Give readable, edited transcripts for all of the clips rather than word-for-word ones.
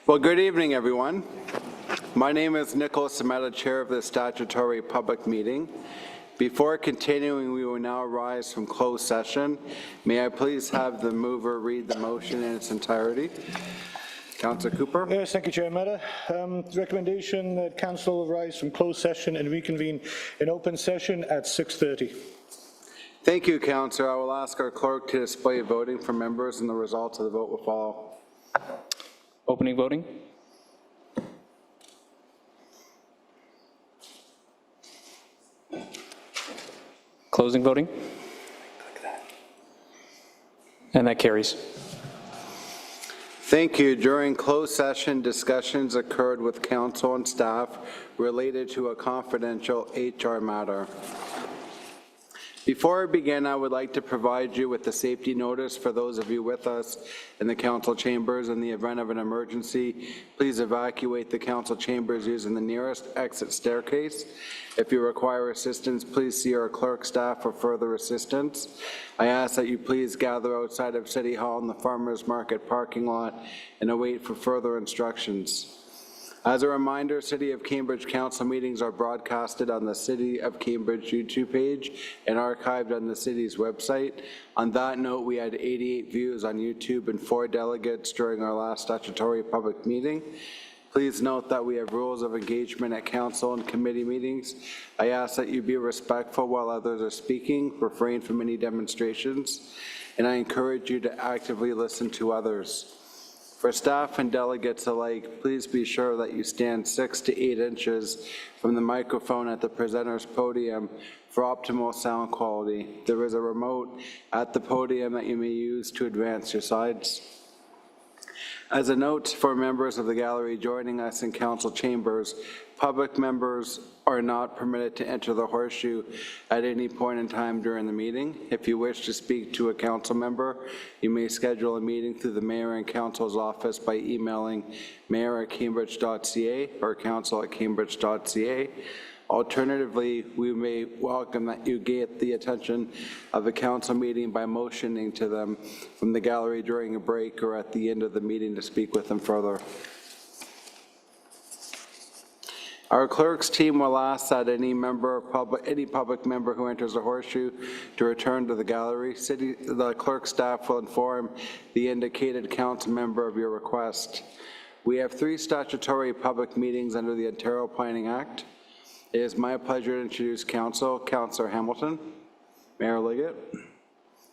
Well, good evening, everyone. My name is Nicholas Sameta, Chair of the Statutory Public Meeting. Before continuing, we will now rise from closed session. May I please have the mover read the motion in its entirety? Councillor Cooper. Yes, thank you, Chair Mehta. Recommendation that Council rise from closed session and reconvene in open session at 6:30. Thank you, Councillor. I will ask our clerk to display voting for members, and the results of the vote will follow. Opening voting. Closing voting. And that carries. Thank you. During closed session, discussions occurred with council and staff related to a confidential HR matter. Before I begin, I would like to provide you with the safety notice for those of you with us in the council chambers. In the event of an emergency, please evacuate the council chambers using the nearest exit staircase. If you require assistance, please see our clerk staff for further assistance. I ask that you please gather outside of City Hall in the Farmers Market parking lot and await for further instructions. As a reminder, City of Cambridge Council meetings are broadcasted on the City of Cambridge YouTube page and archived on the city's website. On that note, we had 88 views on YouTube and 4 delegates during our last statutory public meeting. Please note that we have rules of engagement at council and committee meetings. I ask that you be respectful while others are speaking, refrain from any demonstrations, and I encourage you to actively listen to others. For staff and delegates alike, please be sure that you stand 6 to 8 inches from the microphone at the presenter's podium for optimal sound quality. There is a remote at the podium that you may use to advance your slides. As a note for members of the gallery joining us in council chambers, public members are not permitted to enter the horseshoe at any point in time during the meeting. If you wish to speak to a council member, you may schedule a meeting through the mayor and council's office by emailing mayor@cambridge.ca or council@cambridge.ca. Alternatively, we may welcome that you get the attention of a council meeting by motioning to them from the gallery during a break or at the end of the meeting to speak with them further. Our clerk's team will ask that any public member who enters a horseshoe to return to the gallery. The clerk staff will inform the indicated council member of your request. We have 3 statutory public meetings under the Ontario Planning Act. It is my pleasure to introduce Council, Councillor Hamilton, Mayor Liggett,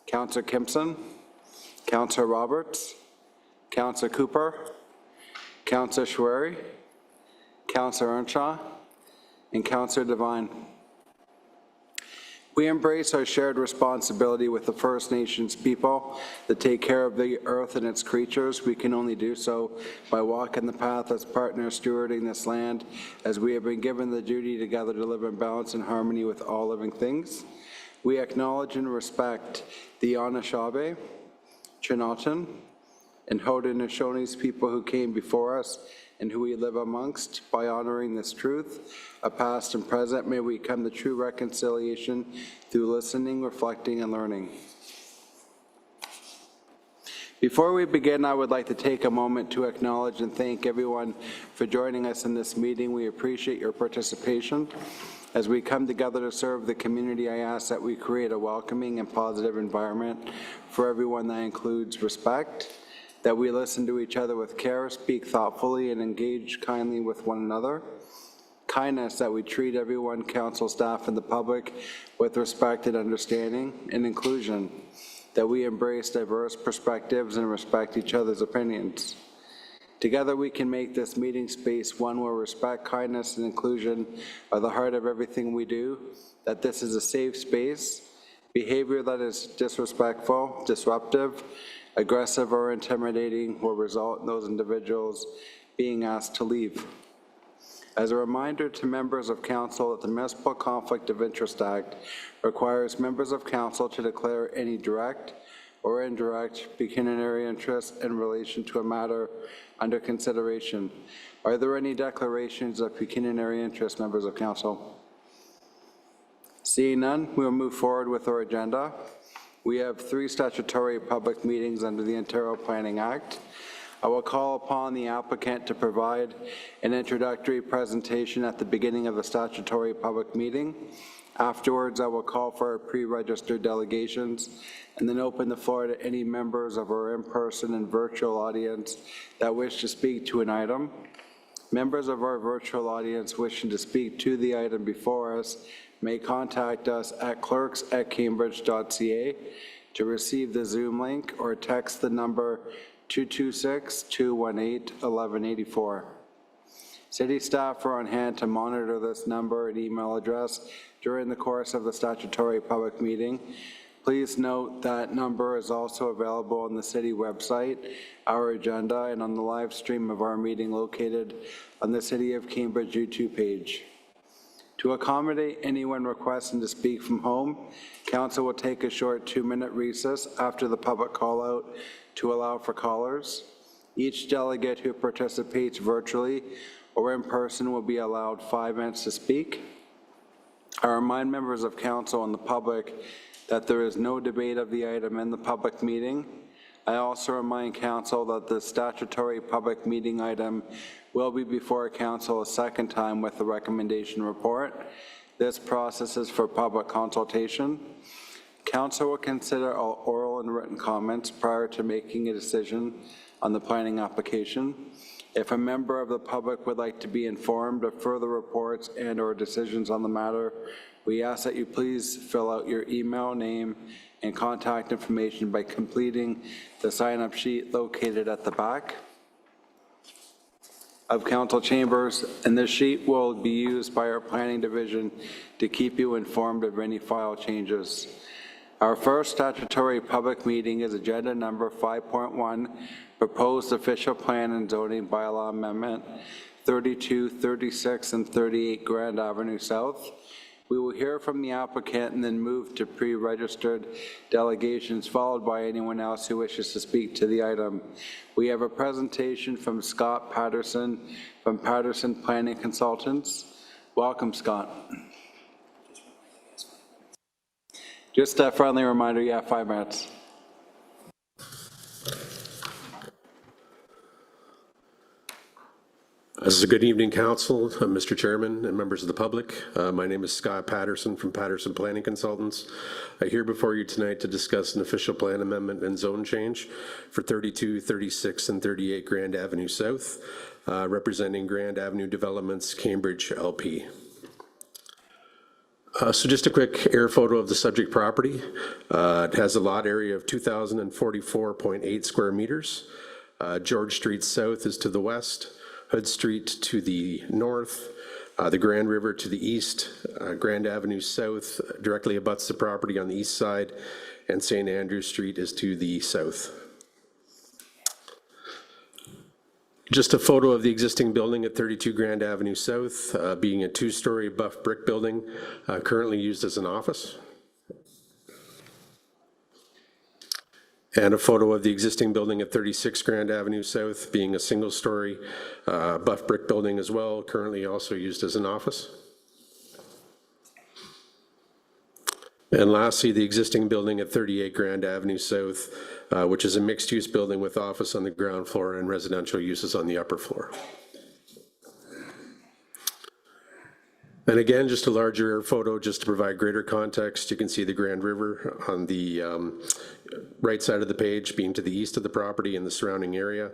Councillor Kimpson, Councillor Roberts, Councillor Cooper, Councillor Schwery, Councillor Earnshaw, and Councillor Devine. We embrace our shared responsibility with the First Nations people that take care of the earth and its creatures. We can only do so by walking the path as partners stewarding this land, as we have been given the duty together to live in balance and harmony with all living things. We acknowledge and respect the Anishinaabe, Chinootan, and Haudenosaunee people who came before us and who we live amongst. By honoring this truth, past and present, may we come to true reconciliation through listening, reflecting, and learning. Before we begin, I would like to take a moment to acknowledge and thank everyone for joining us in this meeting. We appreciate your participation. As we come together to serve the community, I ask that we create a welcoming and positive environment for everyone that includes respect, that we listen to each other with care, speak thoughtfully, and engage kindly with one another. Kindness, that we treat everyone, council staff, and the public with respect and understanding. And inclusion, that we embrace diverse perspectives and respect each other's opinions. Together we can make this meeting space one where respect, kindness, and inclusion are the heart of everything we do, that this is a safe space. Behavior that is disrespectful, disruptive, aggressive, or intimidating will result in those individuals being asked to leave. As a reminder to members of council that the Municipal Conflict of Interest Act requires members of council to declare any direct or indirect pecuniary interest in relation to a matter under consideration. Are there any declarations of pecuniary interest, members of council? Seeing none, we will move forward with our agenda. We have 3 statutory public meetings under the Ontario Planning Act. I will call upon the applicant to provide an introductory presentation at the beginning of the statutory public meeting. Afterwards, I will call for our pre-registered delegations and then open the floor to any members of our in-person and virtual audience that wish to speak to an item. Members of our virtual audience wishing to speak to the item before us may contact us at clerks@cambridge.ca to receive the Zoom link or text the number 226-218-1184. City staff are on hand to monitor this number and email address during the course of the statutory public meeting. Please note that number is also available on the city website, our agenda, and on the live stream of our meeting located on the City of Cambridge YouTube page. To accommodate anyone requesting to speak from home, Council will take a short 2-minute recess after the public call-out to allow for callers. Each delegate who participates virtually or in person will be allowed 5 minutes to speak. I remind members of Council and the public that there is no debate of the item in the public meeting. I also remind Council that the statutory public meeting item will be before Council a second time with the recommendation report. This process is for public consultation. Council will consider all oral and written comments prior to making a decision on the planning application. If a member of the public would like to be informed of further reports and/or decisions on the matter, we ask that you please fill out your email, name, and contact information by completing the sign-up sheet located at the back of Council chambers, and this sheet will be used by our planning division to keep you informed of any file changes. Our first statutory public meeting is agenda number 5.1, proposed official plan and zoning bylaw amendment 32, 36, and 38 Grand Avenue South. We will hear from the applicant and then move to pre-registered delegations, followed by anyone else who wishes to speak to the item. We have a presentation from Scott Patterson from Patterson Planning Consultants. Welcome, Scott. Just a friendly reminder, you have 5 minutes. This is a good evening, Council, Mr. Chairman, and members of the public. My name is Scott Patterson from Patterson Planning Consultants. I'm here before you tonight to discuss an official plan amendment and zone change for 32, 36, and 38 Grand Avenue South, representing Grand Avenue Developments, Cambridge, LP. So just a quick air photo of the subject property. It has a lot area of 2,044.8 square meters. George Street South is to the west, Hood Street to the north, the Grand River to the east, Grand Avenue South directly abuts the property on the east side, and St. Andrew Street is to the south. Just a photo of the existing building at 32 Grand Avenue South, being a 2-story buff brick building, currently used as an office. And a photo of the existing building at 36 Grand Avenue South, being a single-story buff brick building as well, currently also used as an office. And lastly, the existing building at 38 Grand Avenue South, which is a mixed-use building with office on the ground floor and residential uses on the upper floor. And again, just a larger photo just to provide greater context. You can see the Grand River on the right side of the page, being to the east of the property and the surrounding area,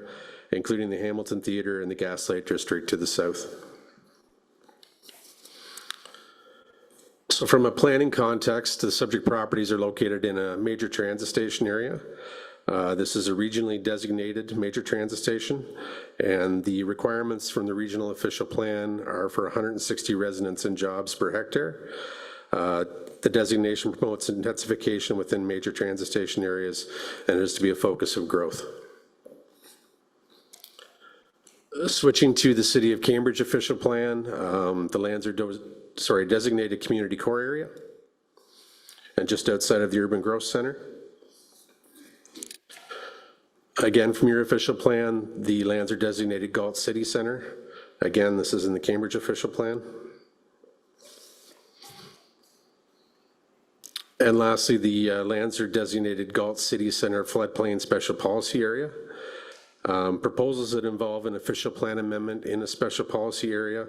including the Hamilton Theater and the Gaslight District to the south. So from a planning context, the subject properties are located in a major transit station area. This is a regionally designated major transit station, and the requirements from the regional official plan are for 160 residents and jobs per hectare. The designation promotes intensification within major transit station areas and is to be a focus of growth. Switching to the City of Cambridge official plan, the lands are designated community core area and just outside of the urban growth center. Again, from your official plan, the lands are designated Galt City Center. Again, this is in the Cambridge official plan. And lastly, the lands are designated Galt City Center floodplain special policy area. Proposals that involve an official plan amendment in a special policy area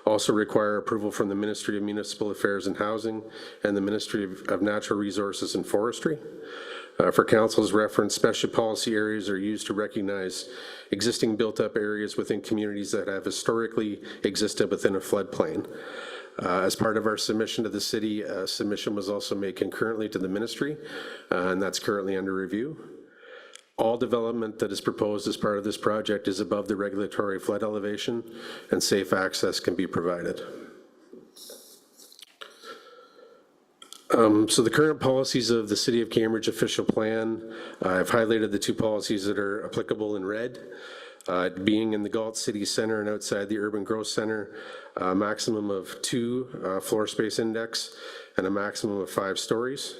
also require approval from the Ministry of Municipal Affairs and Housing and the Ministry of Natural Resources and Forestry. For council's reference, special policy areas are used to recognize existing built-up areas within communities that have historically existed within a floodplain. As part of our submission to the city, a submission was also made concurrently to the ministry, and that's currently under review. All development that is proposed as part of this project is above the regulatory flood elevation, and safe access can be provided. So the current policies of the City of Cambridge official plan, I've highlighted the two policies that are applicable in red. Being in the Galt City Center and outside the Urban Growth Center, a maximum of 2 floor space index and a maximum of 5 stories.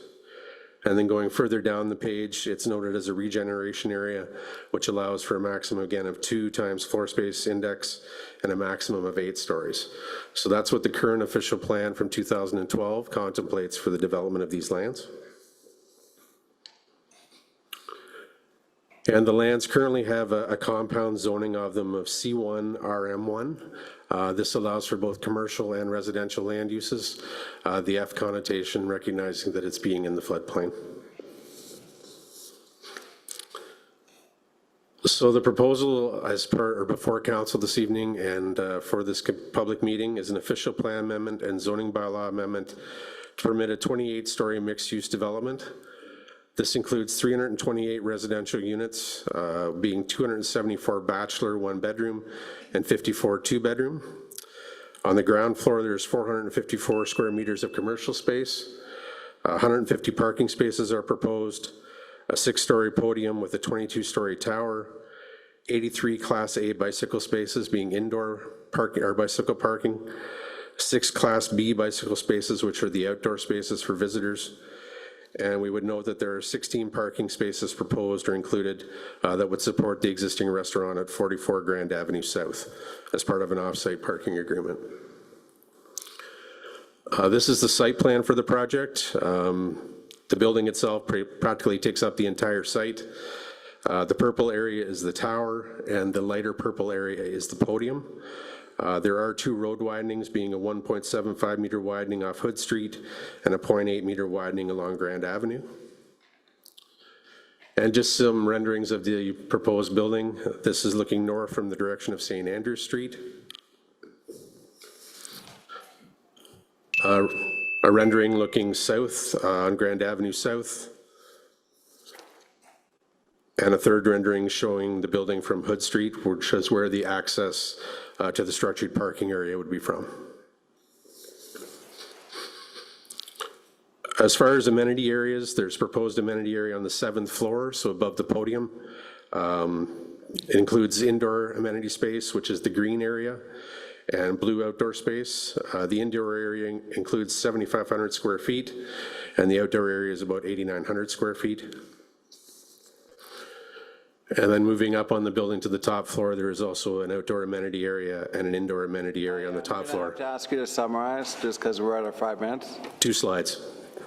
And then going further down the page, it's noted as a regeneration area, which allows for a maximum, again, of 2 times floor space index and a maximum of 8 stories. So that's what the current official plan from 2012 contemplates for the development of these lands. And the lands currently have a compound zoning of them of C1, RM1. This allows for both commercial and residential land uses. The F connotation recognizing that it's being in the floodplain. So the proposal as per or before council this evening and for this public meeting is an official plan amendment and zoning bylaw amendment to permit a 28-story mixed-use development. This includes 328 residential units, being 274 bachelor, 1-bedroom, and 54 2-bedroom. On the ground floor, there's 454 square meters of commercial space. 150 parking spaces are proposed, a 6-story podium with a 22-story tower, 83 Class A bicycle spaces being indoor parking or bicycle parking, 6 Class B bicycle spaces, which are the outdoor spaces for visitors. And we would note that there are 16 parking spaces proposed or included that would support the existing restaurant at 44 Grand Avenue South as part of an off-site parking agreement. This is the site plan for the project. The building itself practically takes up the entire site. The purple area is the tower, and the lighter purple area is the podium. There are 2 road widenings, being a 1.75 meter widening off Hood Street and a 0.8 meter widening along Grand Avenue. And just some renderings of the proposed building. This is looking north from the direction of St. Andrews Street. A rendering looking south on Grand Avenue South. And a third rendering showing the building from Hood Street, which is where the access to the structured parking area would be from. As far as amenity areas, there's proposed amenity area on the 7th floor, so above the podium. It includes indoor amenity space, which is the green area, and blue outdoor space. The indoor area includes 7,500 square feet, and the outdoor area is about 8,900 square feet. And then moving up on the building to the top floor, there is also an outdoor amenity area and an indoor amenity area on the top floor. I have to ask you to summarize, just because we're at our 5 minutes. 2 slides,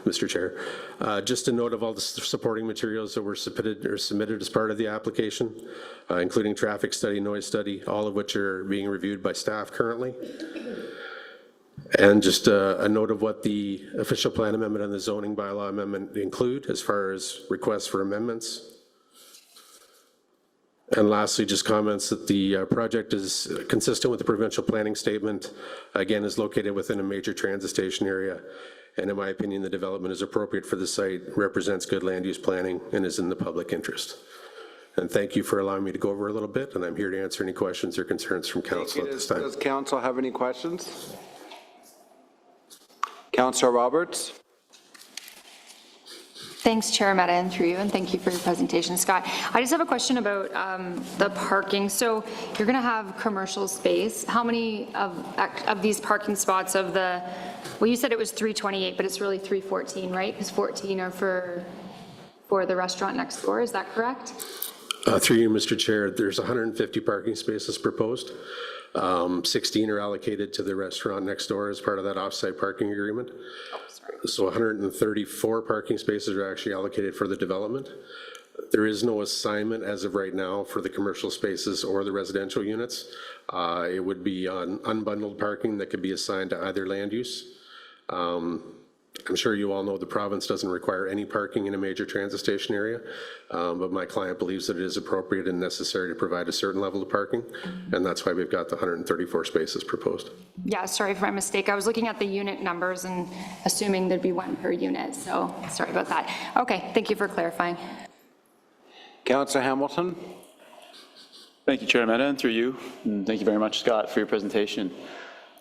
Mr. Chair. Just a note of all the supporting materials that were submitted as part of the application, including traffic study, noise study, all of which are being reviewed by staff currently. And just a note of what the official plan amendment and the zoning bylaw amendment include as far as requests for amendments. And lastly, just comments that the project is consistent with the provincial planning statement, again, is located within a major transit station area. And in my opinion, the development is appropriate for the site, represents good land use planning, and is in the public interest. And thank you for allowing me to go over a little bit, and I'm here to answer any questions or concerns from council at this time. Does council have any questions? Councilor Roberts? Thanks, Chair Meta, and through you, and thank you for your presentation, Scott. I just have a question about the parking. So you're going to have commercial space. How many of these parking spots of the, well, you said it was 328, but it's really 314, right? Because 14 are for the restaurant next door. Is that correct? Through you, Mr. Chair, there's 150 parking spaces proposed. 16 are allocated to the restaurant next door as part of that off-site parking agreement. So 134 parking spaces are actually allocated for the development. There is no assignment as of right now for the commercial spaces or the residential units. It would be on unbundled parking that could be assigned to either land use. I'm sure you all know the province doesn't require any parking in a major transit station area, but my client believes that it is appropriate and necessary to provide a certain level of parking, and that's why we've got the 134 spaces proposed. Yeah, sorry for my mistake. I was looking at the unit numbers and assuming there'd be one per unit, so sorry about that. Okay, thank you for clarifying. Councillor Hamilton? Thank you, Chair Mehta, and through you. And thank you very much, Scott, for your presentation.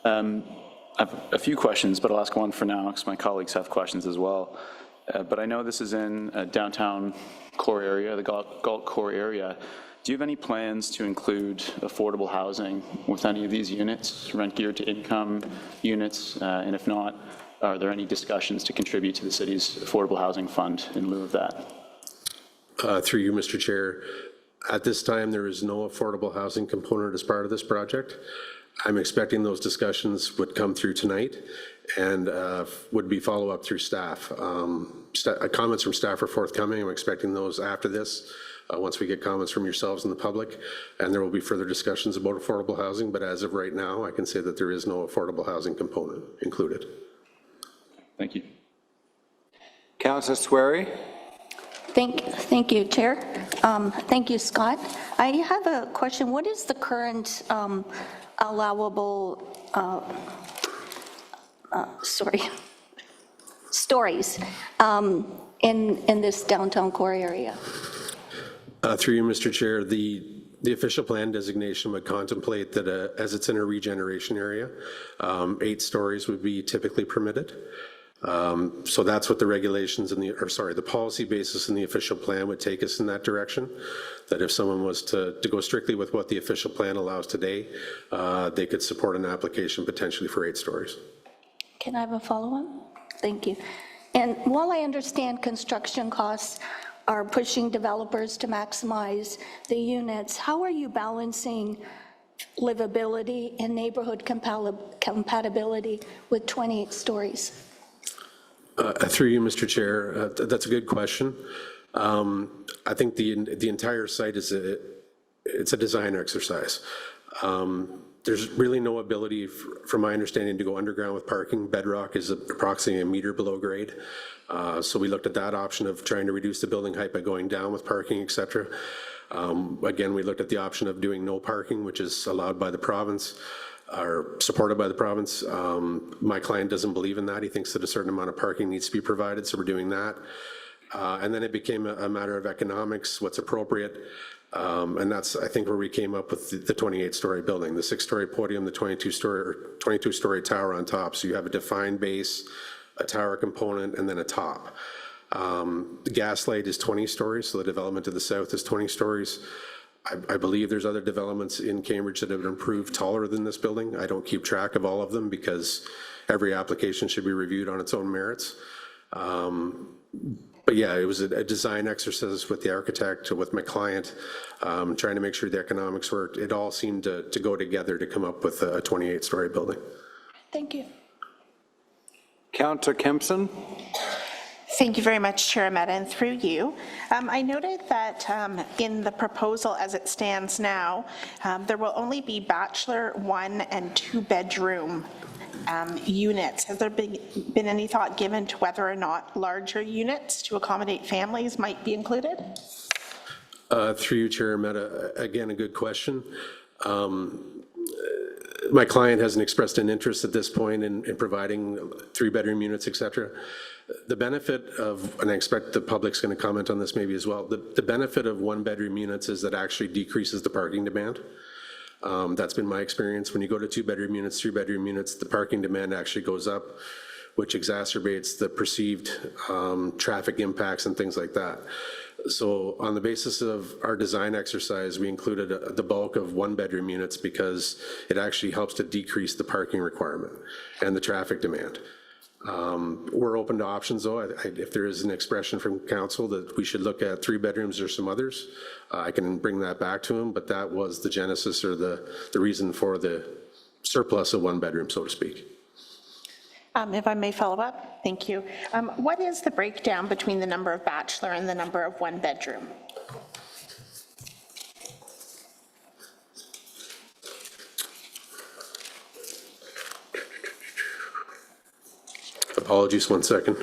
I have a few questions, but I'll ask one for now because my colleagues have questions as well. But I know this is in a downtown core area, the Galt core area. Do you have any plans to include affordable housing with any of these units, rent geared to income units? And if not, are there any discussions to contribute to the city's affordable housing fund in lieu of that? Through you, Mr. Chair, at this time, there is no affordable housing component as part of this project. I'm expecting those discussions would come through tonight and would be follow-up through staff. Comments from staff are forthcoming. I'm expecting those after this, once we get comments from yourselves and the public, and there will be further discussions about affordable housing, but as of right now, I can say that there is no affordable housing component included. Thank you. Councillor Swery? Thank you, Chair. Thank you, Scott. I have a question. What is the current allowable, stories in this downtown core area? Through you, Mr. Chair, the official plan designation would contemplate that as it's in a regeneration area, 8 stories would be typically permitted. So that's what the regulations and the policy basis in the official plan would take us in that direction. That if someone was to go strictly with what the official plan allows today, they could support an application potentially for 8 stories. Can I have a follow-up? Thank you. And while I understand construction costs are pushing developers to maximize the units, how are you balancing livability and neighborhood compatibility with 28 stories? Through you, Mr. Chair, that's a good question. I think the entire site is it's a design exercise. There's really no ability, from my understanding, to go underground with parking. Bedrock is approximately 1 meter below grade. So we looked at that option of trying to reduce the building height by going down with parking, et cetera. Again, we looked at the option of doing no parking, which is allowed by the province, are supported by the province. My client doesn't believe in that. He thinks that a certain amount of parking needs to be provided, so we're doing that. And then it became a matter of economics, what's appropriate. And that's, I think, where we came up with the 28-story building, the 6-story podium, the 22-story tower on top. So you have a defined base, a tower component, and then a top. The Gaslight is 20 stories, so the development to the south is 20 stories. I believe there's other developments in Cambridge that have improved taller than this building. I don't keep track of all of them because every application should be reviewed on its own merits. But yeah, it was a design exercise with the architect, with my client, trying to make sure the economics worked. It all seemed to go together to come up with a 28-story building. Thank you. Councillor Kempson? Thank you very much, Chair Mehta, and through you. I noted that in the proposal as it stands now, there will only be bachelor 1 and 2 bedroom units. Has there been any thought given to whether or not larger units to accommodate families might be included? Through you, Chair Mehta, again, a good question. My client hasn't expressed an interest at this point in providing 3-bedroom units, et cetera. The benefit of, and I expect the public's going to comment on this maybe as well, the benefit of 1-bedroom units is that actually decreases the parking demand. That's been my experience. When you go to 2-bedroom units, 3-bedroom units, the parking demand actually goes up, which exacerbates the perceived traffic impacts and things like that. So on the basis of our design exercise, we included the bulk of 1-bedroom units because it actually helps to decrease the parking requirement and the traffic demand. We're open to options, though. If there is an expression from council that we should look at 3 bedrooms or some others, I can bring that back to him, but that was the genesis or the reason for the surplus of 1 bedroom, so to speak. If I may follow up, thank you. What is the breakdown between the number of bachelor and the number of one-bedroom? Apologies, 1 second.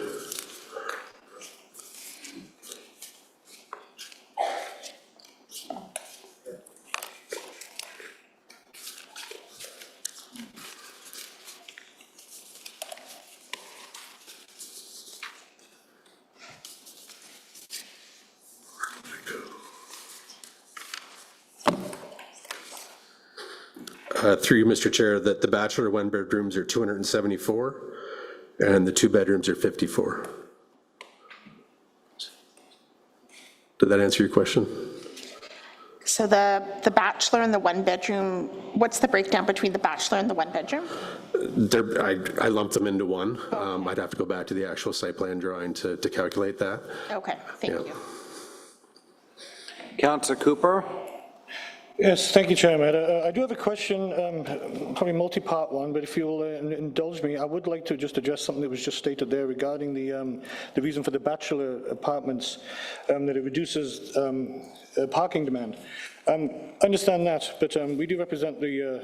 Through you, Mr. Chair, that the bachelor one-bedrooms are 274, and the 2 bedrooms are 54. Did that answer your question? So the bachelor and the one-bedroom, what's the breakdown between the bachelor and the one-bedroom? I lumped them into one. I'd have to go back to the actual site plan drawing to calculate that. Okay, thank Yeah. you. Councillor Cooper? Yes, thank you, Chairman. I do have a question, probably multi-part one, but if you'll indulge me, I would like to just address something that was just stated there regarding the reason for the bachelor apartments, that it reduces parking demand. I understand that, but we do represent the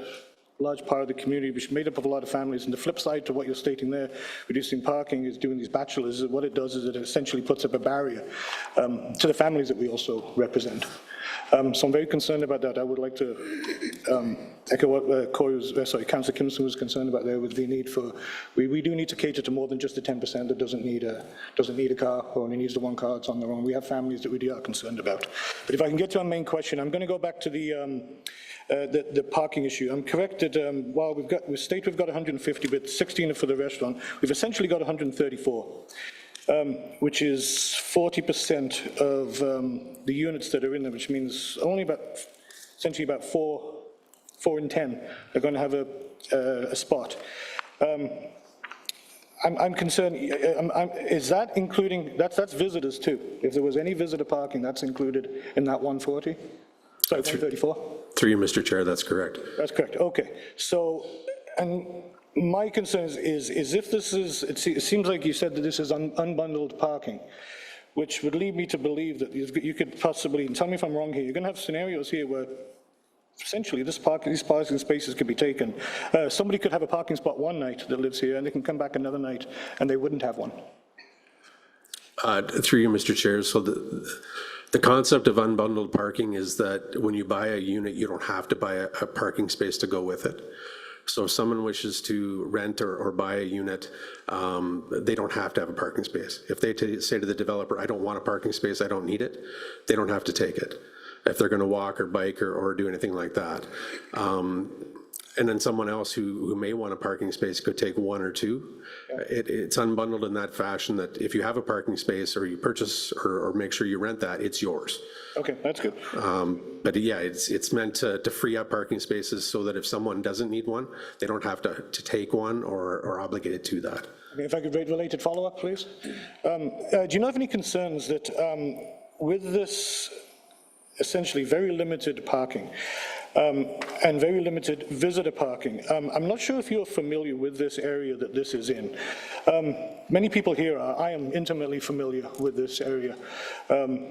large part of the community, which is made up of a lot of families, and the flip side to what you're stating there, reducing parking is doing these bachelors, what it does is it essentially puts up a barrier to the families that we also represent. So I'm very concerned about that. I would like to echo what Councillor Kimson was concerned about there with the need for, we do need to cater to more than just the 10% that doesn't need a car or only needs the one car that's on their own. We have families that we are concerned about. But if I can get to our main question, I'm going to go back to the parking issue. I'm correct that while we state we've got 150, but 16 are for the restaurant, we've essentially got 134. Which is 40% of the units that are in there, which means only essentially about 4 in 10 are going to have a spot. I'm concerned, is that including, that's visitors too? If there was any visitor parking, that's included in that 140? Sorry, 134? Through you, Mr. Chair, that's correct. That's correct, okay. So, and my concern is if this is, it seems like you said that this is unbundled parking, which would lead me to believe that you could possibly, and tell me if I'm wrong here, you're going to have scenarios here where essentially these parking spaces could be taken. Somebody could have a parking spot one night that lives here, and they can come back another night, and they wouldn't have one. Through you, Mr. Chair, so the concept of unbundled parking is that when you buy a unit, you don't have to buy a parking space to go with it. So if someone wishes to rent or buy a unit, they don't have to have a parking space. If they say to the developer, I don't want a parking space, I don't need it, they don't have to take it if they're going to walk or bike or do anything like that. And then someone else who may want a parking space could take one or two. It's unbundled in that fashion that if you have a parking space or you purchase or make sure you rent that, it's yours. Okay, that's good. But yeah, it's meant to free up parking spaces so that if someone doesn't need one, they don't have to take one or obligated to that. Okay, if I could raise related follow-up, please. Do you know of any concerns that with this essentially very limited parking and very limited visitor parking, I'm not sure if you're familiar with this area that this is in. Many people here are. I am intimately familiar with this area.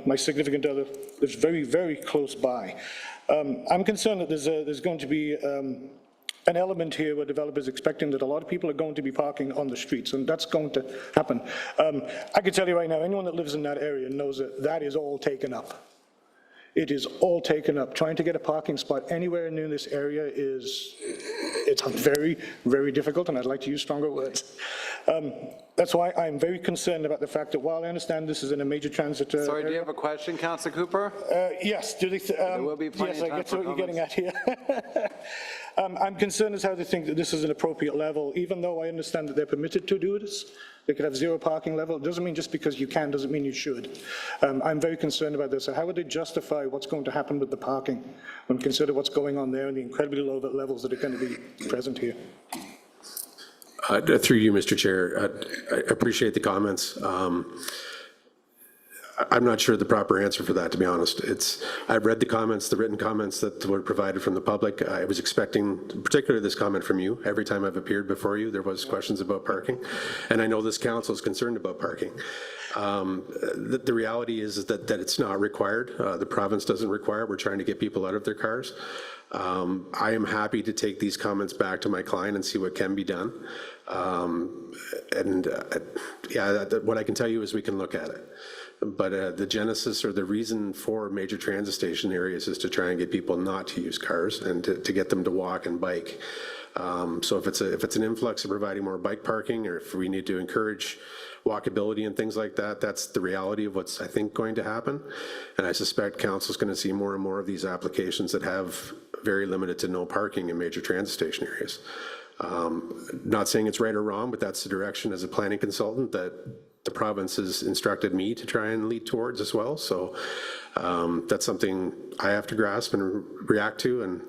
My significant other lives very, very close by. I'm concerned that there's going to be an element here where developers are expecting that a lot of people are going to be parking on the streets, and that's going to happen. I can tell you right now, anyone that lives in that area knows that that is all taken up. It is all taken up. Trying to get a parking spot anywhere near this area it's very, very difficult, and I'd like to use stronger words. That's why I'm very concerned about the fact that while I understand this is in a major transit Sorry, area, do you have a question, Councillor Cooper? yes. There will be plenty yes, of I time get for what you're getting at comments. here. I'm concerned as how they think that this is an appropriate level, even though I understand that they're permitted to do this. They could have zero parking level. It doesn't mean just because you can, doesn't mean you should. I'm very concerned about this. So how would they justify what's going to happen with the parking when consider what's going on there and the incredibly low levels that are going to be present here? Through you, Mr. Chair, I appreciate the comments. I'm not sure the proper answer for that, to be honest. I've read the comments, the written comments that were provided from the public. I was expecting, particularly this comment from you. Every time I've appeared before you, there was questions about parking. And I know this council is concerned about parking. The reality is that it's not required. The province doesn't require it. We're trying to get people out of their cars. I am happy to take these comments back to my client and see what can be done. What I can tell you is we can look at it. But the genesis or the reason for major transit station areas is to try and get people not to use cars and to get them to walk and bike. So if it's an influx of providing more bike parking, or if we need to encourage walkability and things like that, that's the reality of what's, I think, going to happen. And I suspect council's going to see more and more of these applications that have very limited to no parking in major transit station areas. Not saying it's right or wrong, but that's the direction as a planning consultant that the province has instructed me to try and lead towards as well. So that's something I have to grasp and react to, and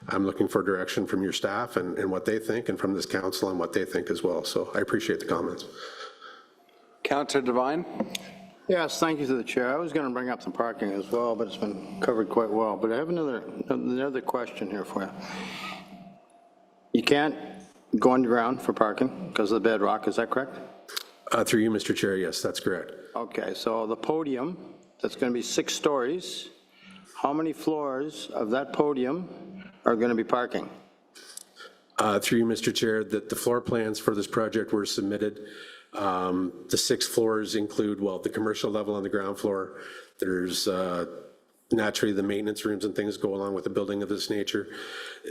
I'm looking for direction from your staff and what they think, and from this council and what they think as well. So I appreciate the comments. Councillor Devine? Yes, thank you to the chair. I was going to bring up the parking as well, but it's been covered quite well. But I have another question here for you. You can't go underground for parking because of the bedrock, is that correct? Through you, Mr. Chair, yes, that's correct. Okay, so the podium, that's going to be 6 stories. How many floors of that podium are going to be parking? Through you, Mr. Chair, the floor plans for this project were submitted. The 6 floors include, well, the commercial level on the ground floor. There's naturally the maintenance rooms and things go along with a building of this nature.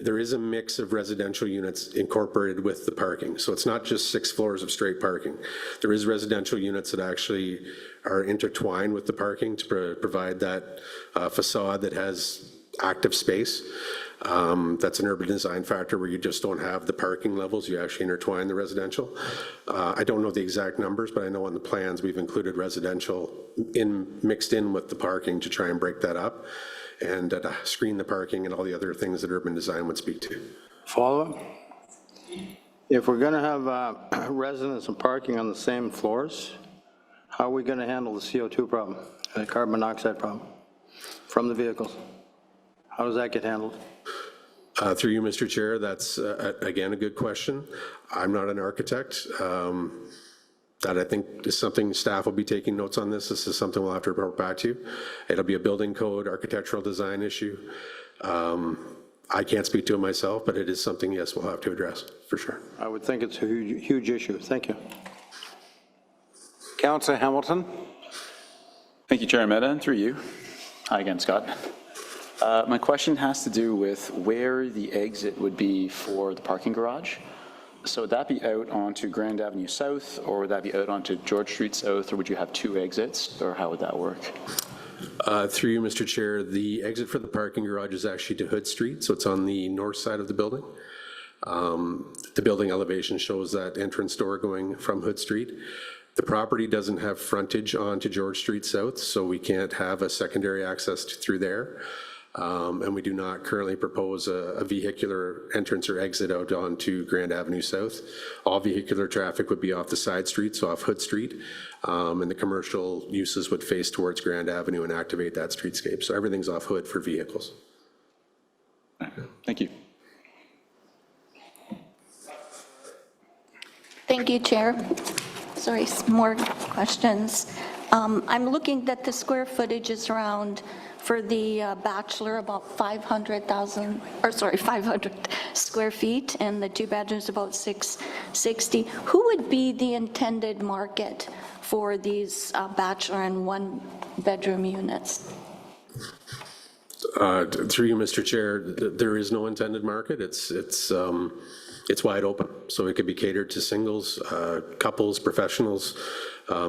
There is a mix of residential units incorporated with the parking. So it's not just 6 floors of straight parking. There is residential units that actually are intertwined with the parking to provide that facade that has active space. That's an urban design factor where you just don't have the parking levels, you actually intertwine the residential. I don't know the exact numbers, but I know on the plans we've included residential mixed in with the parking to try and break that up and screen the parking and all the other things that urban design would speak to. Follow-up? If we're going to have residents and parking on the same floors, how are we going to handle the CO2 problem, the carbon monoxide problem from the vehicles? How does that get handled? Through you, Mr. Chair, that's, again, a good question. I'm not an architect. That I think is something staff will be taking notes on this. This is something we'll have to report back to you. It'll be a building code, architectural design issue. I can't speak to it myself, but it is something, yes, we'll have to address, for sure. I would think it's a huge issue. Thank you. Councillor Hamilton? Thank you, Chair Mehta, and through you. Hi again, Scott. My question has to do with where the exit would be for the parking garage. So would that be out onto Grand Avenue South, or would that be out onto George Street South, or would you have 2 exits, or how would that work? Through you, Mr. Chair, the exit for the parking garage is actually to Hood Street, so it's on the north side of the building. The building elevation shows that entrance door going from Hood Street. The property doesn't have frontage onto George Street South, so we can't have a secondary access through there. And we do not currently propose a vehicular entrance or exit out onto Grand Avenue South. All vehicular traffic would be off the side streets, so off Hood Street, and the commercial uses would face towards Grand Avenue and activate that streetscape. So everything's off Hood for vehicles. Thank you. Thank you, Chair. Sorry, some more questions. I'm looking that the square footage is around, for the bachelor, about 500 square feet, and the 2 bedrooms about 660. Who would be the intended market for these bachelor and 1-bedroom units? Through you, Mr. Chair, there is no intended market. It's wide open, so it could be catered to singles, couples, professionals,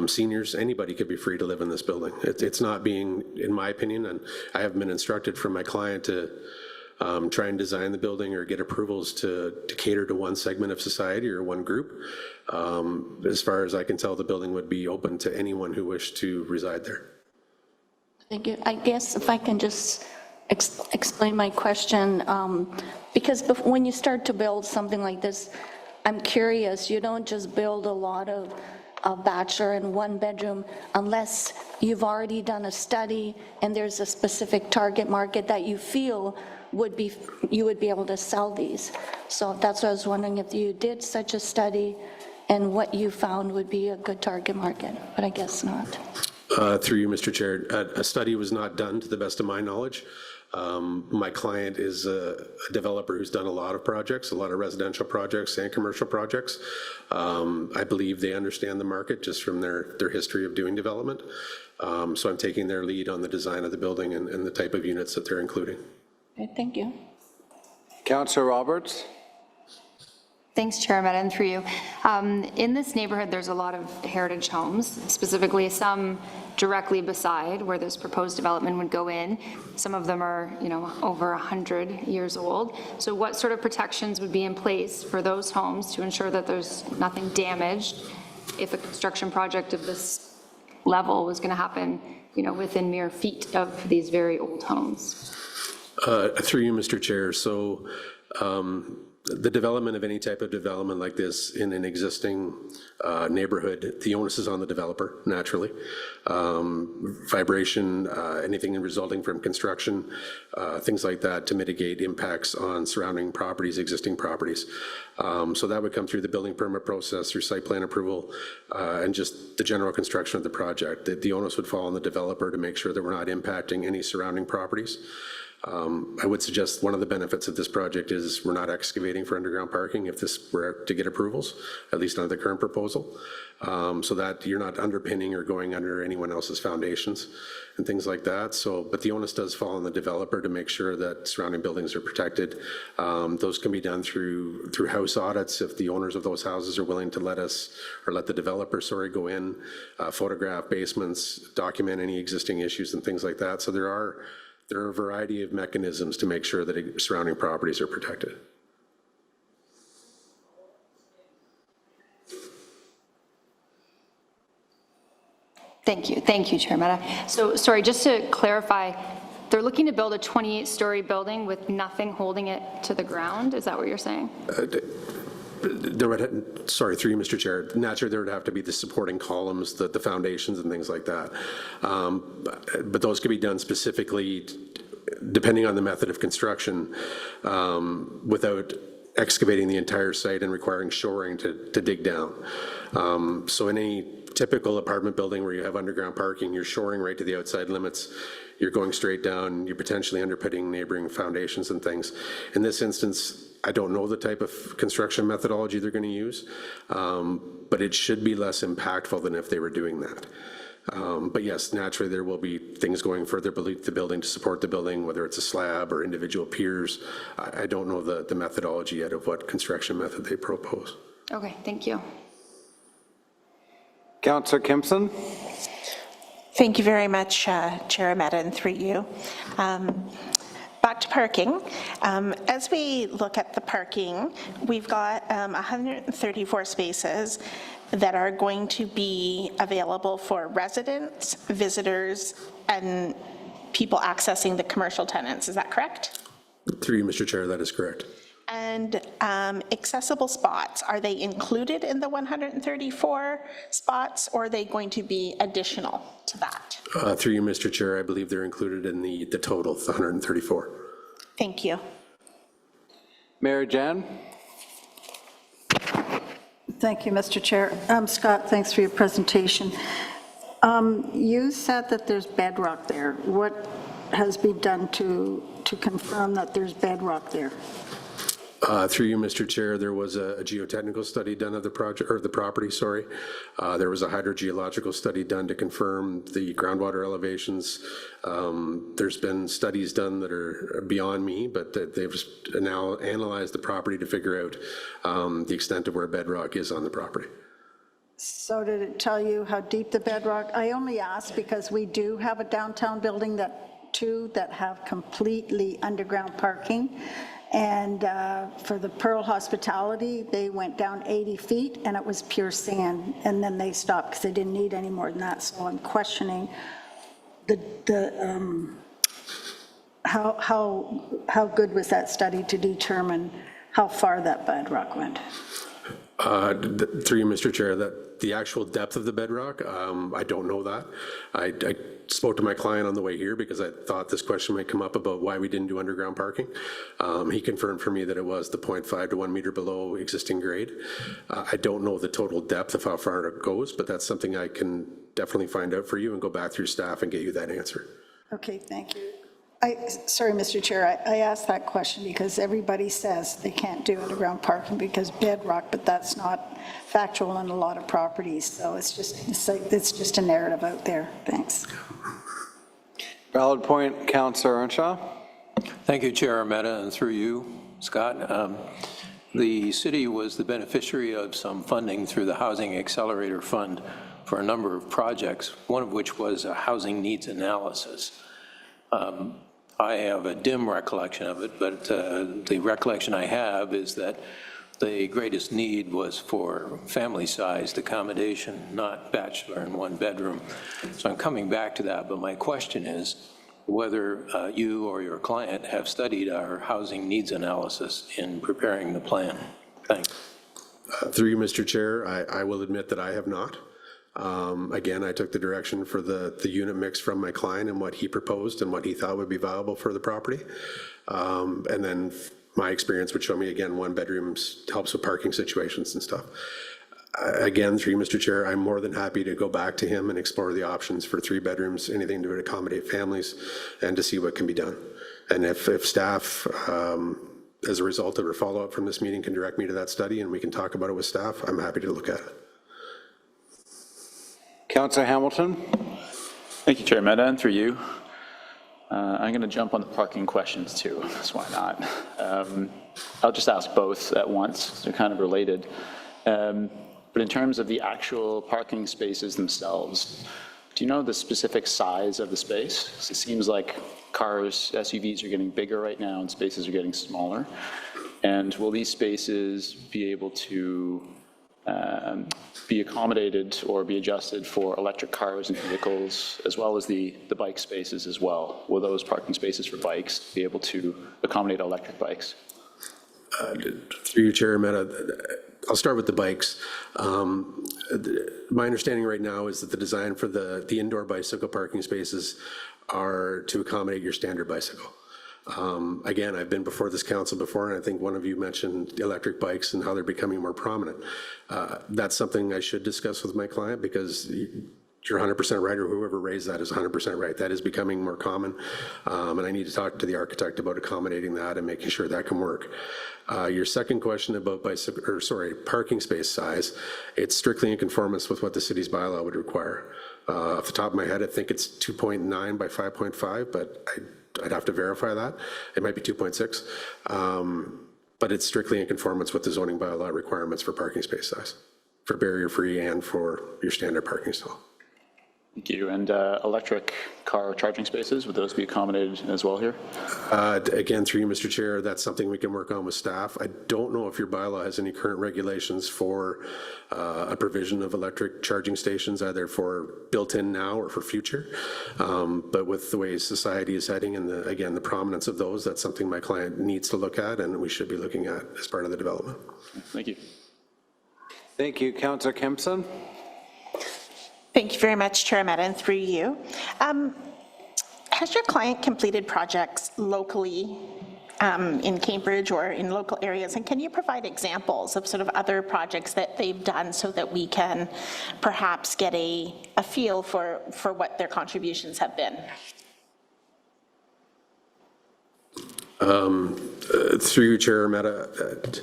seniors. Anybody could be free to live in this building. It's not being, in my opinion, and I haven't been instructed from my client to try and design the building or get approvals to cater to one segment of society or one group. As far as I can tell, the building would be open to anyone who wished to reside there. Thank you. I guess if I can just explain my question, because when you start to build something like this, I'm curious, you don't just build a lot of of bachelor and one bedroom unless you've already done a study and there's a specific target market that you feel you would be able to sell these. So that's what I was wondering, if you did such a study and what you found would be a good target market, but I guess not. Through you, Mr. Chair, a study was not done to the best of my knowledge. My client is a developer who's done a lot of projects, a lot of residential projects and commercial projects. I believe they understand the market just from their history of doing development. So I'm taking their lead on the design of the building and the type of units that they're including. Okay, thank you. Councillor Roberts? Thanks, Chair Ahmed, and through you. In this neighborhood, there's a lot of heritage homes, specifically some directly beside where this proposed development would go in. Some of them are, over 100 years old. So what sort of protections would be in place for those homes to ensure that there's nothing damaged if a construction project of this level was going to happen, within mere feet of these very old homes? Through you, Mr. Chair. So the development of any type of development like this in an existing neighborhood, the onus is on the developer, naturally. Vibration, anything resulting from construction, things like that to mitigate impacts on surrounding properties, existing properties. So that would come through the building permit process, through site plan approval, and just the general construction of the project. The onus would fall on the developer to make sure that we're not impacting any surrounding properties. I would suggest one of the benefits of this project is we're not excavating for underground parking if this were to get approvals, at least under the current proposal, so that you're not underpinning or going under anyone else's foundations and things like that. So, but the onus does fall on the developer to make sure that surrounding buildings are protected. Those can be done through house audits if the owners of those houses are willing to let us, or let the developer, go in, photograph basements, document any existing issues and things like that. So there are a variety of mechanisms to make sure that surrounding properties are protected. Thank you, Chair Mehta. So, sorry, just to clarify, they're looking to build a 28-story building with nothing holding it to the ground? Is that what you're saying? There would, sorry, through you, Mr. Chair, naturally there would have to be the supporting columns, the foundations and things like that. But those could be done specifically, depending on the method of construction, without excavating the entire site and requiring shoring to dig down. So in any typical apartment building where you have underground parking, you're shoring right to the outside limits, you're going straight down, you're potentially underpinning neighboring foundations and things. In this instance, I don't know the type of construction methodology they're going to use, but it should be less impactful than if they were doing that. But yes, naturally there will be things going further beneath the building to support the building, whether it's a slab or individual piers. I don't know the methodology yet of what construction method they propose. Okay, thank you. Councillor Kimpson? Thank you very much, Chair Ahmed, and through you. Back to parking. As we look at the parking, we've got 134 spaces that are going to be available for residents, visitors, and people accessing the commercial tenants. Is that correct? Through you, Mr. Chair, that is correct. And accessible spots, are they included in the 134 spots, or are they going to be additional to that? Through you, Mr. Chair, I believe they're included in the total, the 134. Thank you. Mary Jan? Thank you, Mr. Chair. Scott, thanks for your presentation. You said that there's bedrock there. What has been done to confirm that there's bedrock there? Through you, Mr. Chair, there was a geotechnical study done of the project, or the property, sorry. There was a hydrogeological study done to confirm the groundwater elevations. There's been studies done that are beyond me, but they've now analyzed the property to figure out the extent of where bedrock is on the property. So did it tell you how deep the bedrock? I only ask because we do have a downtown building that have completely underground parking. And for the Pearl Hospitality, they went down 80 feet and it was pure sand. And then they stopped because they didn't need any more than that. So I'm questioning how good was that study to determine how far that bedrock went? Through you, Mr. Chair, The actual depth of the bedrock, I don't know that. I spoke to my client on the way here because I thought this question might come up about why we didn't do underground parking. He confirmed for me that it was the 0.5 to 1 meter below existing grade. I don't know the total depth of how far it goes, but that's something I can definitely find out for you and go back through staff and get you that answer. Okay, thank you. Sorry, Mr. Chair, I asked that question because everybody says they can't do underground parking because bedrock, but that's not factual on a lot of properties, so it's just a narrative out there. Thanks. Valid point, Councillor Earnshaw. Thank you, Chair Armetta, and through you, Scott. The city was the beneficiary of some funding through the Housing Accelerator Fund for a number of projects, one of which was a housing needs analysis. I have a dim recollection of it, but the recollection I have is that the greatest need was for family-sized accommodation, not bachelor in one bedroom. So I'm coming back to that, but my question is whether you or your client have studied our housing needs analysis in preparing the plan. Thanks. Through you, Mr. Chair, I will admit that I have not. Again, I took the direction for the unit mix from my client and what he proposed and what he thought would be viable for the property. And then my experience would show me, again, one bedrooms helps with parking situations and stuff. Again, through you, Mr. Chair, I'm more than happy to go back to him and explore the options for 3 bedrooms, anything to accommodate families, and to see what can be done. And if staff, as a result of a follow-up from this meeting, can direct me to that study and we can talk about it with staff, I'm happy to look at it. Councillor Hamilton. Thank you, Chair Mehta, and through you. I'm going to jump on the parking questions too, so why not? I'll just ask both at once, they're kind of related. But in terms of the actual parking spaces themselves, do you know the specific size of the space? It seems like cars, SUVs are getting bigger right now and spaces are getting smaller. And will these spaces be able to be accommodated or be adjusted for electric cars and vehicles, as well as the bike spaces as well? Will those parking spaces for bikes be able to accommodate electric bikes? Through you, Chair Mehta, I'll start with the bikes. My understanding right now is that the design for the indoor bicycle parking spaces are to accommodate your standard bicycle. Again, I've been before this council before, and I think one of you mentioned electric bikes and how they're becoming more prominent. That's something I should discuss with my client, because you're 100% right, or whoever raised that is 100% right. That is becoming more common, and I need to talk to the architect about accommodating that and making sure that can work. Your second question about parking space size, it's strictly in conformance with what the city's bylaw would require. Off the top of my head, I think it's 2.9 by 5.5, but I'd have to verify that. It might be 2.6, but it's strictly in conformance with the zoning bylaw requirements for parking space size, for barrier-free and for your standard parking stall. Thank you. And electric car charging spaces, would those be accommodated as well here? Again, through you, Mr. Chair, that's something we can work on with staff. I don't know if your bylaw has any current regulations for a provision of electric charging stations, either for built-in now or for future. But with the way society is heading and, again, the prominence of those, that's something my client needs to look at and we should be looking at as part of the development. Thank you. Thank you. Councillor Kempson. Thank you very much, Chair Mehta, and through you. Has your client completed projects locally in Cambridge or in local areas? And can you provide examples of sort of other projects that they've done so that we can perhaps get a feel for what their contributions have been? Through you, Chair Mehta,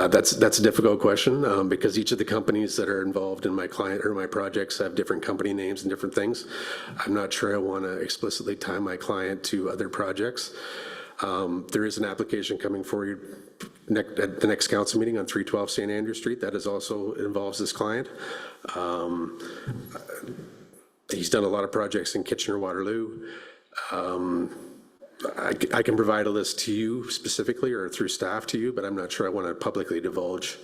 that's a difficult question because each of the companies that are involved in my client or my projects have different company names and different things. I'm not sure I want to explicitly tie my client to other projects. There is an application coming for you at the next council meeting on 312 St. Andrew Street that is also involves this client. He's done a lot of projects in Kitchener-Waterloo. I can provide a list to you specifically or through staff to you, but I'm not sure I want to publicly divulge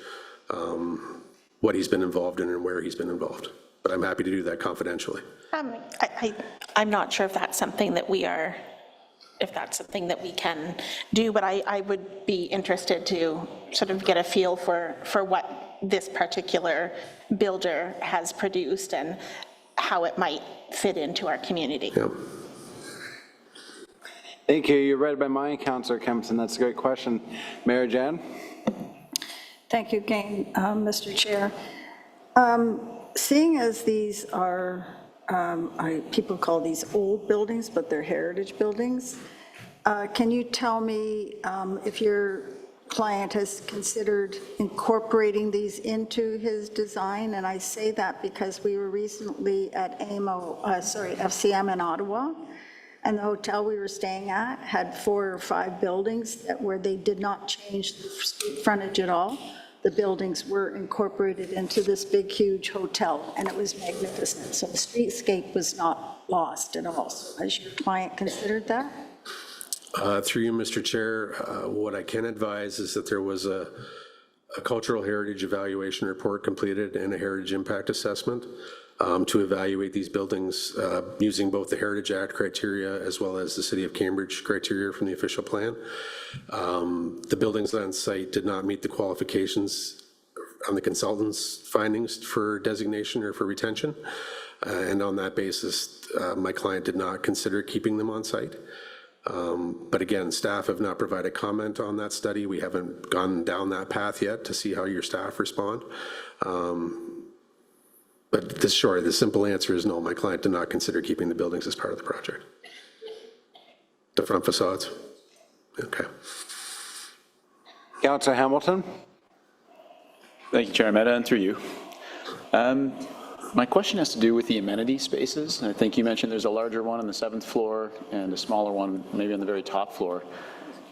what he's been involved in and where he's been involved. But I'm happy to do that confidentially. I'm not sure if that's something that we are if that's something that we can do, but I would be interested to sort of get a feel for what this particular builder has produced and how it might fit into our community. Yeah. Thank you. You're read by mine, Councillor Kempson. That's a great question. Mayor Jan? Thank you again, Mr. Chair. Seeing as these are, people call these old buildings, but they're heritage buildings, can you tell me if your client has considered incorporating these into his design? And I say that because we were recently at FCM in Ottawa, and the hotel we were staying at had 4 or 5 buildings where they did not change the street frontage at all. The buildings were incorporated into this big, huge hotel, and it was magnificent. So the streetscape was not lost at all. So has your client considered that? Through you, Mr. Chair, what I can advise is that there was a cultural heritage evaluation report completed and a heritage impact assessment to evaluate these buildings using both the Heritage Act criteria as well as the City of Cambridge criteria from the official plan. The buildings on site did not meet the qualifications on the consultant's findings for designation or for retention. And on that basis, my client did not consider keeping them on site. But again, staff have not provided comment on that study. We haven't gone down that path yet to see how your staff respond. But the simple answer is no, my client did not consider keeping the buildings as part of the project. The front facades? Okay. Councillor Hamilton? Thank you, Chair Mehta, and through you. My question has to do with the amenity spaces. I think you mentioned there's a larger one on the 7th floor and a smaller one maybe on the very top floor.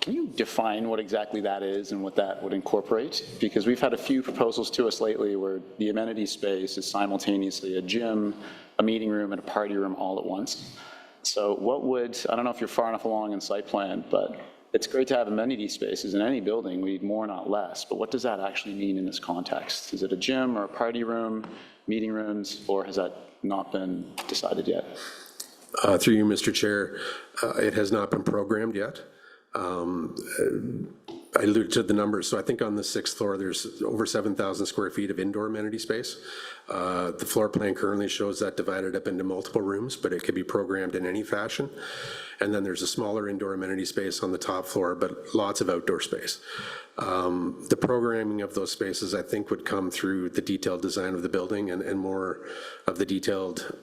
Can you define what exactly that is and what that would incorporate? Because we've had a few proposals to us lately where the amenity space is simultaneously a gym, a meeting room, and a party room all at once. So what would, I don't know if you're far enough along in site plan, but it's great to have amenity spaces in any building. We need more, not less. But what does that actually mean in this context? Is it a gym or a party room, meeting rooms, or has that not been decided yet? Through you, Mr. Chair, it has not been programmed yet. I alluded to the numbers. So I think on the 6th floor, there's over 7,000 square feet of indoor amenity space. The floor plan currently shows that divided up into multiple rooms, but it could be programmed in any fashion. And then there's a smaller indoor amenity space on the top floor, but lots of outdoor space. The programming of those spaces, I think, would come through the detailed design of the building and more of the detailed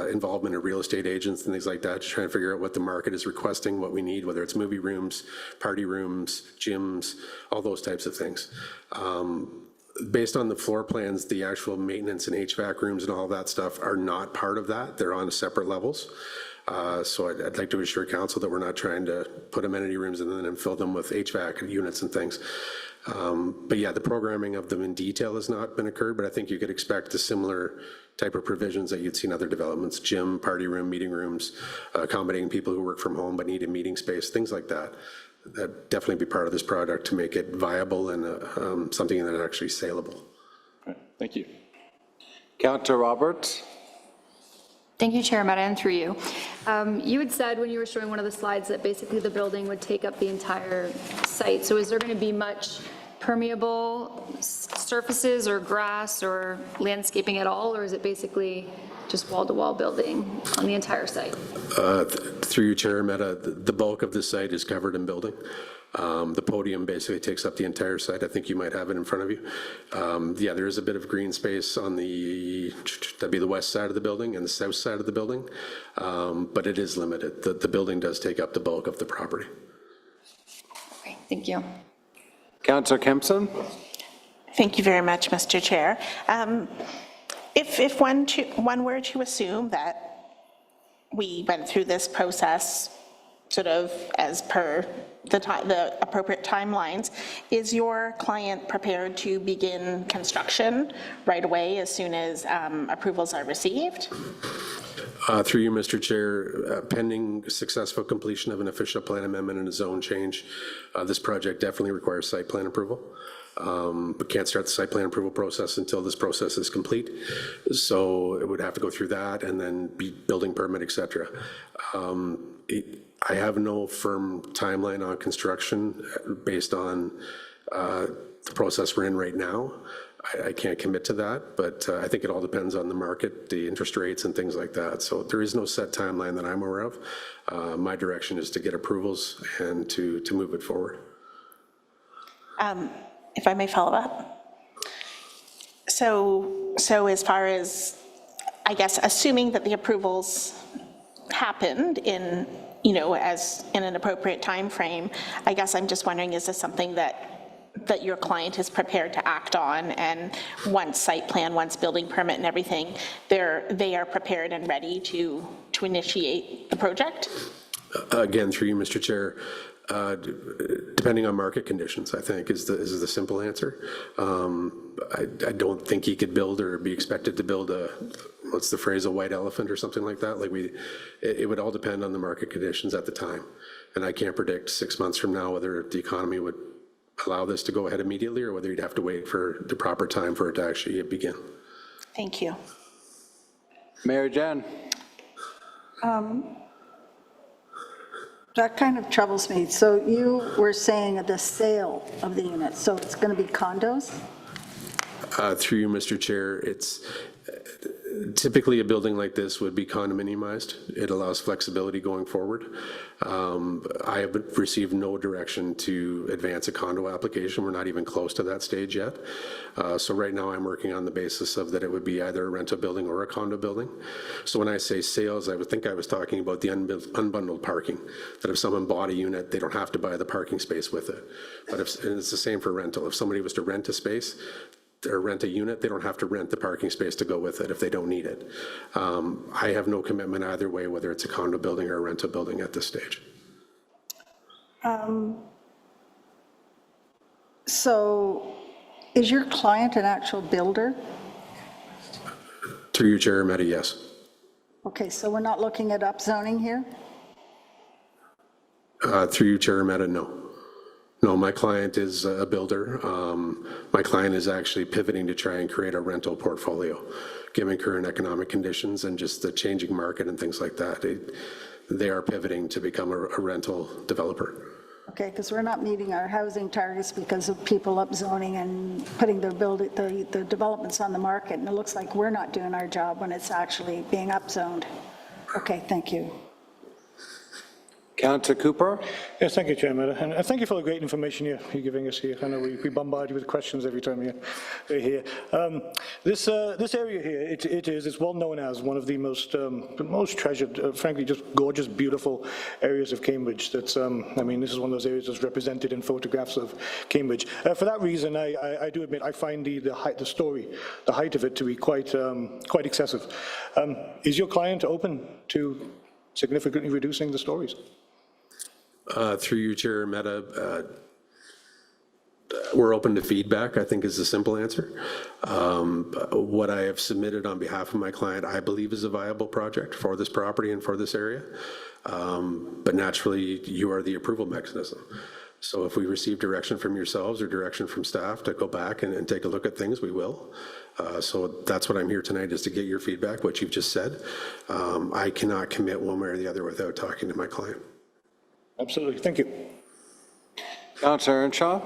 involvement of real estate agents and things like that to try and figure out what the market is requesting, what we need, whether it's movie rooms, party rooms, gyms, all those types of things. Based on the floor plans, the actual maintenance and HVAC rooms and all that stuff are not part of that. They're on separate levels. So I'd like to assure council that we're not trying to put amenity rooms in and fill them with HVAC units and things. But yeah, the programming of them in detail has not been occurred, but I think you could expect a similar type of provisions that you'd see in other developments, gym, party room, meeting rooms, accommodating people who work from home but need a meeting space, things like that. That'd definitely be part of this product to make it viable and something that is actually saleable. Right. Thank you. Councillor Roberts? Thank you, Chair Mehta, and through you. You had said when you were showing one of the slides that basically the building would take up the entire site. So is there going to be much permeable surfaces or grass or landscaping at all, or is it basically just wall-to-wall building on the entire site? Through you, Chair Mehta, the bulk of the site is covered in building. The podium basically takes up the entire site. I think you might have it in front of you. Yeah, there is a bit of green space on that'd be the west side of the building and the south side of the building, but it is limited. The building does take up the bulk of the property. Okay, thank you. Councillor Kempson? Thank you very much, Mr. Chair. If one were to assume that we went through this process sort of as per the appropriate timelines, is your client prepared to begin construction right away as soon as approvals are received? Through you, Mr. Chair, pending successful completion of an official plan amendment and a zone change, this project definitely requires site plan approval. We can't start the site plan approval process until this process is complete. So it would have to go through that and then be building permit, et cetera. I have no firm timeline on construction based on the process we're in right now. I can't commit to that, but I think it all depends on the market, the interest rates and things like that. So there is no set timeline that I'm aware of. My direction is to get approvals and to move it forward. If I may follow up. So as far as, I guess, assuming that the approvals happened in, as in an appropriate time frame, I guess I'm just wondering, is this something that your client is prepared to act on, and once site plan, once building permit and everything, they are prepared and ready to initiate the project? Again, through you, Mr. Chair, depending on market conditions, I think is the simple answer. I don't think he could build or be expected to build what's the phrase, a white elephant or something like that. It would all depend on the market conditions at the time. And I can't predict 6 months from now whether the economy would allow this to go ahead immediately or whether you'd have to wait for the proper time for it to actually begin. Thank you. Mayor Jen. That kind of troubles me. So you were saying the sale of the units, so it's going to be condos? Through you, Mr. Chair, it's typically a building like this would be condominiumized. It allows flexibility going forward. I have received no direction to advance a condo application. We're not even close to that stage yet. So right now I'm working on the basis of that it would be either a rental building or a condo building. So when I say sales, I would think I was talking about the unbundled parking, that if someone bought a unit, they don't have to buy the parking space with it. But and it's the same for rental. If somebody was to rent a space, or rent a unit, they don't have to rent the parking space to go with it if they don't need it. I have no commitment either way, whether it's a condo building or a rental building at this stage. So is your client an actual builder? Through you, Chair Mehta, yes. Okay, so we're not looking at upzoning here? Through you, Chair Mehta, no. No, my client is a builder. My client is actually pivoting to try and create a rental portfolio, given current economic conditions and just the changing market and things like that. They are pivoting to become a rental developer. Okay, because we're not meeting our housing targets because of people upzoning and putting their developments on the market, and it looks like we're not doing our job when it's actually being upzoned. Okay, thank you. Councillor Cooper. Yes, thank you, Chairman, and thank you for the great information you're giving us here. I know we bombard you with questions every time you're here. This area here, it's well known as one of the most treasured, frankly, just gorgeous, beautiful areas of Cambridge. That's, I mean, this is one of those areas that's represented in photographs of Cambridge. For that reason, I do admit I find the height of it to be quite excessive. Is your client open to significantly reducing the stories? Through you, Chair Mehta, we're open to feedback, I think is the simple answer. What I have submitted on behalf of my client, I believe is a viable project for this property and for this area. But naturally, you are the approval mechanism. So if we receive direction from yourselves or direction from staff to go back and take a look at things, we will. So that's what I'm here tonight, is to get your feedback, what you've just said. I cannot commit one way or the other without talking to my client. Absolutely, thank you. Councillor Earnshaw.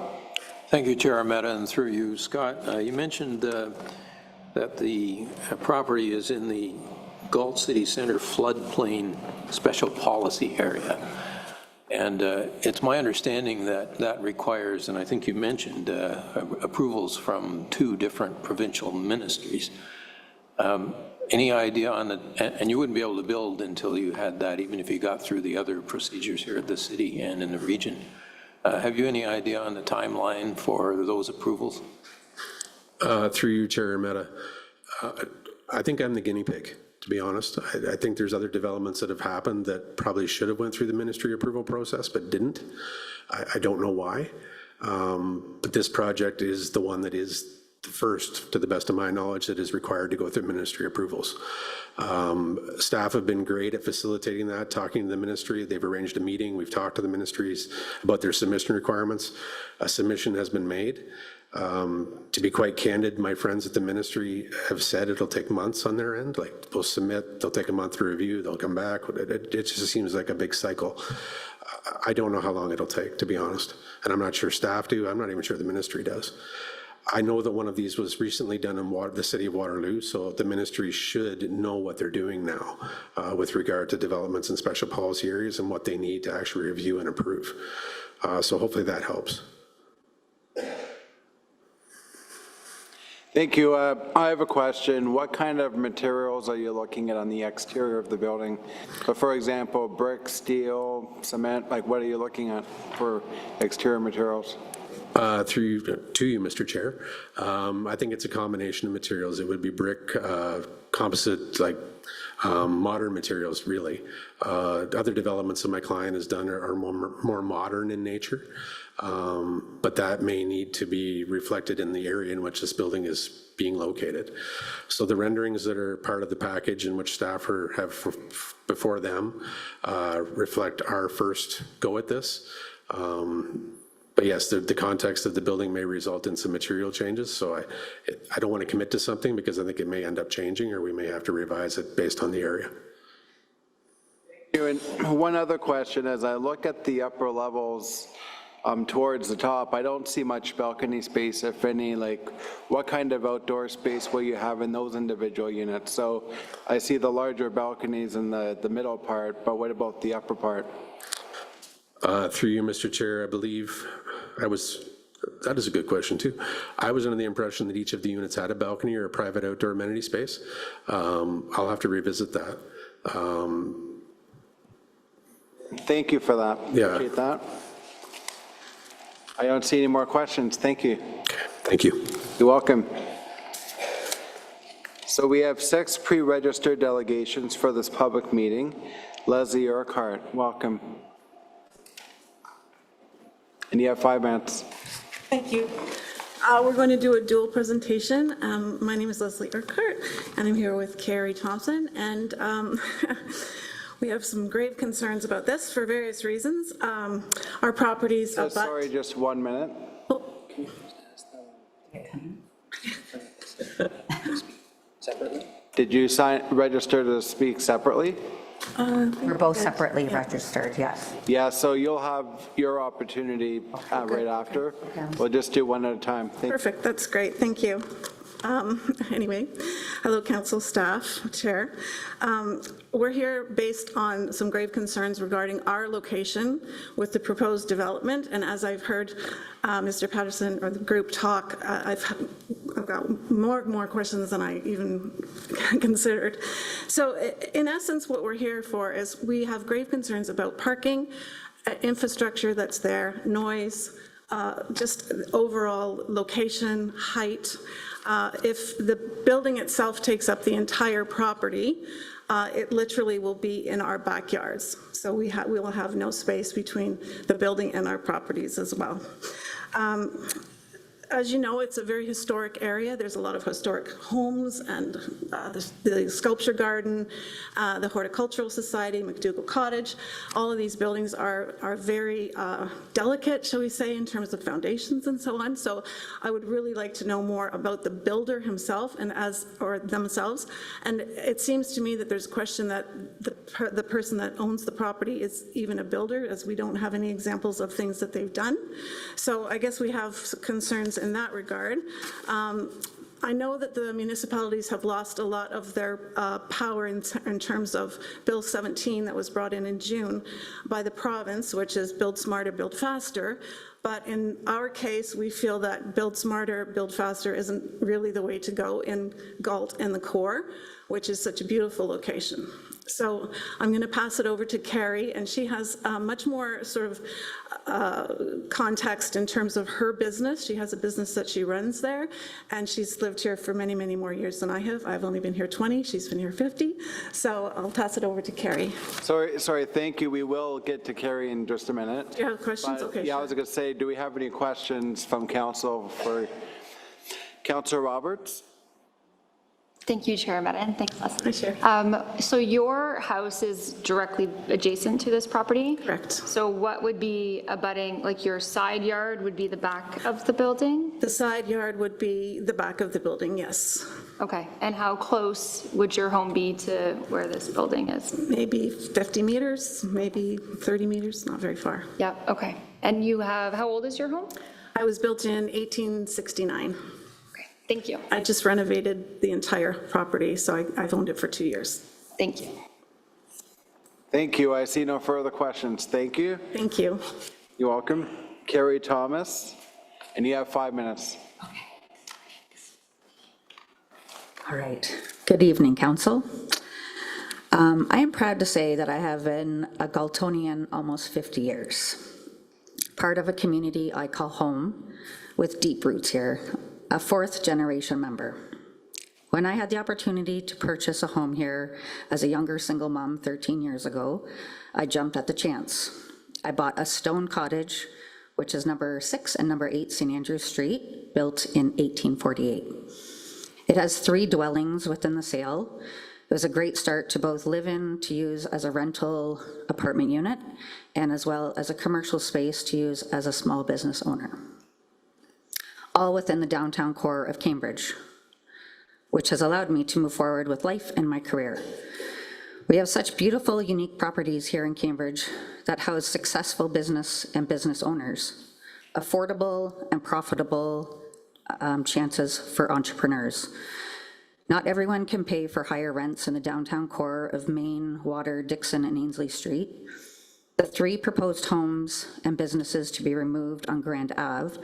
Thank you, Chair Mehta, and through you, Scott. You mentioned that the property is in the Galt City Center floodplain special policy area. And it's my understanding that that requires, and I think you mentioned, approvals from 2 different provincial ministries. Any idea on the, and you wouldn't be able to build until you had that, even if you got through the other procedures here at the city and in the region. Have you any idea on the timeline for those approvals? Through you, Chair Mehta, I think I'm the guinea pig, to be honest. I think there's other developments that have happened that probably should have went through the ministry approval process, but didn't. I don't know why. But this project is the one that is the first, to the best of my knowledge, that is required to go through ministry approvals. Staff have been great at facilitating that, talking to the ministry. They've arranged a meeting. We've talked to the ministries about their submission requirements. A submission has been made. To be quite candid, my friends at the ministry have said it'll take months on their end. Like, they'll submit, they'll take a month to review, they'll come back. It just seems like a big cycle. I don't know how long it'll take, to be honest. And I'm not sure staff do. I'm not even sure the ministry does. I know that one of these was recently done in the city of Waterloo, so the ministry should know what they're doing now with regard to developments in special policy areas and what they need to actually review and approve. So hopefully that helps. Thank you. I have a question. What kind of materials are you looking at on the exterior of the building? So for example, brick, steel, cement, like what are you looking at for exterior materials? To you, Mr. Chair. I think it's a combination of materials. It would be brick, composite, like modern materials, really. Other developments that my client has done are more modern in nature, but that may need to be reflected in the area in which this building is being located. So the renderings that are part of the package in which staff have before them reflect our first go at this. But yes, the context of the building may result in some material changes, so I don't want to commit to something because I think it may end up changing, or we may have to revise it based on the area. And one other question, as I look at the upper levels towards the top, I don't see much balcony space, if any. Like, what kind of outdoor space will you have in those individual units? So I see the larger balconies in the middle part, but what about the upper part? Through you, Mr. Chair, I believe that is a good question too. I was under the impression that each of the units had a balcony or a private outdoor amenity space. I'll have to revisit that. Thank you for that. Yeah. Appreciate that. I don't see any more questions. Thank you. Okay, thank you. You're welcome. So we have 6 pre-registered delegations for this public meeting. Leslie Urquhart, welcome. And you have 5 minutes. Thank you. We're going to do a dual presentation. My name is Leslie Urquhart, and I'm here with Carrie Thompson, and we have some grave concerns about this for various reasons. Our properties abut... Sorry, just 1 minute. Oh. Did you register to speak separately? We're both separately registered, yes. Yeah, so you'll have your opportunity right after. We'll just do one at a time. Perfect, that's great, thank you. Anyway, hello, council staff, chair. We're here based on some grave concerns regarding our location with the proposed development, and as I've heard Mr. Patterson or the group talk, I've got more questions than I even considered. So in essence, what we're here for is we have grave concerns about parking, infrastructure that's there, noise, just overall location, height. If the building itself takes up the entire property, it literally will be in our backyards. So we will have no space between the building and our properties as well. As you know, it's a very historic area. There's a lot of historic homes and the sculpture garden, the Horticultural Society, McDougall Cottage. All of these buildings are very delicate, shall we say, in terms of foundations and so on. So I would really like to know more about the builder himself or themselves. And it seems to me that there's a question that the person that owns the property is even a builder, as we don't have any examples of things that they've done. So I guess we have concerns in that regard. I know that the municipalities have lost a lot of their power in terms of Bill 17 that was brought in June by the province, which is build smarter, build faster. But in our case, we feel that build smarter, build faster isn't really the way to go in Galt and the core, which is such a beautiful location. So I'm going to pass it over to Carrie, and she has much more sort of context in terms of her business. She has a business that she runs there, and she's lived here for many, many more years than I have. I've only been here 20, she's been here 50. So I'll pass it over to Carrie. Sorry, thank you. We will get to Carrie in just a minute. Do you have questions? Okay, yeah, sure. I was going to say, do we have any questions from council for Councilor Roberts? Thank you, Chair Meta, and thanks, Leslie. Chair. So your house is directly adjacent to this property? Correct. So what would be abutting, like your side yard would be the back of the building? The side yard would be the back of the building, yes. Okay, and how close would your home be to where this building is? Maybe 50 meters, maybe 30 meters, not very far. Yep, okay. And you have, how old is your home? I was built in 1869. Okay, thank you. I just renovated the entire property, so I've owned it for 2 years. Thank you. Thank you. I see no further questions. Thank you. Thank you. You're welcome. Carrie Thomas, and you have 5 minutes. All right. Good evening, Council. I am proud to say that I have been a Galtonian almost 50 years, part of a community I call home, with deep roots here, a fourth-generation member. When I had the opportunity to purchase a home here as a younger single mom 13 years ago, I jumped at the chance. I bought a stone cottage, which is number 6 and number 8 St. Andrew Street, built in 1848. It has 3 dwellings within the sale. It was a great start to both live in, to use as a rental apartment unit, and as well as a commercial space to use as a small business owner. All within the downtown core of Cambridge, which has allowed me to move forward with life and my career. We have such beautiful, unique properties here in Cambridge that house successful business and business owners, affordable and profitable chances for entrepreneurs. Not everyone can pay for higher rents in the downtown core of Main, Water, Dixon, and Ainsley Street. The 3 proposed homes and businesses to be removed on Grand Ave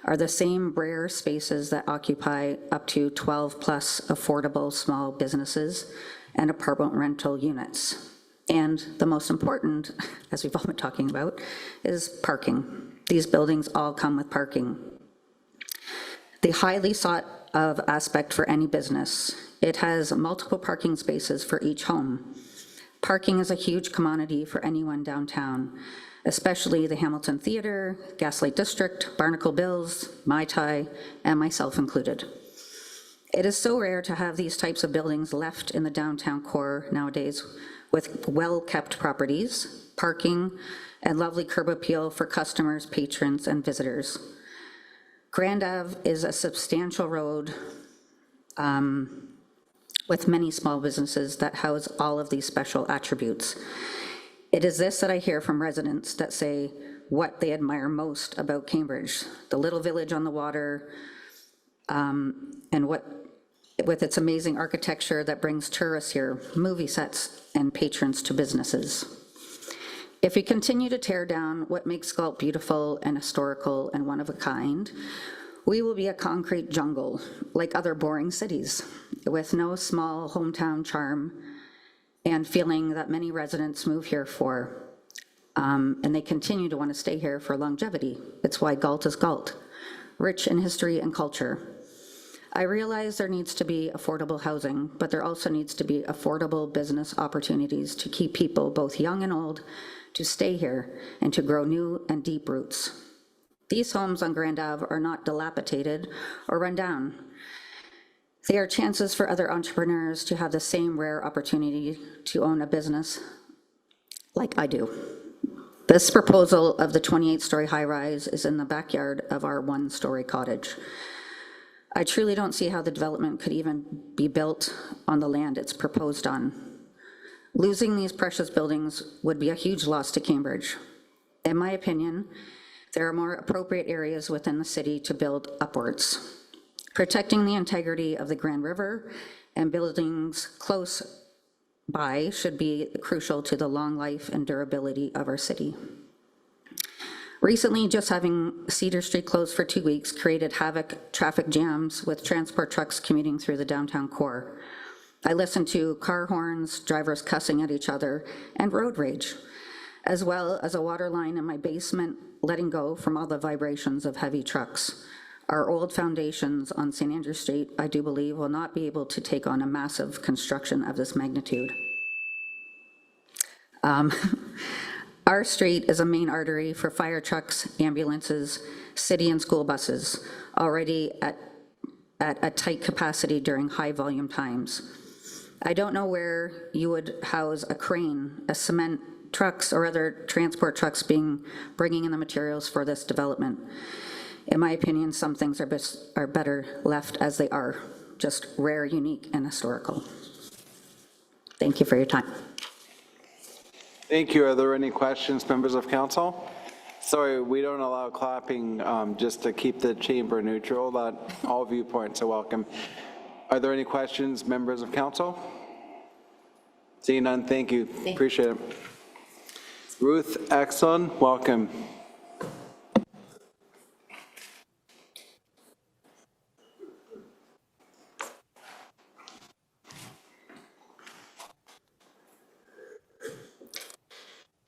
are the same rare spaces that occupy up to 12-plus affordable small businesses and apartment rental units. And the most important, as we've all been talking about, is parking. These buildings all come with parking. The highly sought of aspect for any business. It has multiple parking spaces for each home. Parking is a huge commodity for anyone downtown, especially the Hamilton Theatre, Gaslight District, Barnacle Bills, Mai Tai, and myself included. It is so rare to have these types of buildings left in the downtown core nowadays with well-kept properties, parking, and lovely curb appeal for customers, patrons, and visitors. Grand Ave is a substantial road with many small businesses that house all of these special attributes. It is this that I hear from residents that say what they admire most about Cambridge, the little village on the water, and with its amazing architecture that brings tourists here, movie sets, and patrons to businesses. If we continue to tear down what makes Galt beautiful and historical and one of a kind, we will be a concrete jungle like other boring cities with no small hometown charm and feeling that many residents move here for, and they continue to want to stay here for longevity. It's why Galt is Galt, rich in history and culture. I realize there needs to be affordable housing, but there also needs to be affordable business opportunities to keep people, both young and old, to stay here and to grow new and deep roots. These homes on Grand Ave are not dilapidated or run down. They are chances for other entrepreneurs to have the same rare opportunity to own a business like I do. This proposal of the 28-story high-rise is in the backyard of our 1-story cottage. I truly don't see how the development could even be built on the land it's proposed on. Losing these precious buildings would be a huge loss to Cambridge. In my opinion, there are more appropriate areas within the city to build upwards. Protecting the integrity of the Grand River and buildings close by should be crucial to the long life and durability of our city. Recently, just having Cedar Street closed for 2 weeks created traffic jams with transport trucks commuting through the downtown core. I listened to car horns, drivers cussing at each other, and road rage, as well as a water line in my basement letting go from all the vibrations of heavy trucks. Our old foundations on St. Andrew Street, I do believe, will not be able to take on a massive construction of this magnitude. Our street is a main artery for fire trucks, ambulances, city and school buses, already at at a tight capacity during high-volume times. I don't know where you would house a crane, a cement trucks, or other transport trucks bringing in the materials for this development. In my opinion, some things are better left as they are, just rare, unique, and historical. Thank you for your time. Thank you. Are there any questions, members of council? Sorry, we don't allow clapping, just to keep the chamber neutral, that all viewpoints are welcome. Are there any questions, members of council? Seeing none, thank you. Appreciate it. Ruth Exon, welcome.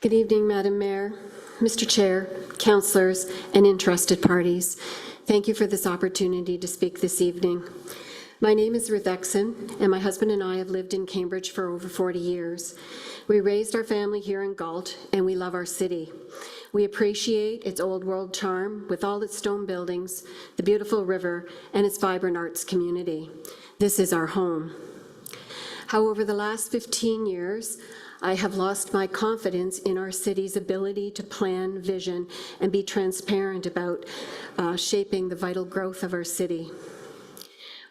Good evening, Madam Mayor, Mr. Chair, councillors, and interested parties. Thank you for this opportunity to speak this evening. My name is Ruth Exon, and my husband and I have lived in Cambridge for over 40 years. We raised our family here in Galt, and we love our city. We appreciate its old world charm with all its stone buildings, the beautiful river, and its vibrant arts community. This is our home. However, the last 15 years, I have lost my confidence in our city's ability to plan, vision, and be transparent about shaping the vital growth of our city.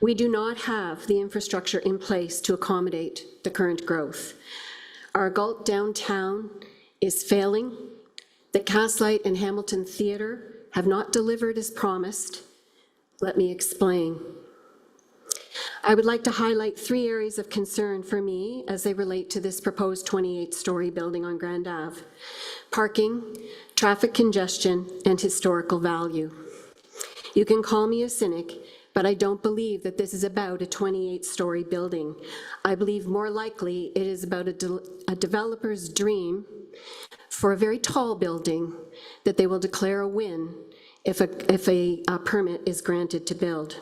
We do not have the infrastructure in place to accommodate the current growth. Our Galt downtown is failing. The Gaslight and Hamilton Theatre have not delivered as promised. Let me explain. I would like to highlight 3 areas of concern for me as they relate to this proposed 28-story building on Grand Ave: parking, traffic congestion, and historical value. You can call me a cynic, but I don't believe that this is about a 28-story building. I believe more likely it is about a developer's dream for a very tall building that they will declare a win if a permit is granted to build.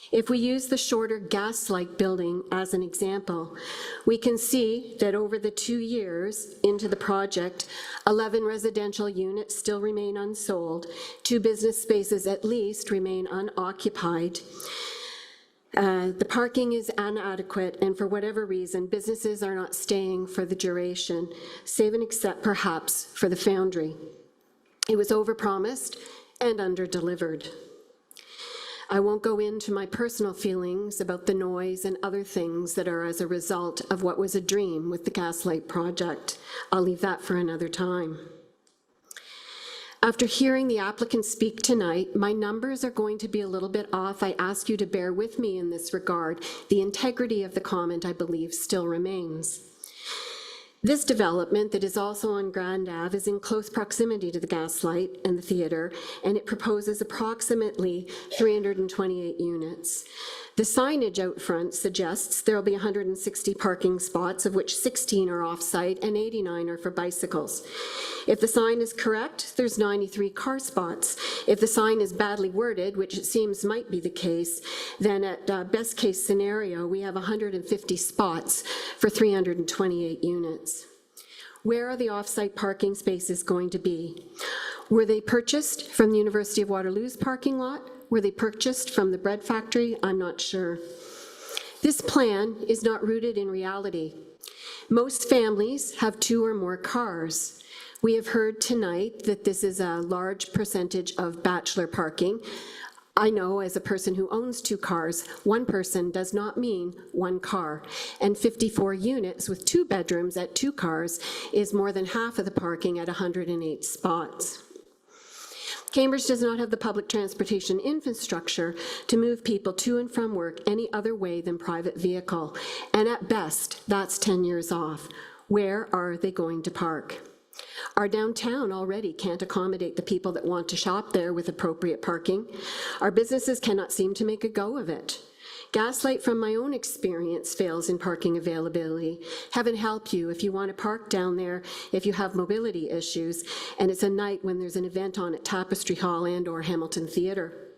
If we use the shorter Gaslight building as an example, we can see that over the 2 years into the project, 11 residential units still remain unsold, 2 business spaces at least remain unoccupied. The parking is inadequate, and for whatever reason, businesses are not staying for the duration, save and except perhaps for the foundry. It was overpromised and underdelivered. I won't go into my personal feelings about the noise and other things that are as a result of what was a dream with the Gaslight project. I'll leave that for another time. After hearing the applicant speak tonight, my numbers are going to be a little bit off. I ask you to bear with me in this regard. The integrity of the comment, I believe, still remains. This development that is also on Grand Ave is in close proximity to the Gaslight and the theatre, and it proposes approximately 328 units. The signage out front suggests there will be 160 parking spots, of which 16 are off-site and 89 are for bicycles. If the sign is correct, there's 93 car spots. If the sign is badly worded, which it seems might be the case, then at best case scenario, we have 150 spots for 328 units. Where are the off-site parking spaces going to be? Were they purchased from the University of Waterloo's parking lot? Were they purchased from the bread factory? I'm not sure. This plan is not rooted in reality. Most families have 2 or more cars. We have heard tonight that this is a large percentage of bachelor parking. I know as a person who owns 2 cars, 1 person does not mean 1 car, and 54 units with 2 bedrooms at 2 cars is more than half of the parking at 108 spots. Cambridge does not have the public transportation infrastructure to move people to and from work any other way than private vehicle, and at best, that's 10 years off. Where are they going to park? Our downtown already can't accommodate the people that want to shop there with appropriate parking. Our businesses cannot seem to make a go of it. Gaslight, from my own experience, fails in parking availability. Heaven help you if you want to park down there, if you have mobility issues, and it's a night when there's an event on at Tapestry Hall and or Hamilton Theatre.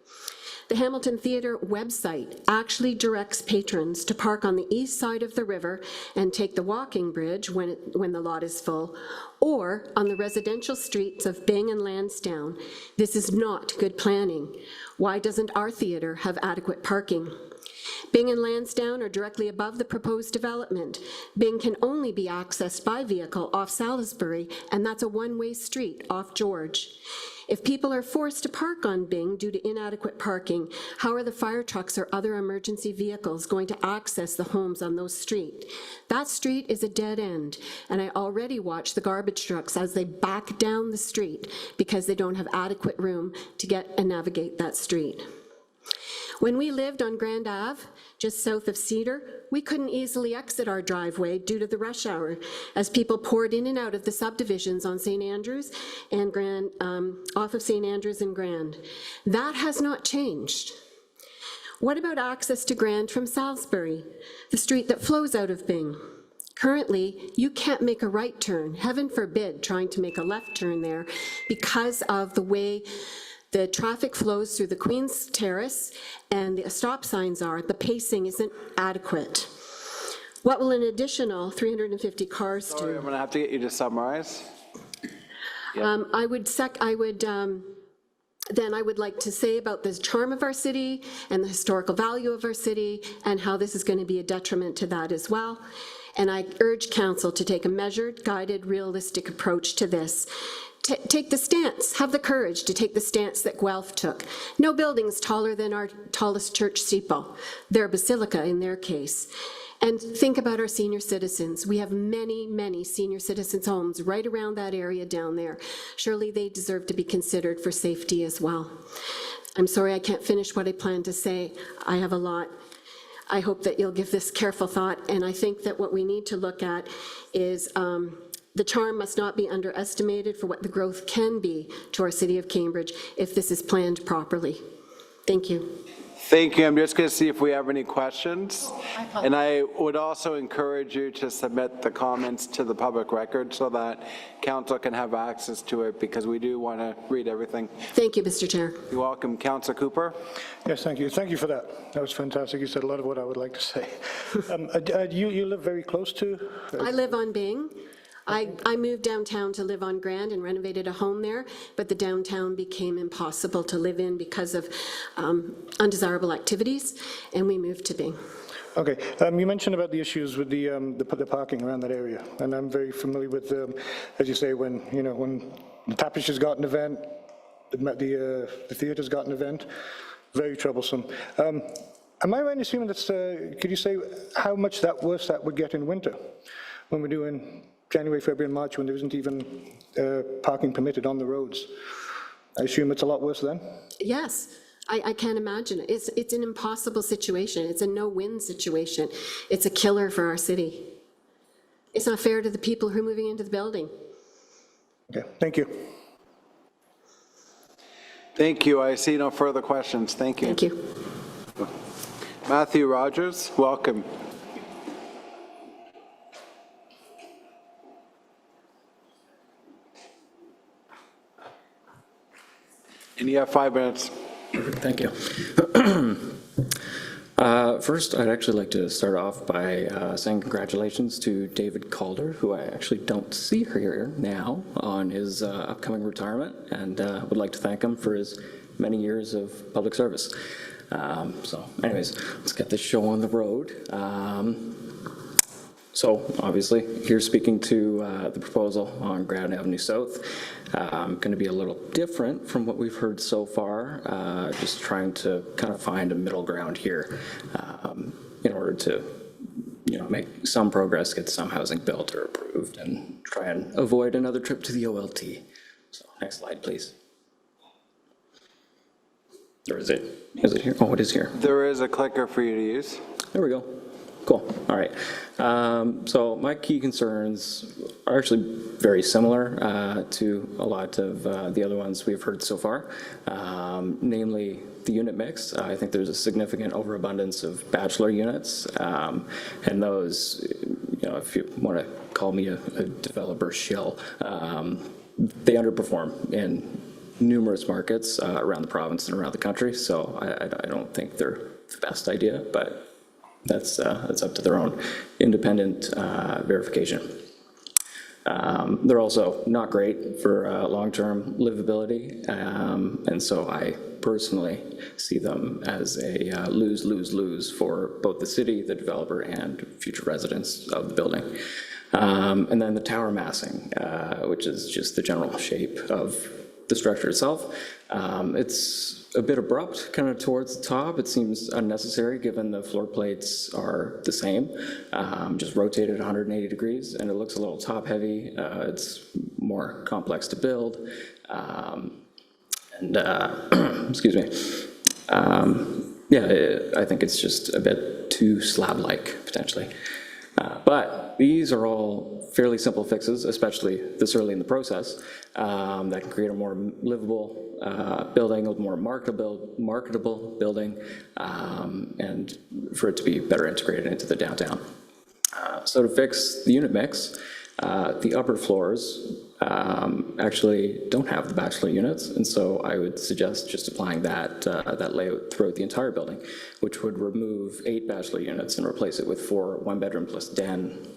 The Hamilton Theatre website actually directs patrons to park on the east side of the river and take the walking bridge when the lot is full, or on the residential streets of Byng and Lansdowne. This is not good planning. Why doesn't our theatre have adequate parking? Byng and Lansdowne are directly above the proposed development. Byng can only be accessed by vehicle off Salisbury, and that's a one-way street off George. If people are forced to park on Byng due to inadequate parking, how are the fire trucks or other emergency vehicles going to access the homes on those streets? That street is a dead end, and I already watch the garbage trucks as they back down the street because they don't have adequate room to get and navigate that street. When we lived on Grand Ave, just south of Cedar, we couldn't easily exit our driveway due to the rush hour as people poured in and out of the subdivisions on St. Andrews and Grand, off of St. Andrews and Grand. That has not changed. What about access to Grand from Salisbury, the street that flows out of Byng? Currently, you can't make a right turn, heaven forbid trying to make a left turn there, because of the way the traffic flows through the Queen's Terrace and the stop signs are. The pacing isn't adequate. What will an additional 350 cars do? Sorry, I'm going to have to get you to summarize. Then I would like to say about the charm of our city and the historical value of our city and how this is going to be a detriment to that as well. And I urge council to take a measured, guided, realistic approach to this. Take the stance, have the courage to take the stance that Guelph took. No buildings taller than our tallest church steeple, their basilica in their case. And think about our senior citizens. We have many, many senior citizens' homes right around that area down there. Surely they deserve to be considered for safety as well. I'm sorry I can't finish what I planned to say. I have a lot. I hope that you'll give this careful thought, and I think that what we need to look at is the charm must not be underestimated for what the growth can be to our city of Cambridge if this is planned properly. Thank you. Thank you. I'm just going to see if we have any questions. And I would also encourage you to submit the comments to the public record so that council can have access to it, because we do want to read everything. Thank you, Mr. Chair. You're welcome. Councillor Cooper? Yes, thank you. Thank you for that. That was fantastic. You said a lot of what I would like to say. You live very close to? I live on Byng. I moved downtown to live on Grand and renovated a home there, but the downtown became impossible to live in because of undesirable activities, and we moved to Byng. Okay, you mentioned about the issues with the parking around that area, and I'm very familiar with, as you say, when the Tapishes got an event, the theatre's got an event, very troublesome. Am I right in assuming that's, could you say how much worse that would get in winter when we're doing January, February, and March, when there isn't even parking permitted on the roads? I assume it's a lot worse then? Yes, I can't imagine. It's an impossible situation. It's a no-win situation. It's a killer for our city. It's not fair to the people who are moving into the building. Okay, thank you. Thank you. I see no further questions. Thank you. Thank you. Matthew Rogers, welcome. And you have 5 minutes. Thank you. First, I'd actually like to start off by saying congratulations to David Calder, who I actually don't see here now, on his upcoming retirement, and would like to thank him for his many years of public service. So anyways, let's get this show on the road. So obviously, here speaking to the proposal on Grand Avenue South, going to be a little different from what we've heard so far, just trying to kind of find a middle ground here in order to, make some progress, get some housing built or approved, and try and avoid another trip to the OLT. So next slide, please. Or is it here? Oh, it is here. There is a clicker for you to use. There we go. Cool. All right. So my key concerns are actually very similar to a lot of the other ones we've heard so far, namely the unit mix. I think there's a significant overabundance of bachelor units, and those, if you want to call me a developer shill, they underperform in numerous markets around the province and around the country, so I don't think they're the best idea, but that's up to their own independent verification. They're also not great for long-term livability, and so I personally see them as a lose-lose-lose for both the city, the developer, and future residents of the building. And then the tower massing, which is just the general shape of the structure itself. It's a bit abrupt, kind of towards the top. It seems unnecessary given the floor plates are the same, just rotated 180 degrees, and it looks a little top heavy. It's more complex to build. Excuse me. Yeah, I think it's just a bit too slab-like, potentially. But these are all fairly simple fixes, especially this early in the process, that can create a more livable building, a more marketable building, and for it to be better integrated into the downtown. So to fix the unit mix, the upper floors actually don't have the bachelor units, and so I would suggest just applying that layout throughout the entire building, which would remove 8 bachelor units and replace it with 4 one-bedroom plus den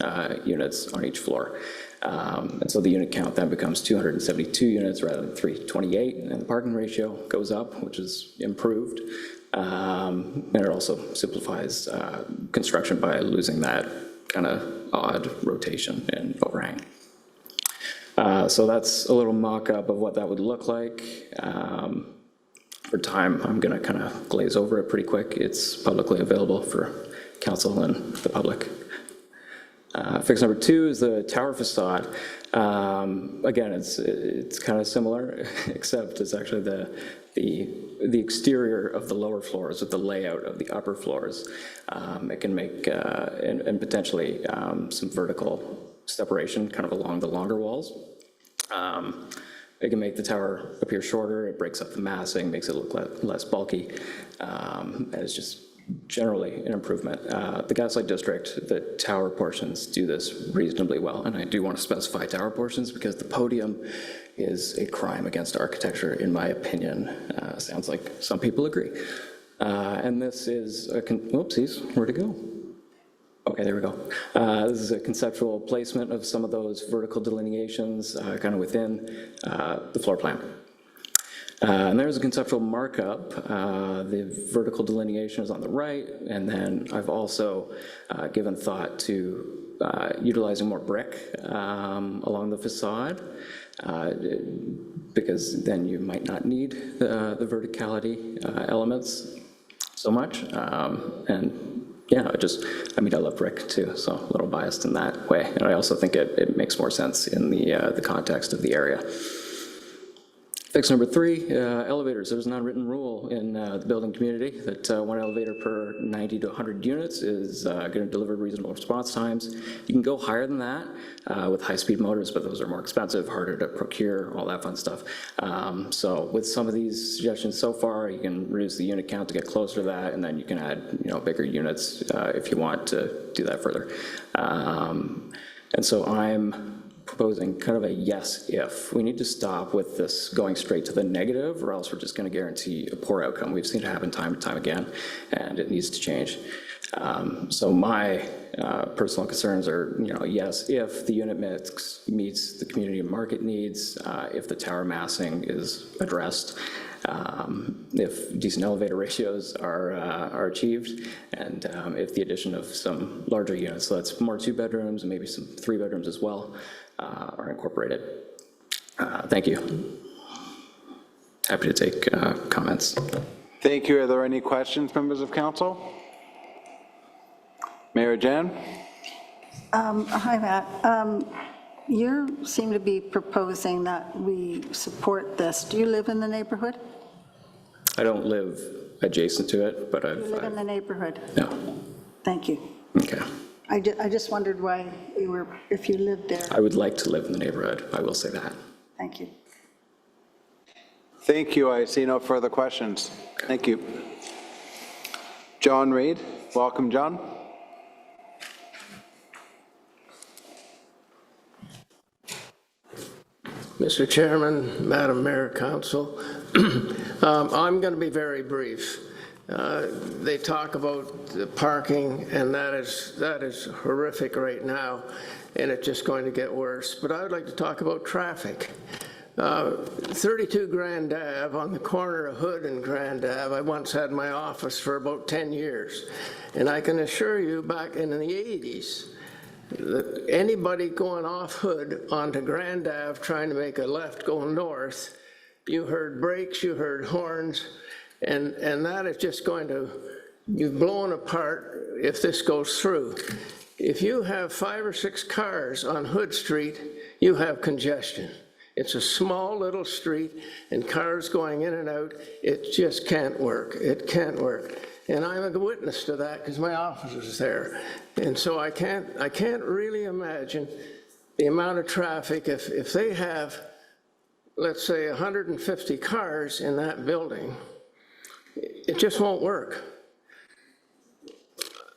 units on each floor. And so the unit count then becomes 272 units rather than 328, and the parking ratio goes up, which is improved. And it also simplifies construction by losing that kind of odd rotation and overhang. So that's a little mock-up of what that would look like. For time, I'm going to kind of glaze over it pretty quick. It's publicly available for council and the public. Fix number 2 is the tower facade. Again, it's kind of similar, except it's actually the exterior of the lower floors with the layout of the upper floors. It can make, and potentially some vertical separation kind of along the longer walls. It can make the tower appear shorter, it breaks up the massing, makes it look less bulky, and it's just generally an improvement. The Gaslight District, the tower portions do this reasonably well, and I do want to specify tower portions because the podium is a crime against architecture, in my opinion. Sounds like some people agree. And this is a, whoopsies, where'd it go? Okay, there we go. This is a conceptual placement of some of those vertical delineations kind of within the floor plan. And there's a conceptual markup. The vertical delineation is on the right, and then I've also given thought to utilizing more brick along the facade, because then you might not need the verticality elements so much. And yeah, I mean, I love brick too, so a little biased in that way. And I also think it makes more sense in the context of the area. Fix number 3, elevators. There's an unwritten rule in the building community that 1 elevator per 90 to 100 units is going to deliver reasonable response times. You can go higher than that with high-speed motors, but those are more expensive, harder to procure, all that fun stuff. So with some of these suggestions so far, you can reduce the unit count to get closer to that, and then you can add bigger units if you want to do that further. And so I'm proposing kind of a yes if. We need to stop with this going straight to the negative, or else we're just going to guarantee a poor outcome. We've seen it happen time and time again, and it needs to change. So my personal concerns are, yes, if the unit mix meets the community and market needs, if the tower massing is addressed, if decent elevator ratios are achieved, and if the addition of some larger units, so that's more 2 bedrooms and maybe some 3 bedrooms as well, are incorporated. Thank you. Happy to take comments. Thank you. Are there any questions, members of council? Mayor Jan? Hi, Matt. You seem to be proposing that we support this. Do you live in the neighborhood? I don't live adjacent to it, but You live in the neighborhood? No. Thank you. Okay. I just wondered why if you lived there. I would like to live in the neighborhood, I will say that. Thank you. Thank you. I see no further questions. Thank you. John Reed. Welcome, John. Mr. Chairman, Madam Mayor, Council. I'm going to be very brief. They talk about the parking, and that is horrific right now, and it's just going to get worse. But I would like to talk about traffic. 32 Grand Ave on the corner of Hood and Grand Ave, I once had my office for about 10 years. And I can assure you, back in the 80s, that anybody going off Hood onto Grand Ave trying to make a left going north, you heard brakes, you heard horns, and that is just going to, you've blown apart if this goes through. If you have 5 or 6 cars on Hood Street, you have congestion. It's a small little street, and cars going in and out, it just can't work. It can't work. And I'm a witness to that because my office is there. And so I can't really imagine the amount of traffic if they have, let's say, 150 cars in that building. It just won't work.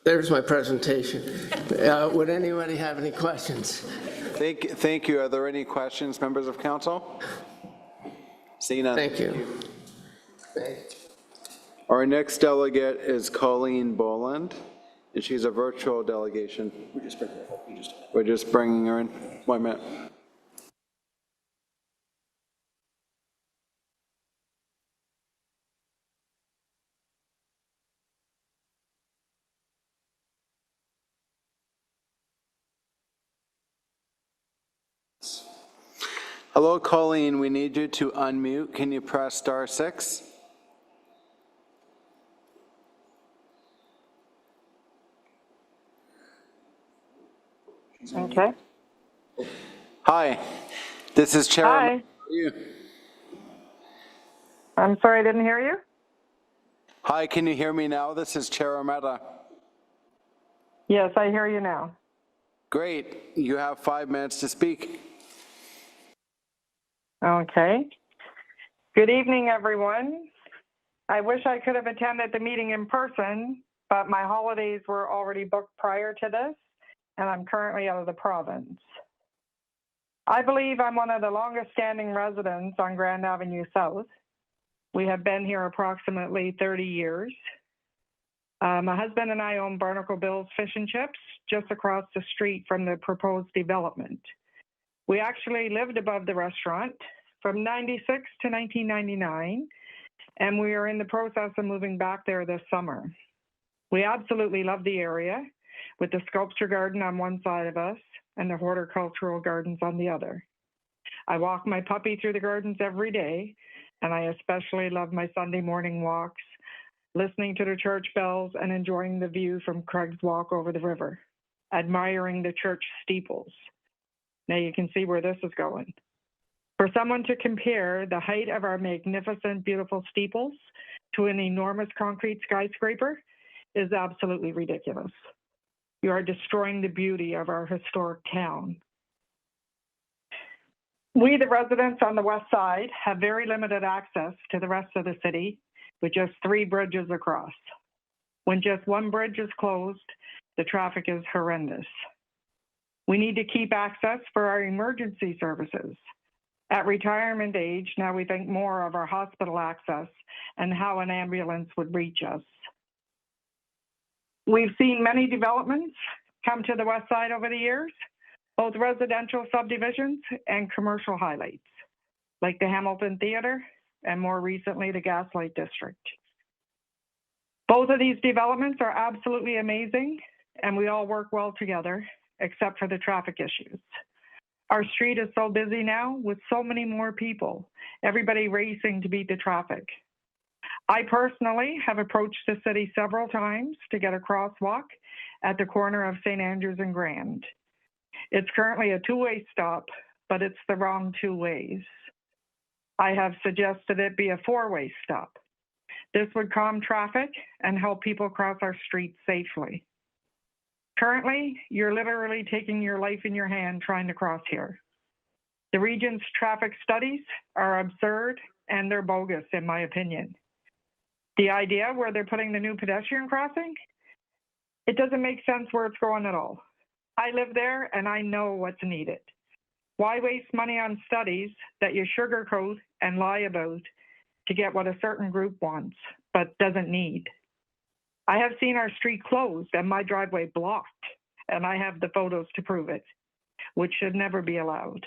There's my presentation. Would anybody have any questions? Thank you. Are there any questions, members of council? Seeing none. Thank you. Our next delegate is Colleen Boland, and she's a virtual delegation. We're just bringing her in. 1 minute. Hello, Colleen. We need you to unmute. Can you press *6? Okay. Hi, this is Chair. Hi. How are you? I'm sorry, I didn't hear you. Hi, can you hear me now? This is Chair Armetta. Yes, I hear you now. Great. You have 5 minutes to speak. Okay. Good evening, everyone. I wish I could have attended the meeting in person, but my holidays were already booked prior to this, and I'm currently out of the province. I believe I'm one of the longest standing residents on Grand Avenue South. We have been here approximately 30 years. My husband and I own Barnacle Bill's Fish and Chips just across the street from the proposed development. We actually lived above the restaurant from 96 to 1999, and we are in the process of moving back there this summer. We absolutely love the area, with the sculpture garden on one side of us and the horticultural gardens on the other. I walk my puppy through the gardens every day, and I especially love my Sunday morning walks, listening to the church bells and enjoying the view from Craig's Walk over the river, admiring the church steeples. Now you can see where this is going. For someone to compare the height of our magnificent, beautiful steeples to an enormous concrete skyscraper is absolutely ridiculous. You are destroying the beauty of our historic town. We, the residents on the west side, have very limited access to the rest of the city with just 3 bridges across. When just one bridge is closed, the traffic is horrendous. We need to keep access for our emergency services. At retirement age, now we think more of our hospital access and how an ambulance would reach us. We've seen many developments come to the west side over the years, both residential subdivisions and commercial highlights, like the Hamilton Theatre and more recently the Gaslight District. Both of these developments are absolutely amazing, and we all work well together, except for the traffic issues. Our street is so busy now with so many more people, everybody racing to beat the traffic. I personally have approached the city several times to get a crosswalk at the corner of St. Andrews and Grand. It's currently a 2-way stop, but it's the wrong 2 ways. I have suggested it be a 4-way stop. This would calm traffic and help people cross our streets safely. Currently, you're literally taking your life in your hand trying to cross here. The region's traffic studies are absurd and they're bogus, in my opinion. The idea where they're putting the new pedestrian crossing, it doesn't make sense where it's going at all. I live there and I know what's needed. Why waste money on studies that you sugarcoat and lie about to get what a certain group wants but doesn't need? I have seen our street closed and my driveway blocked, and I have the photos to prove it, which should never be allowed.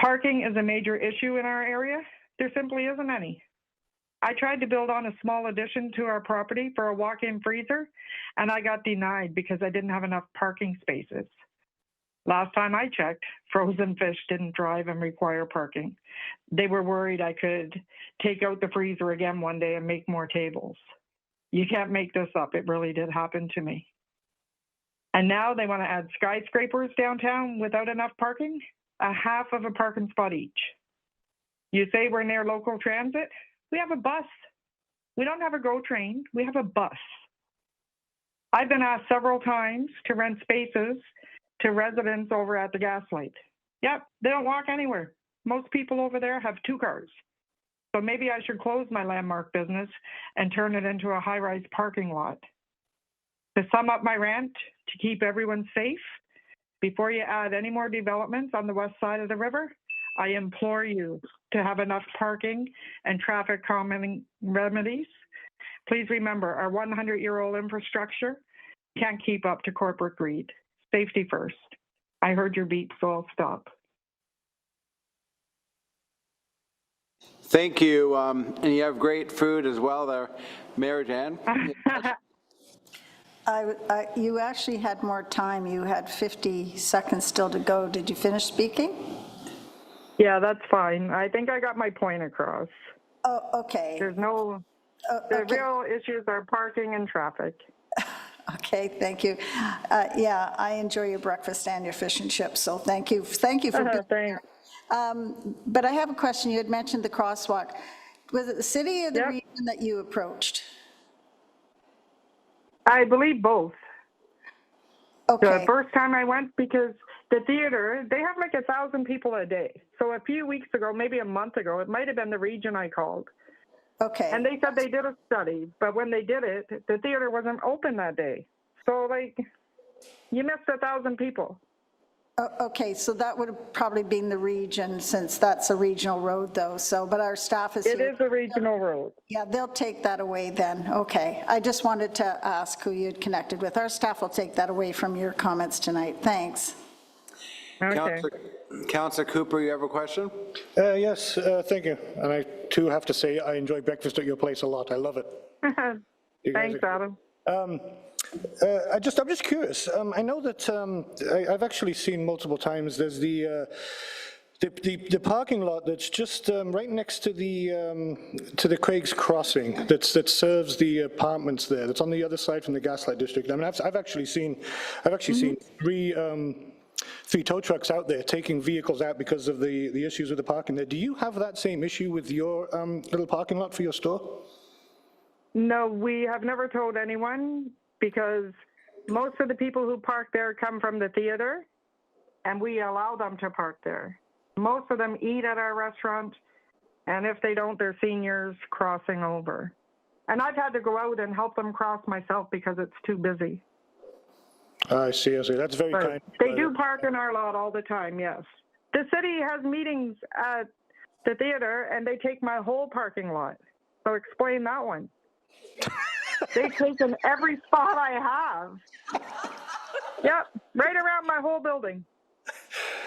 Parking is a major issue in our area. There simply isn't any. I tried to build on a small addition to our property for a walk-in freezer, and I got denied because I didn't have enough parking spaces. Last time I checked, frozen fish didn't drive and require parking. They were worried I could take out the freezer again one day and make more tables. You can't make this up. It really did happen to me. And now they want to add skyscrapers downtown without enough parking, a half of a parking spot each. You say we're near local transit? We have a bus. We don't have a GO train. We have a bus. I've been asked several times to rent spaces to residents over at the Gaslight. Yep, they don't walk anywhere. Most people over there have 2 cars. So maybe I should close my landmark business and turn it into a high-rise parking lot. To sum up my rant, to keep everyone safe, before you add any more developments on the west side of the river, I implore you to have enough parking and traffic calming remedies. Please remember, our 100-year-old infrastructure can't keep up to corporate greed. Safety first. I heard your beep, so I'll stop. Thank you, and you have great food as well there. Mayor Jan? You actually had more time. You had 50 seconds still to go. Did you finish speaking? Yeah, that's fine. I think I got my point across. Oh, okay. There's no, the real issues are parking and traffic. Okay, thank you. Yeah, I enjoy your breakfast and your fish and chips, so thank you. Thank you for being here. But I have a question. You had mentioned the crosswalk. Was it the city or the region that you approached? I believe both. Okay. The first time I went, because the theater, they have like 1,000 people a day. So a few weeks ago, maybe a month ago, it might have been the region I called. Okay. And they said they did a study, but when they did it, the theater wasn't open that day. So like, you missed 1,000 people. Okay, so that would have probably been the region, since that's a regional road though, so, but our staff is here. It is a regional road. Yeah, they'll take that away then, okay. I just wanted to ask who you'd connected with. Our staff will take that away from your comments tonight, thanks. Okay. Councillor Cooper, you have a question? Yes, thank you. And I too have to say I enjoy breakfast at your place a lot. I love it. Thanks, Adam. I'm just curious. I know that I've actually seen multiple times there's the parking lot that's just right next to the Craig's Crossing that serves the apartments there. That's on the other side from the Gaslight District. I mean, I've actually seen three tow trucks out there taking vehicles out because of the issues with the parking there. Do you have that same issue with your little parking lot for your store? No, we have never told anyone, because most of the people who park there come from the theater, and we allow them to park there. Most of them eat at our restaurant, and if they don't, they're seniors crossing over. And I've had to go out and help them cross myself because it's too busy. I see. That's very kind. They do park in our lot all the time, yes. The city has meetings at the theater, and they take my whole parking lot. So explain that one. They've taken every spot I have. Yep, right around my whole building.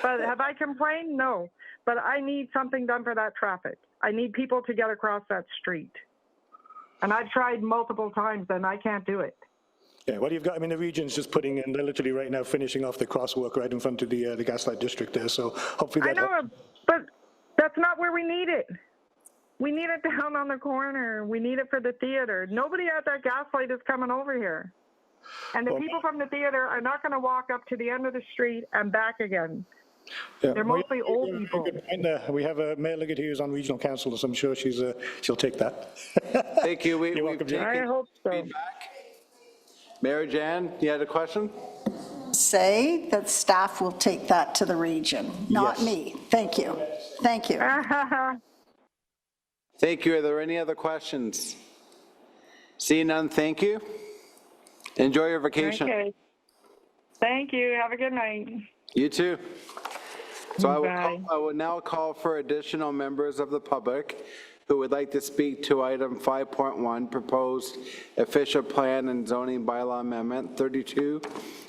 But have I complained? No. But I need something done for that traffic. I need people to get across that street. And I've tried multiple times, and I can't do it. Yeah, well, you've got, I mean, the region's just putting in, they're literally right now finishing off the crosswalk right in front of the Gaslight District there, so hopefully that... I know, but that's not where we need it. We need it down on the corner. We need it for the theater. Nobody at that Gaslight is coming over here. And the people from the theater are not going to walk up to the end of the street and back again. Yeah, They're mostly old people. We have a Mayor Liggett who's on regional council, so I'm sure she'll take that. Thank you. You're welcome, Jim. I hope so. Mayor Jan, you had a question? Say that staff will take that to the region, not me. Thank you. Thank you. Thank you. Are there any other questions? Seeing none, thank you. Enjoy your vacation. Okay. Thank you. Have a good night. You too. So Bye. I will now call for additional members of the public who would like to speak to item 5.1, proposed official plan and zoning bylaw amendment 32,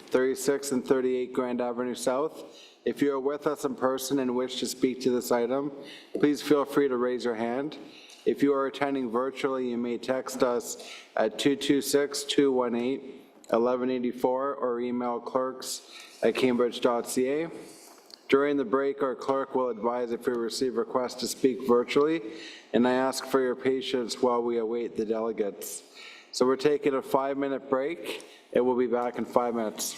36, and 38 Grand Avenue South. If you are with us in person and wish to speak to this item, please feel free to raise your hand. If you are attending virtually, you may text us at 226-218-1184 or email clerks@cambridge.ca. During the break, our clerk will advise if we receive requests to speak virtually, and I ask for your patience while we await the delegates. So we're taking a 5-minute break, and we'll be back in 5 minutes.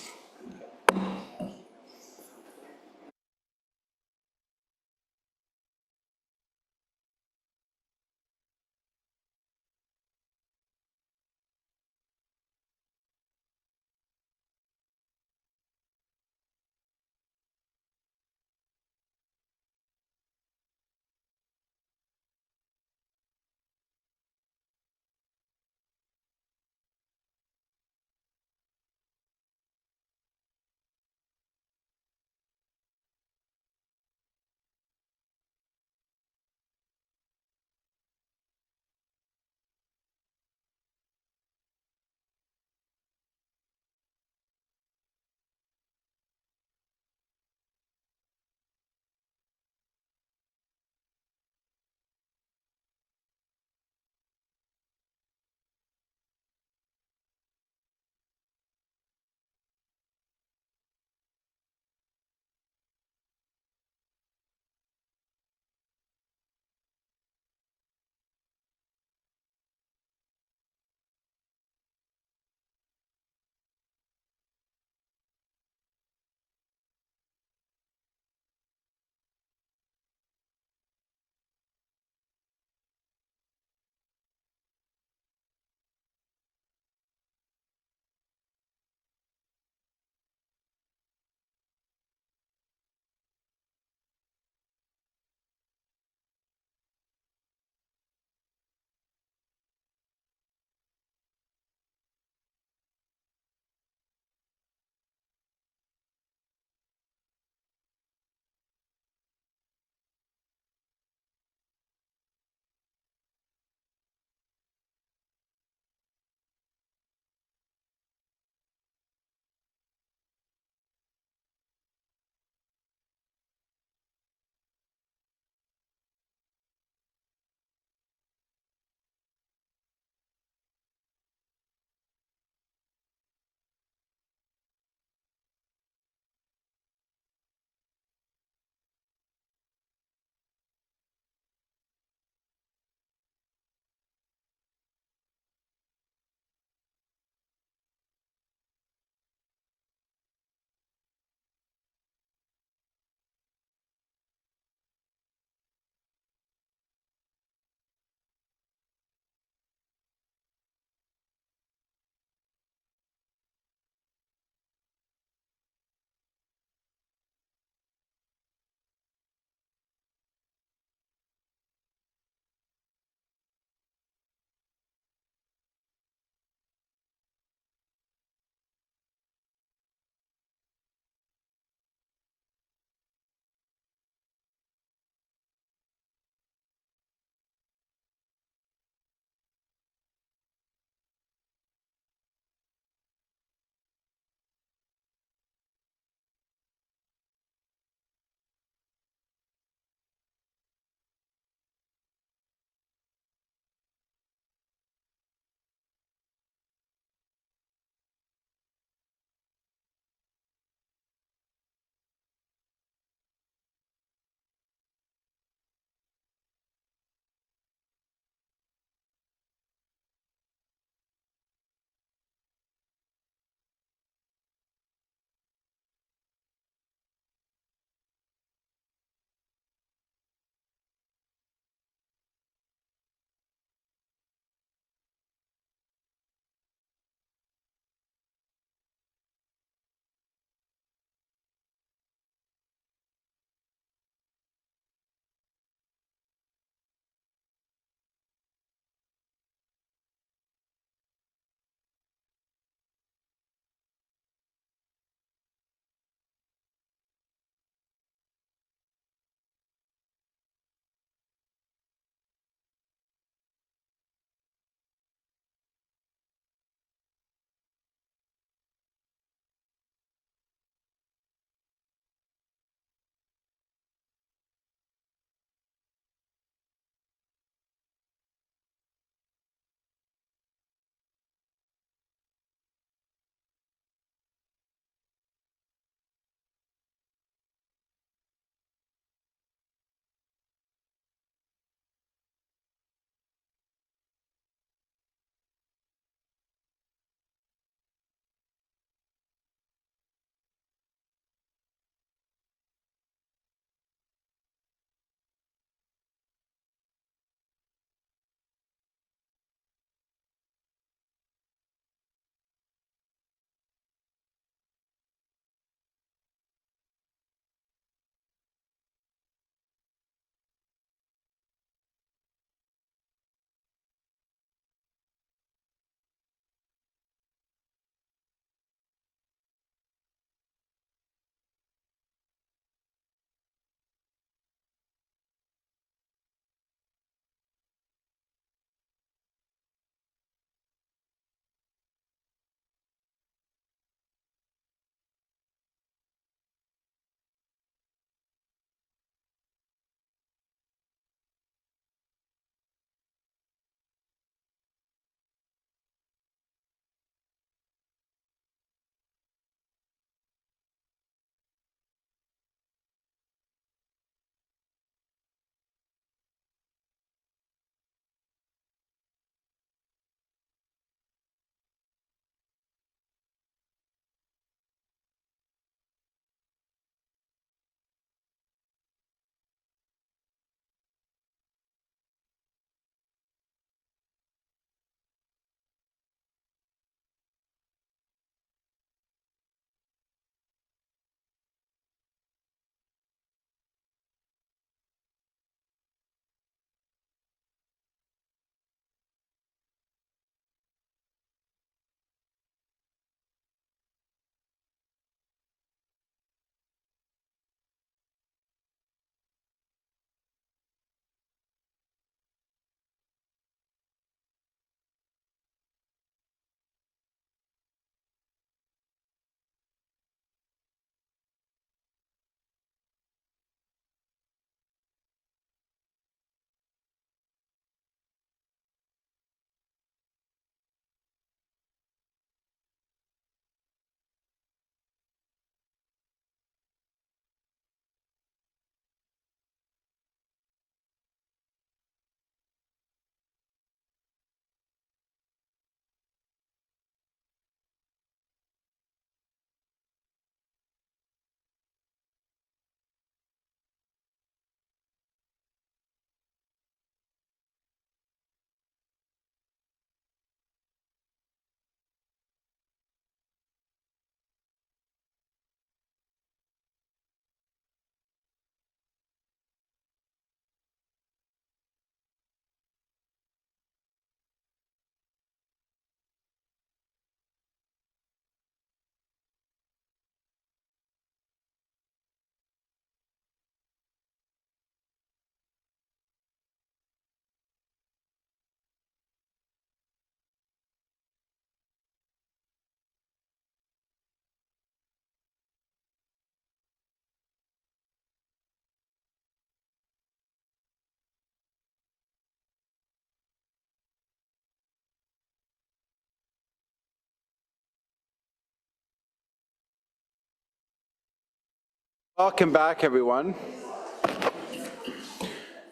Welcome back, everyone.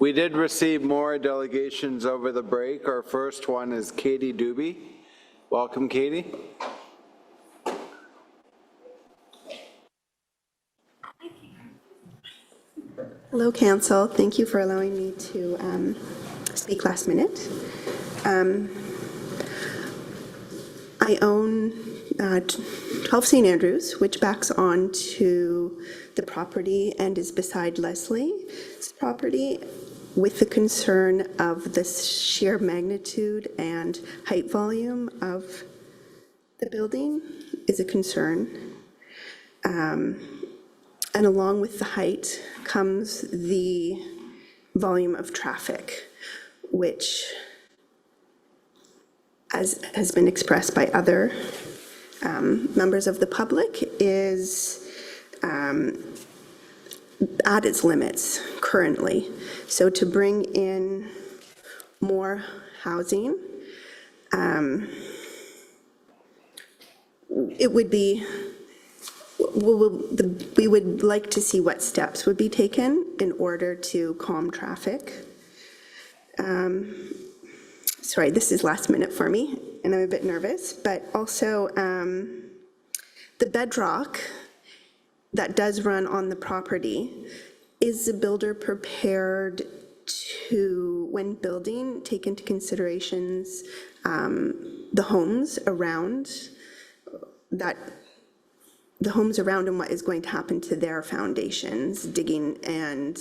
We did receive more delegations over the break. Our first one is Katie Doobie. Welcome, Katie. Hello, Council. Thank you for allowing me to speak last minute. I own 12 St. Andrews, which backs onto the property and is beside Leslie's property, with the concern of the sheer magnitude and height volume of the building is a concern. And along with the height comes the volume of traffic, which, as has been expressed by other members of the public, is at its limits currently. So to bring in more housing, it would be, we would like to see what steps would be taken in order to calm traffic. Sorry, this is last minute for me, and I'm a bit nervous, but also the bedrock that does run on the property, is the builder prepared to, when building, take into considerations the homes around that, the homes around and what is going to happen to their foundations, digging, and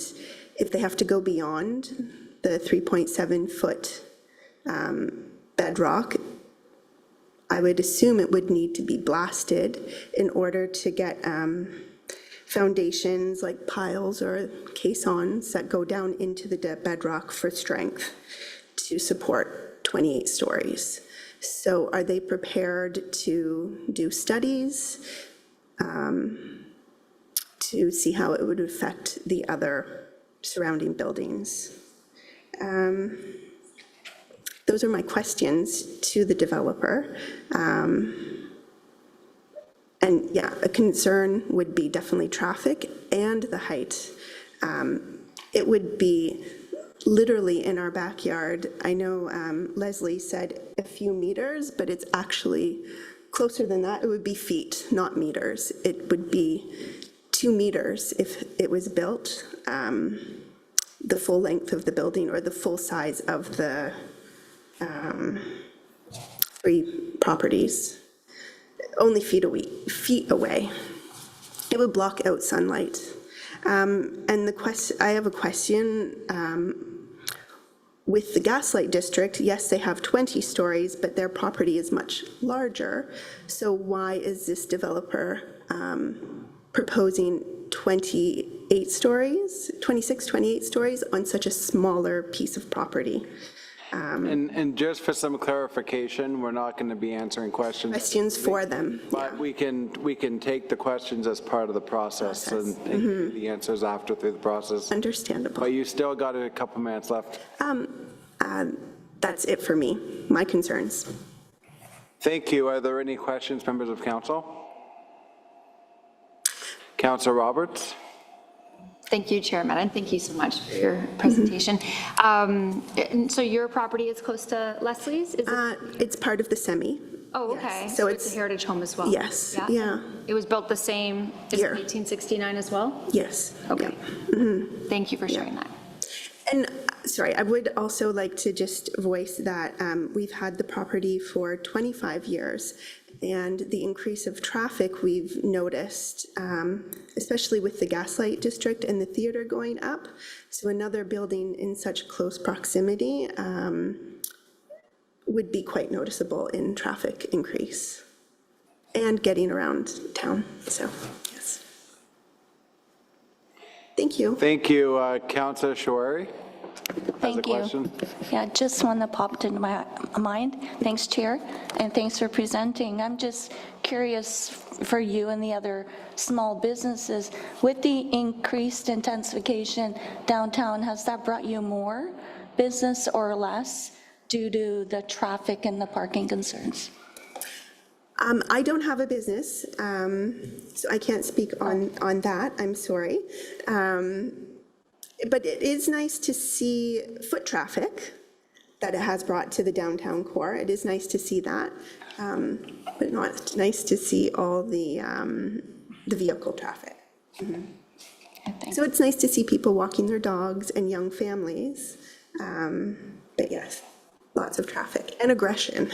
if they have to go beyond the 3.7 foot bedrock, I would assume it would need to be blasted in order to get foundations like piles or caissons that go down into the bedrock for strength to support 28 stories. So are they prepared to do studies to see how it would affect the other surrounding buildings? Those are my questions to the developer. And yeah, a concern would be definitely traffic and the height. It would be literally in our backyard. I know Leslie said a few meters, but it's actually closer than that. It would be feet, not meters. It would be 2 meters if it was built, the full length of the building or the full size of the 3 properties. Only feet away. It would block out sunlight. And I have a question. With the Gaslight District, yes, they have 20 stories, but their property is much larger. So why is this developer proposing 28 stories on such a smaller piece of property? And just for some clarification, we're not going to be answering questions for them. But we can take the questions as part of the process and give you the answers after through the process. Understandable. But you still got a couple minutes left. That's it for me, my concerns. Thank you. Are there any questions, members of council? Councilor Roberts? Thank you, Chair Madden. Thank you so much for your presentation. So your property is close to Leslie's? Is it? It's part of the semi. Oh, okay. Yes. So it's a heritage home as well? Yes, yeah. It was built the same, is it 1869 as well? Yes. Okay. Yeah. Thank you for sharing that. And sorry, I would also like to just voice that we've had the property for 25 years, and the increase of traffic we've noticed, especially with the Gaslight District and the theater going up. So another building in such close proximity would be quite noticeable in traffic increase and getting around town. So, yes. Thank you. Thank you. Councilor Shawari? Thank you. Yeah, just one that popped into my mind. Thanks, Chair, and thanks for presenting. I'm just curious for you and the other small businesses, with the increased intensification downtown, has that brought you more business or less due to the traffic and the parking concerns? I don't have a business, so I can't speak on that, I'm sorry. But it is nice to see foot traffic that it has brought to the downtown core. It is nice to see that, but not nice to see all the vehicle traffic. So it's nice to see people walking their dogs and young families, but yes, lots of traffic and aggression.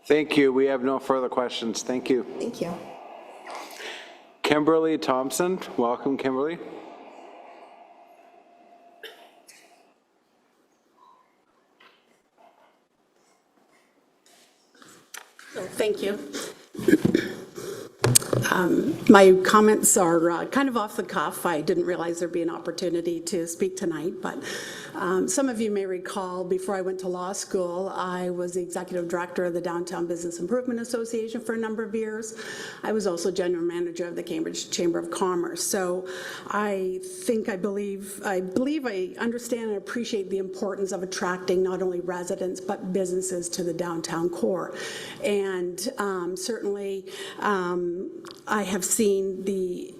Thank you. We have no further questions. Thank you. Thank you. Kimberly Thompson, welcome, Kimberly. Thank you. My comments are kind of off the cuff. I didn't realize there'd be an opportunity to speak tonight, but some of you may recall, before I went to law school, I was the executive director of the Downtown Business Improvement Association for a number of years. I was also general manager of the Cambridge Chamber of Commerce. So I believe I understand and appreciate the importance of attracting not only residents, but businesses to the downtown core. And certainly, I have seen the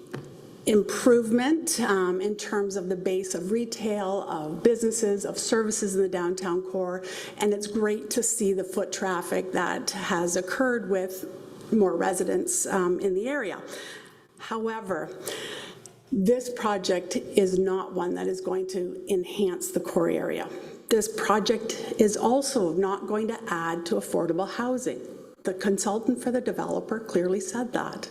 improvement in terms of the base of retail, of businesses, of services in the downtown core, and it's great to see the foot traffic that has occurred with more residents in the area. However, this project is not one that is going to enhance the core area. This project is also not going to add to affordable housing. The consultant for the developer clearly said that.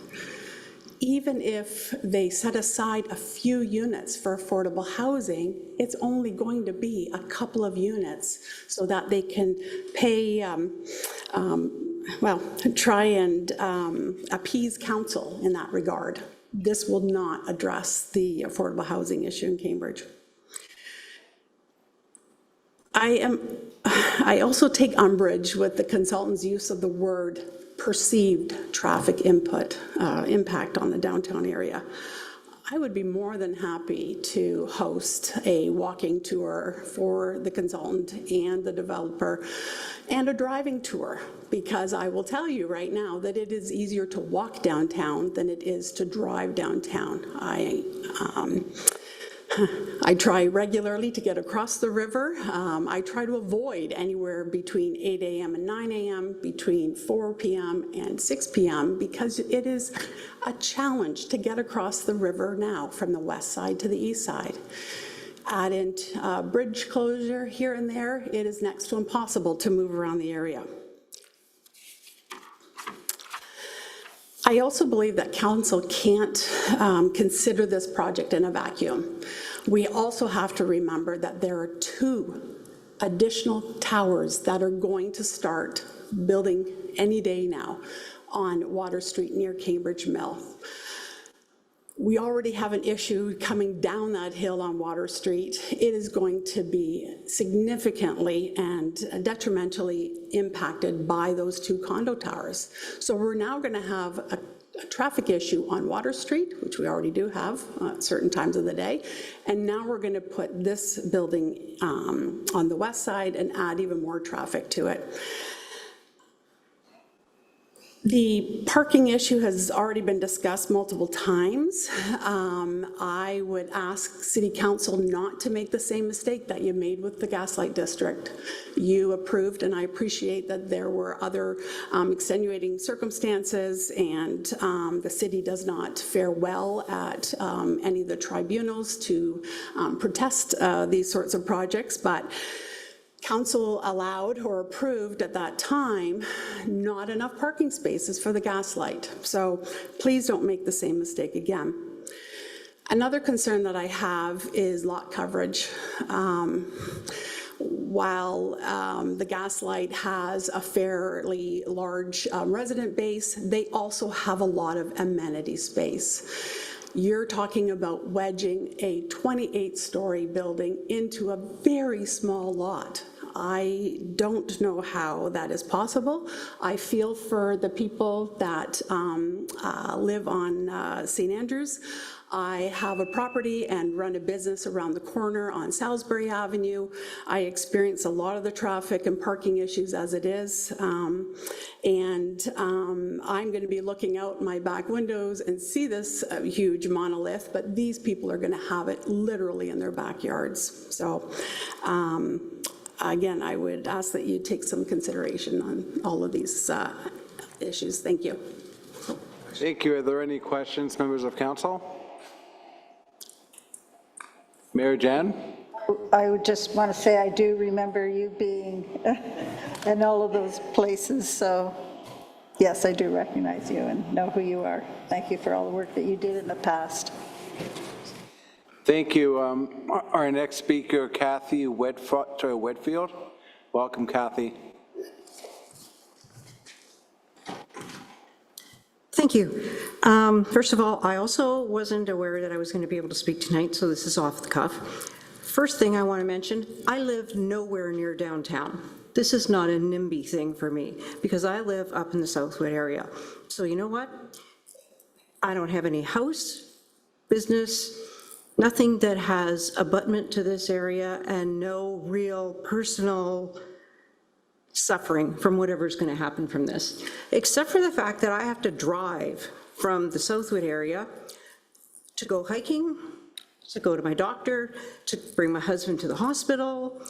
Even if they set aside a few units for affordable housing, it's only going to be a couple of units so that they can pay, try and appease council in that regard. This will not address the affordable housing issue in Cambridge. I also take umbrage with the consultant's use of the word perceived traffic impact on the downtown area. I would be more than happy to host a walking tour for the consultant and the developer and a driving tour, because I will tell you right now that it is easier to walk downtown than it is to drive downtown. I try regularly to get across the river. I try to avoid anywhere between 8 a.m. and 9 a.m., between 4 p.m. and 6 p.m., because it is a challenge to get across the river now from the west side to the east side. Add in bridge closure here and there, it is next to impossible to move around the area. I also believe that council can't consider this project in a vacuum. We also have to remember that there are 2 additional towers that are going to start building any day now on Water Street near Cambridge Mill. We already have an issue coming down that hill on Water Street. It is going to be significantly and detrimentally impacted by those 2 condo towers. So we're now going to have a traffic issue on Water Street, which we already do have at certain times of the day, and now we're going to put this building on the west side and add even more traffic to it. The parking issue has already been discussed multiple times. I would ask City Council not to make the same mistake that you made with the Gaslight District. You approved, and I appreciate that there were other extenuating circumstances, and the city does not fare well at any of the tribunals to protest these sorts of projects, but Council allowed or approved at that time not enough parking spaces for the Gaslight. So please don't make the same mistake again. Another concern that I have is lot coverage. While the Gaslight has a fairly large resident base, they also have a lot of amenity space. You're talking about wedging a 28-story building into a very small lot. I don't know how that is possible. I feel for the people that live on St. Andrews. I have a property and run a business around the corner on Salisbury Avenue. I experience a lot of the traffic and parking issues as it is. I'm going to be looking out my back windows and see this huge monolith, but these people are going to have it literally in their backyards. So again, I would ask that you take some consideration on all of these issues. Thank you. Thank you. Are there any questions, members of council? Mayor Jan? I would just want to say I do remember you being in all of those places, so yes, I do recognize you and know who you are. Thank you for all the work that you did in the past. Thank you. Our next speaker, Kathy Whitfield. Welcome, Kathy. Thank you. First of all, I also wasn't aware that I was going to be able to speak tonight, so this is off the cuff. First thing I want to mention, I live nowhere near downtown. This is not a NIMBY thing for me, because I live up in the Southwood area. So you know what? I don't have any house, business, nothing that has abutment to this area, and no real personal suffering from whatever's going to happen from this, except for the fact that I have to drive from the Southwood area to go hiking, to go to my doctor, to bring my husband to the hospital,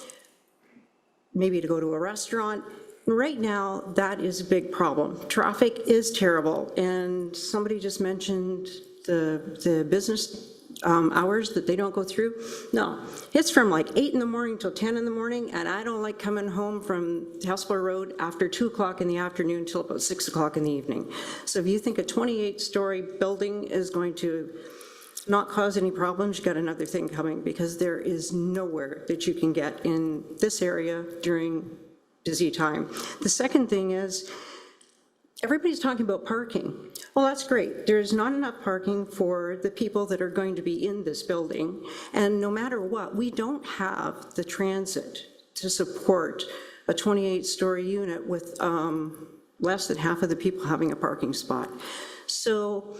maybe to go to a restaurant. Right now, that is a big problem. Traffic is terrible, and somebody just mentioned the business hours that they don't go through. No, it's from like 8 in the morning till 10 in the morning, and I don't like coming home from Hillsborough Road after 2 o'clock in the afternoon till about 6 o'clock in the evening. So if you think a 28-story building is going to not cause any problems, you got another thing coming, because there is nowhere that you can get in this area during busy time. The second thing is, everybody's talking about parking. Well, that's great. There's not enough parking for the people that are going to be in this building. And no matter what, we don't have the transit to support a 28-story unit with less than half of the people having a parking spot. So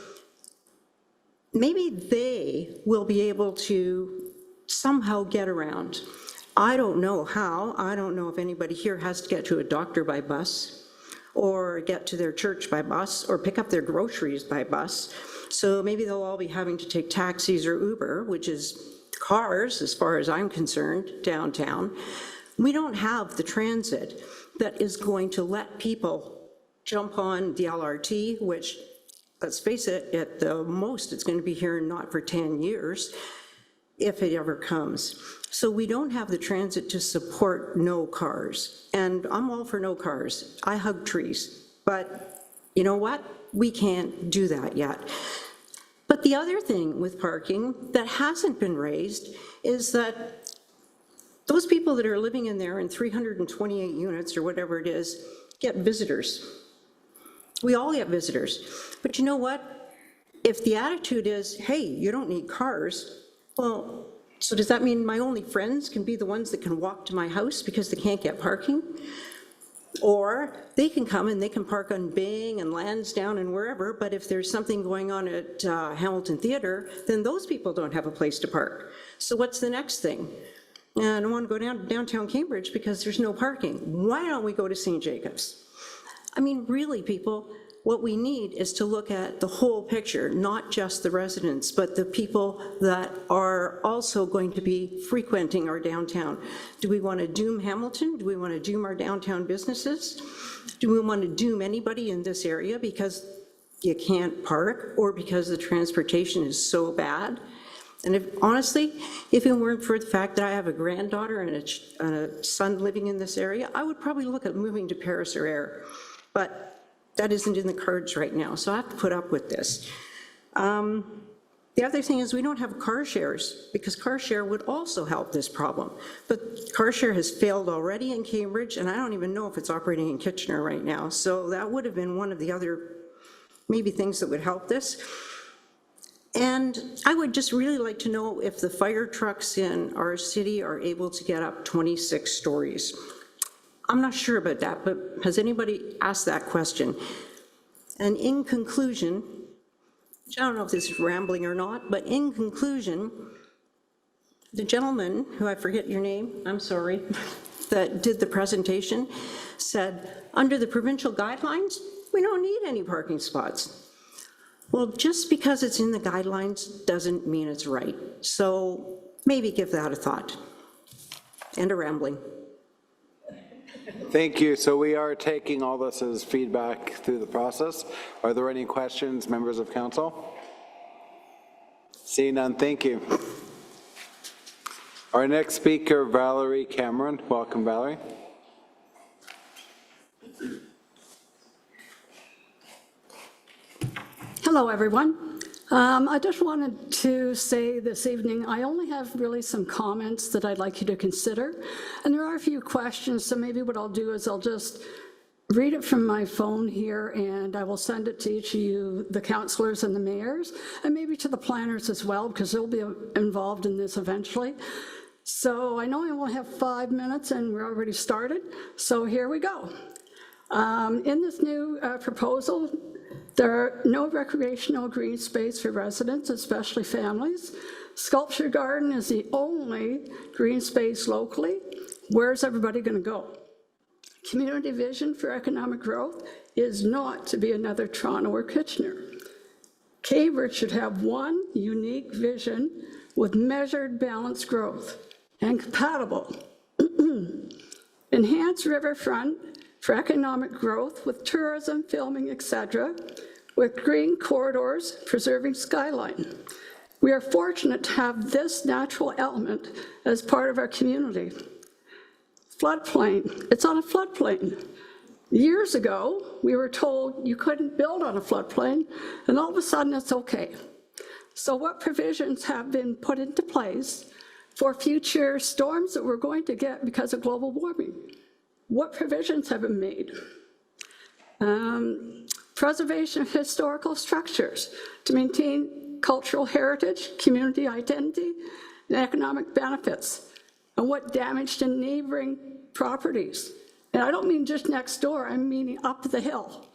maybe they will be able to somehow get around. I don't know how. I don't know if anybody here has to get to a doctor by bus, or get to their church by bus, or pick up their groceries by bus. So maybe they'll all be having to take taxis or Uber, which is cars, as far as I'm concerned, downtown. We don't have the transit that is going to let people jump on the LRT, which, let's face it, at the most, it's going to be here not for 10 years, if it ever comes. So we don't have the transit to support no cars. And I'm all for no cars. I hug trees. But you know what? We can't do that yet. But the other thing with parking that hasn't been raised is that those people that are living in there in 328 units or whatever it is get visitors. We all get visitors. But you know what? If the attitude is, hey, you don't need cars, well, so does that mean my only friends can be the ones that can walk to my house because they can't get parking? Or they can come and they can park on Bing and Lansdowne and wherever, but if there's something going on at Hamilton Theatre, then those people don't have a place to park. So what's the next thing? And I don't want to go down to downtown Cambridge because there's no parking. Why don't we go to St. Jacobs? I mean, really, people, what we need is to look at the whole picture, not just the residents, but the people that are also going to be frequenting our downtown. Do we want to doom Hamilton? Do we want to doom our downtown businesses? Do we want to doom anybody in this area because you can't park or because the transportation is so bad? And honestly, if it weren't for the fact that I have a granddaughter and a son living in this area, I would probably look at moving to Paris or Air. But that isn't in the cards right now, so I have to put up with this. The other thing is we don't have car shares, because car share would also help this problem. But car share has failed already in Cambridge, and I don't even know if it's operating in Kitchener right now. So that would have been one of the other maybe things that would help this. And I would just really like to know if the fire trucks in our city are able to get up 26 stories. I'm not sure about that, but has anybody asked that question? And in conclusion, I don't know if this is rambling or not, but in conclusion, the gentleman, who I forget your name, I'm sorry, that did the presentation, said, under the provincial guidelines, we don't need any parking spots. Well, just because it's in the guidelines doesn't mean it's right. So maybe give that a thought. And a rambling. Thank you. So we are taking all this as feedback through the process. Are there any questions, members of council? Seeing none, thank you. Our next speaker, Valerie Cameron. Welcome, Valerie. Hello, everyone. I just wanted to say this evening, I only have really some comments that I'd like you to consider. And there are a few questions, so maybe what I'll do is I'll just read it from my phone here, and I will send it to each of you, the councillors and the mayors, and maybe to the planners as well, because they'll be involved in this eventually. So I know I only have 5 minutes, and we're already started, so here we go. In this new proposal, there are no recreational green space for residents, especially families. Sculpture Garden is the only green space locally. Where's everybody going to go? Community vision for economic growth is not to be another Toronto or Kitchener. Cambridge should have one unique vision with measured balanced growth and compatible. Enhance riverfront for economic growth with tourism, filming, etc., with green corridors preserving skyline. We are fortunate to have this natural element as part of our community. Floodplain, it's on a floodplain. Years ago, we were told you couldn't build on a floodplain, and all of a sudden it's okay. So what provisions have been put into place for future storms that we're going to get because of global warming? What provisions have been made? Preservation of historical structures to maintain cultural heritage, community identity, and economic benefits, and what damage to neighboring properties. And I don't mean just next door, I'm meaning up the hill,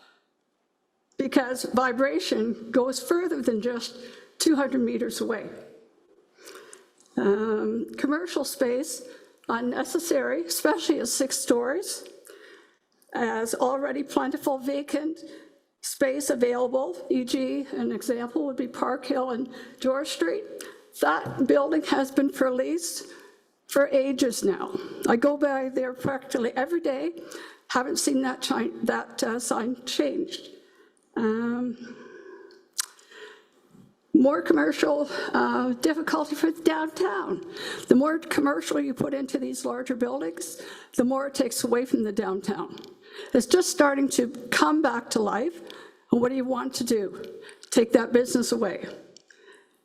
because vibration goes further than just 200 meters away. Commercial space, unnecessary, especially at 6 stories, as already plentiful vacant space available, e.g. an example would be Park Hill and George Street. That building has been for lease for ages now. I go by there practically every day, haven't seen that sign changed. More commercial difficulty for downtown. The more commercial you put into these larger buildings, the more it takes away from the downtown. It's just starting to come back to life. And what do you want to do? Take that business away.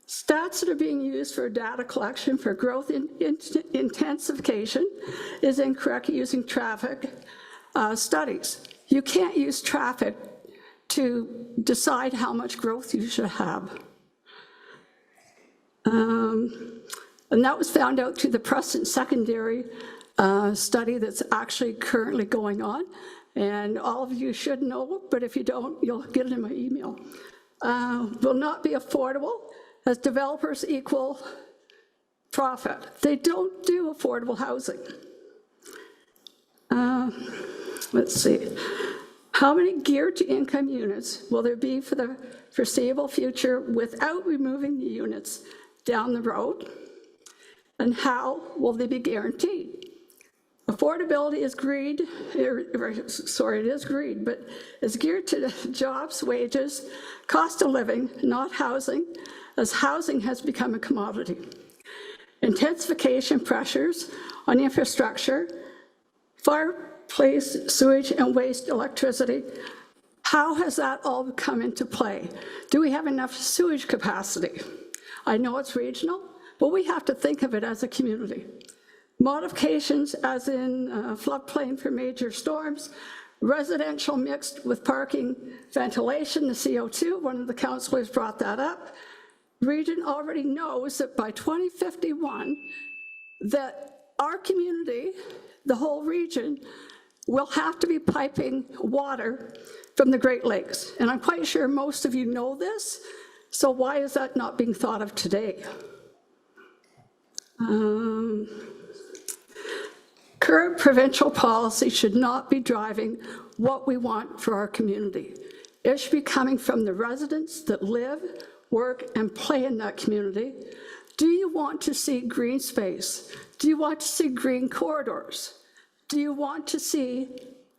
Stats that are being used for data collection for growth intensification is incorrect using traffic studies. You can't use traffic to decide how much growth you should have. And that was found out through the Preston Secondary study that's actually currently going on. And all of you should know, but if you don't, you'll get it in my email. Will not be affordable as developers equal profit. They don't do affordable housing. Let's see. How many geared to income units will there be for the foreseeable future without removing the units down the road? And how will they be guaranteed? Affordability is greed, sorry, it is greed, but it's geared to jobs, wages, cost of living, not housing, as housing has become a commodity. Intensification pressures on infrastructure, fireplace, sewage, and waste electricity. How has that all come into play? Do we have enough sewage capacity? I know it's regional, but we have to think of it as a community. Modifications as in floodplain for major storms, residential mixed with parking, ventilation, the CO2, one of the councillors brought that up. Region already knows that by 2051, that our community, the whole region, will have to be piping water from the Great Lakes. And I'm quite sure most of you know this, So why is that not being thought of today? Current provincial policy should not be driving what we want for our community. It should be coming from the residents that live, work, and play in that community. Do you want to see green space? Do you want to see green corridors? Do you want to see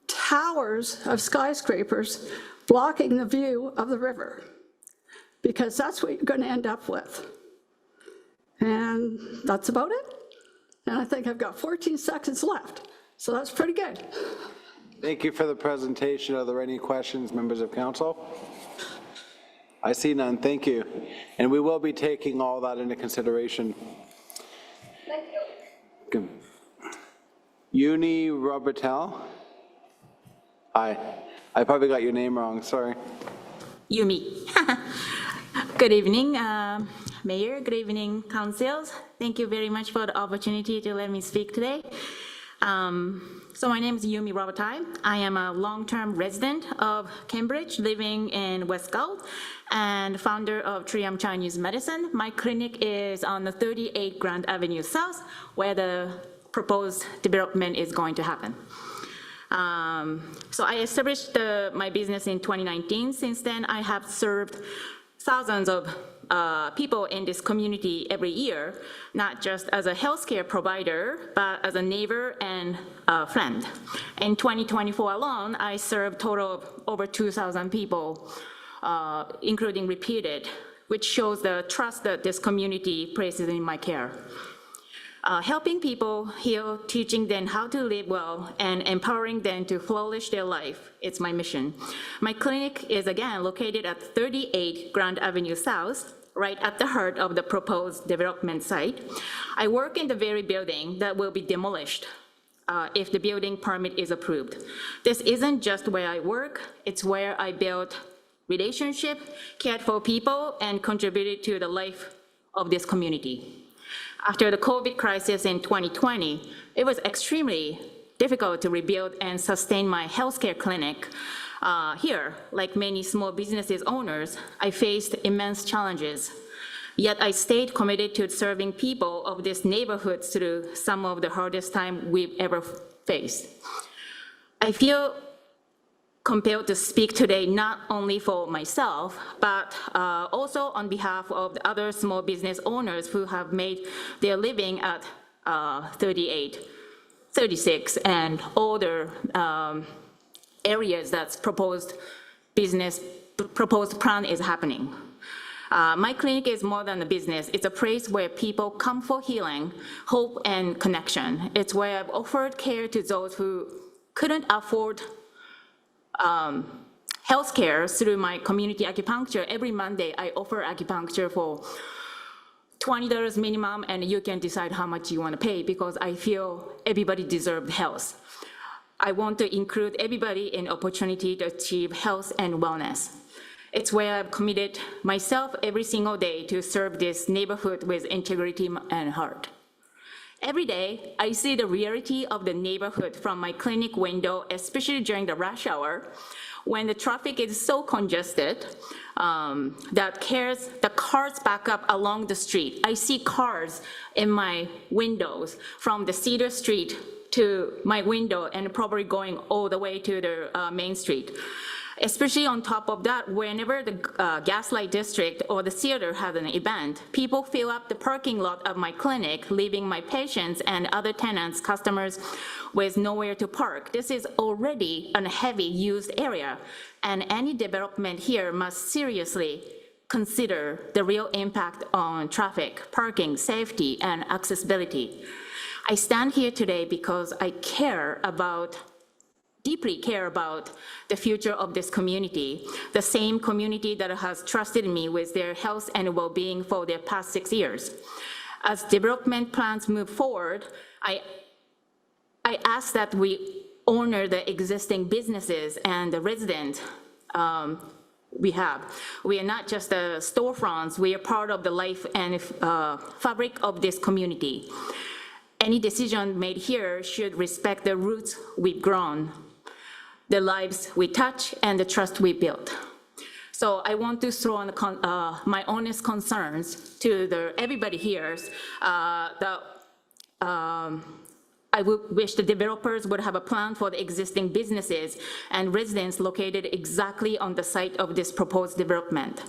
towers of skyscrapers blocking the view of the river? Because that's what you're going to end up with. And that's about it. And I think I've got 14 seconds left, so that's pretty good. Thank you for the presentation. Are there any questions, members of council? I see none, thank you. And we will be taking all that into consideration. Thank you. Uni Robertel? Hi, I probably got your name wrong, sorry. Yumi. Good evening, Mayor. Good evening, councils. Thank you very much for the opportunity to let me speak today. So my name is Yumi Robertai. I am a long-term resident of Cambridge, living in West Gulf, and founder of Trium Chinese Medicine. My clinic is on the 38 Grand Avenue South, where the proposed development is going to happen. So I established my business in 2019. Since then, I have served thousands of people in this community every year, not just as a healthcare provider, but as a neighbor and a friend. In 2024 alone, I served total of over 2,000 people, including repeated, which shows the trust that this community places in my care. Helping people heal, teaching them how to live well, and empowering them to flourish their life, it's my mission. My clinic is, again, located at 38 Grand Avenue South, right at the heart of the proposed development site. I work in the very building that will be demolished if the building permit is approved. This isn't just where I work, it's where I built relationship, cared for people, and contributed to the life of this community. After the COVID crisis in 2020, it was extremely difficult to rebuild and sustain my healthcare clinic here. Like many small businesses owners, I faced immense challenges. Yet I stayed committed to serving people of this neighborhood through some of the hardest time we've ever faced. I feel compelled to speak today not only for myself, but also on behalf of the other small business owners who have made their living at 38, 36, and older areas that's proposed plan is happening. My clinic is more than a business. It's a place where people come for healing, hope, and connection. It's where I've offered care to those who couldn't afford healthcare through my community acupuncture. Every Monday, I offer acupuncture for $20 minimum, and you can decide how much you want to pay, because I feel everybody deserves health. I want to include everybody in opportunity to achieve health and wellness. It's where I've committed myself every single day to serve this neighborhood with integrity and heart. Every day, I see the reality of the neighborhood from my clinic window, especially during the rush hour, when the traffic is so congested that the cars back up along the street. I see cars in my windows from the Cedar Street to my window and probably going all the way to the main street. Especially on top of that, whenever the Gaslight District or the theater has an event, people fill up the parking lot of my clinic, leaving my patients and other tenants, customers, with nowhere to park. This is already a heavy used area, and any development here must seriously consider the real impact on traffic, parking, safety, and accessibility. I stand here today because I deeply care about the future of this community, the same community that has trusted me with their health and well-being for the past 6 years. As development plans move forward, I ask that we honor the existing businesses and the residents we have. We are not just the storefronts, we are part of the life and fabric of this community. Any decision made here should respect the roots we've grown, the lives we touch, and the trust we built. So I want to throw on my honest concerns to everybody here. I would wish the developers would have a plan for the existing businesses and residents located exactly on the site of this proposed development.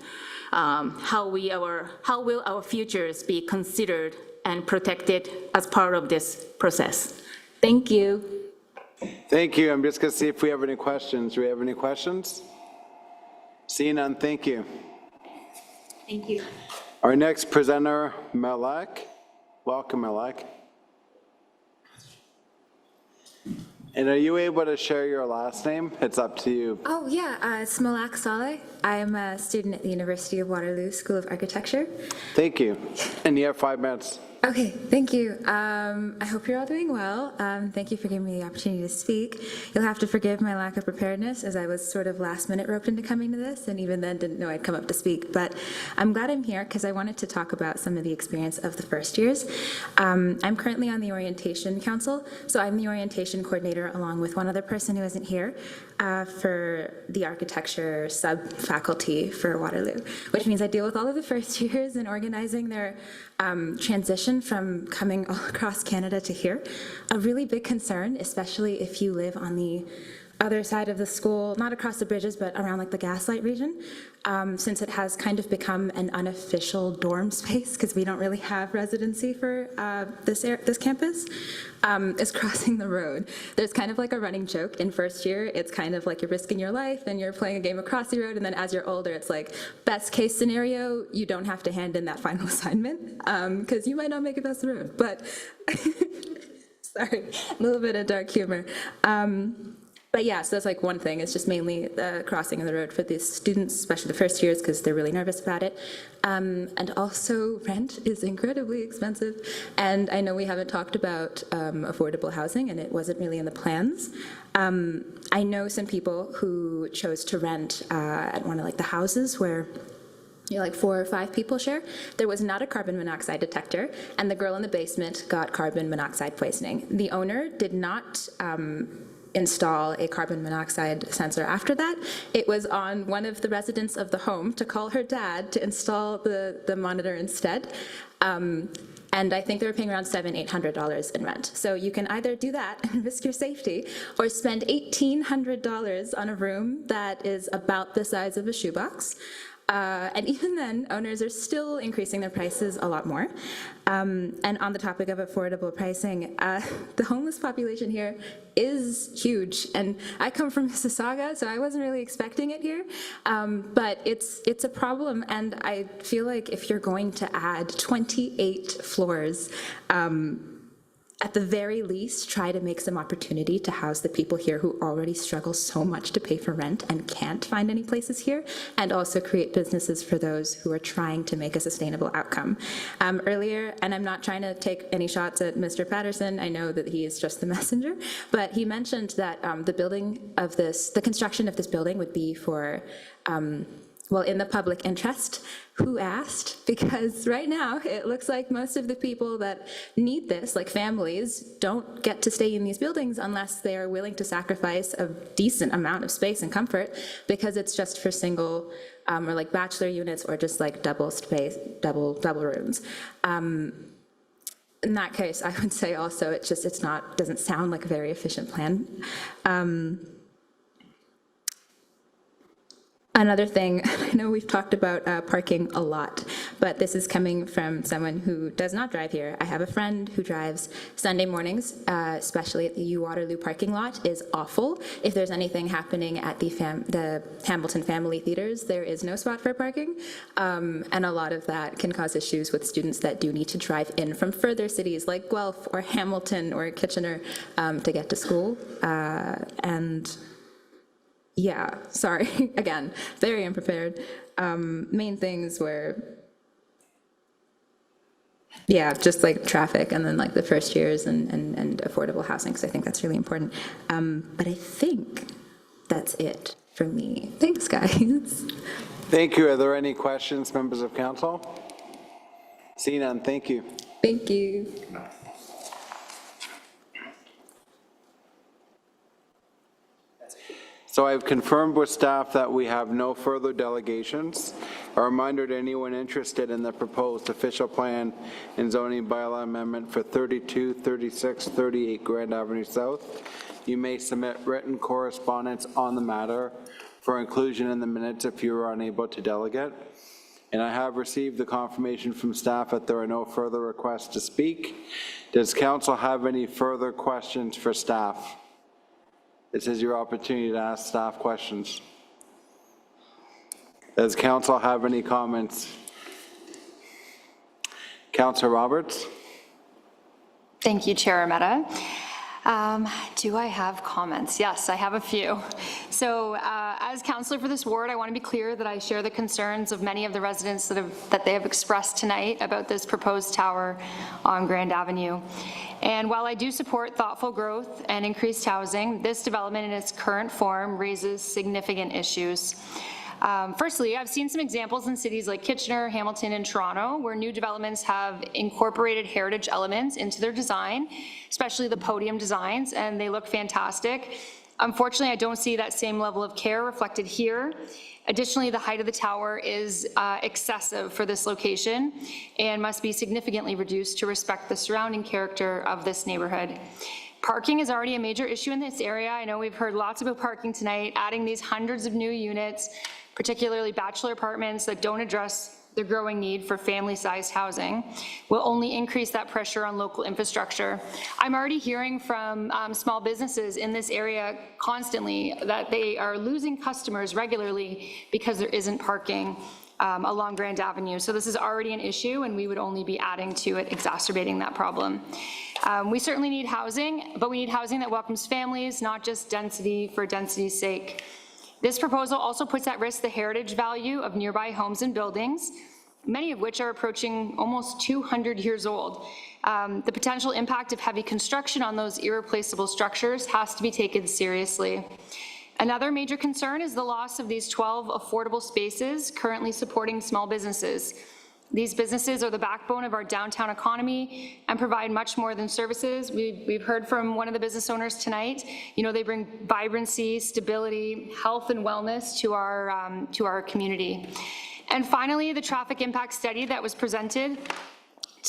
How will our futures be considered and protected as part of this process? Thank you. Thank you. I'm just going to see if we have any questions. Do we have any questions? Seeing none, thank you. Thank you. Our next presenter, Malak. Welcome, Malak. And are you able to share your last name? It's up to you. Oh, yeah, it's Malak Saleh. I'm a student at the University of Waterloo School of Architecture. Thank you. And you have 5 minutes. Okay, thank you. I hope you're all doing well. Thank you for giving me the opportunity to speak. You'll have to forgive my lack of preparedness, as I was sort of last minute roped into coming to this, and even then didn't know I'd come up to speak. But I'm glad I'm here because I wanted to talk about some of the experience of the first years. I'm currently on the Orientation Council, so I'm the orientation coordinator along with one other person who isn't here for the architecture sub-faculty for Waterloo, which means I deal with all of the first years in organizing their transition from coming all across Canada to here. A really big concern, especially if you live on the other side of the school, not across the bridges, but around like the Gaslight region, since it has kind of become an unofficial dorm space, because we don't really have residency for this campus, is crossing the road. There's kind of like a running joke in first year. It's kind of like you're risking your life and you're playing a game across the road, and then as you're older, it's like best case scenario, you don't have to hand in that final assignment, because you might not make it past the road, but sorry, a little bit of dark humor. But yeah, so that's like one thing. It's just mainly the crossing of the road for the students, especially the first years, because they're really nervous about it. And also rent is incredibly expensive. And I know we haven't talked about affordable housing, and it wasn't really in the plans. I know some people who chose to rent at one of like the houses where like 4 or 5 people share. There was not a carbon monoxide detector, and the girl in the basement got carbon monoxide poisoning. The owner did not install a carbon monoxide sensor after that. It was on one of the residents of the home to call her dad to install the monitor instead. And I think they were paying around $700-800 in rent. So you can either do that and risk your safety, or spend $1,800 on a room that is about the size of a shoebox. And even then, owners are still increasing their prices a lot more. And on the topic of affordable pricing, the homeless population here is huge. And I come from Mississauga, so I wasn't really expecting it here. But it's a problem, and I feel like if you're going to add 28 floors, at the very least, try to make some opportunity to house the people here who already struggle so much to pay for rent and can't find any places here, and also create businesses for those who are trying to make a sustainable outcome. Earlier, and I'm not trying to take any shots at Mr. Patterson, I know that he is just the messenger, but he mentioned that the construction of this building would be for, well, in the public interest. Who asked? Because right now, it looks like most of the people that need this, like families, don't get to stay in these buildings unless they are willing to sacrifice a decent amount of space and comfort, because it's just for single or like bachelor units, or just like double rooms. In that case, I would say also doesn't sound like a very efficient plan. Another thing, I know we've talked about parking a lot, but this is coming from someone who does not drive here. I have a friend who drives Sunday mornings, especially at the U Waterloo parking lot, is awful. If there's anything happening at the Hamilton Family Theaters, there is no spot for parking, and a lot of that can cause issues with students that do need to drive in from further cities like Guelph or Hamilton or Kitchener to get to school, and yeah, sorry, again, very unprepared. Main things were, yeah, just like traffic, and then like the first years and affordable housing, because I think that's really important. But I think that's it for me. Thanks, guys. Thank you. Are there any questions, members of council? Seeing none, thank you. Thank you. So I've confirmed with staff that we have no further delegations. A reminder to anyone interested in the proposed official plan and zoning bylaw amendment for 32, 36, 38 Grand Avenue South. You may submit written correspondence on the matter for inclusion in the minutes if you are unable to delegate. And I have received the confirmation from staff that there are no further requests to speak. Does council have any further questions for staff? This is your opportunity to ask staff questions. Does council have any comments? Councillor Roberts? Thank you, Chair Armetta. Do I have comments? Yes, I have a few. So as councillor for this ward, I want to be clear that I share the concerns of many of the residents that they have expressed tonight about this proposed tower on Grand Avenue. And while I do support thoughtful growth and increased housing, this development in its current form raises significant issues. Firstly, I've seen some examples in cities like Kitchener, Hamilton, and Toronto where new developments have incorporated heritage elements into their design, especially the podium designs, and they look fantastic. Unfortunately, I don't see that same level of care reflected here. Additionally, the height of the tower is excessive for this location and must be significantly reduced to respect the surrounding character of this neighborhood. Parking is already a major issue in this area. I know we've heard lots about parking tonight. Adding these hundreds of new units, particularly bachelor apartments that don't address the growing need for family-sized housing, will only increase that pressure on local infrastructure. I'm already hearing from small businesses in this area constantly that they are losing customers regularly because there isn't parking along Grand Avenue. So this is already an issue, and we would only be adding to it, exacerbating that problem. We certainly need housing, but we need housing that welcomes families, not just density for density's sake. This proposal also puts at risk the heritage value of nearby homes and buildings, many of which are approaching almost 200 years old. The potential impact of heavy construction on those irreplaceable structures has to be taken seriously. Another major concern is the loss of these 12 affordable spaces currently supporting small businesses. These businesses are the backbone of our downtown economy and provide much more than services. We've heard from one of the business owners tonight. You know, they bring vibrancy, stability, health, and wellness to our community. And finally, the traffic impact study that was presented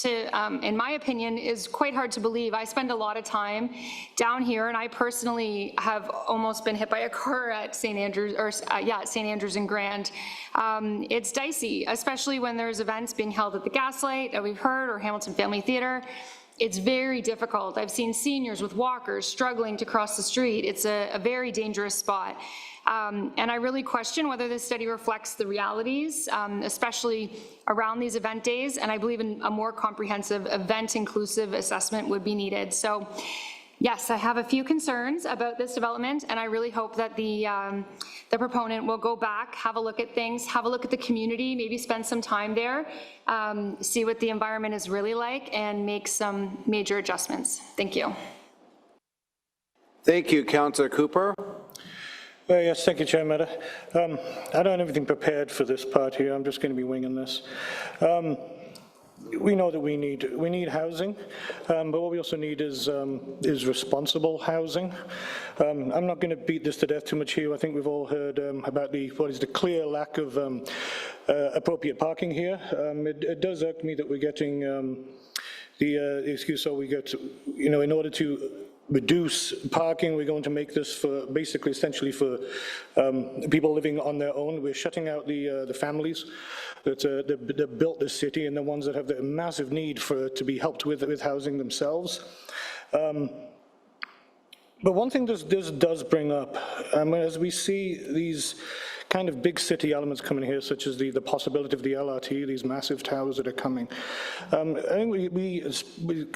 in my opinion, is quite hard to believe. I spend a lot of time down here, and I personally have almost been hit by a car at St. Andrews, at St. Andrews and Grand. It's dicey, especially when there's events being held at the Gaslight that we've heard, or Hamilton Family Theatre. It's very difficult. I've seen seniors with walkers struggling to cross the street. It's a very dangerous spot. And I really question whether this study reflects the realities, especially around these event days, and I believe a more comprehensive event-inclusive assessment would be needed. So yes, I have a few concerns about this development, and I really hope that the proponent will go back, have a look at things, have a look at the community, maybe spend some time there, see what the environment is really like, and make some major adjustments. Thank you. Thank you, Councillor Cooper. Yes, thank you, Chair Meta. I don't have anything prepared for this part here. I'm just going to be winging this. We know that we need housing, but what we also need is responsible housing. I'm not going to beat this to death too much here. I think we've all heard about what is the clear lack of appropriate parking here. It does irk me that we're getting the excuse, so we get, in order to reduce parking, we're going to make this for basically essentially for people living on their own. We're shutting out the families that built this city and the ones that have the massive need to be helped with housing themselves. But one thing this does bring up, as we see these kind of big city elements coming here, such as the possibility of the LRT, these massive towers that are coming, I think we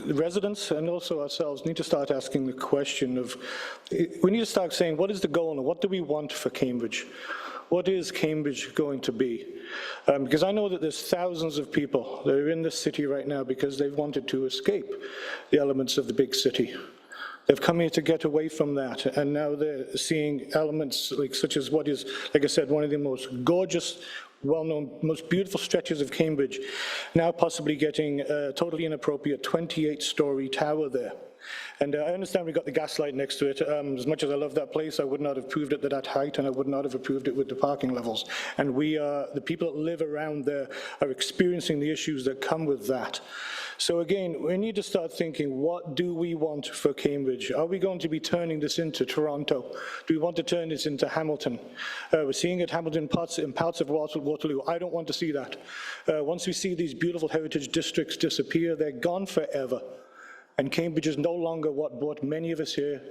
residents and also ourselves need to start asking the question of, we need to start saying, what is the goal and what do we want for Cambridge? What is Cambridge going to be? Because I know that there's thousands of people that are in this city right now because they've wanted to escape the elements of the big city. They've come here to get away from that, and now they're seeing elements such as what is, like I said, one of the most gorgeous, well-known, most beautiful stretches of Cambridge, now possibly getting a totally inappropriate 28-story tower there. And I understand we got the gas light next to it. As much as I love that place, I would not have approved it at that height, and I would not have approved it with the parking levels. And the people that live around there are experiencing the issues that come with that. So again, we need to start thinking, what do we want for Cambridge? Are we going to be turning this into Toronto? Do we want to turn this into Hamilton? We're seeing it Hamilton in parts of Waterloo. I don't want to see that. Once we see these beautiful heritage districts disappear, they're gone forever. And Cambridge is no longer what brought many of us here,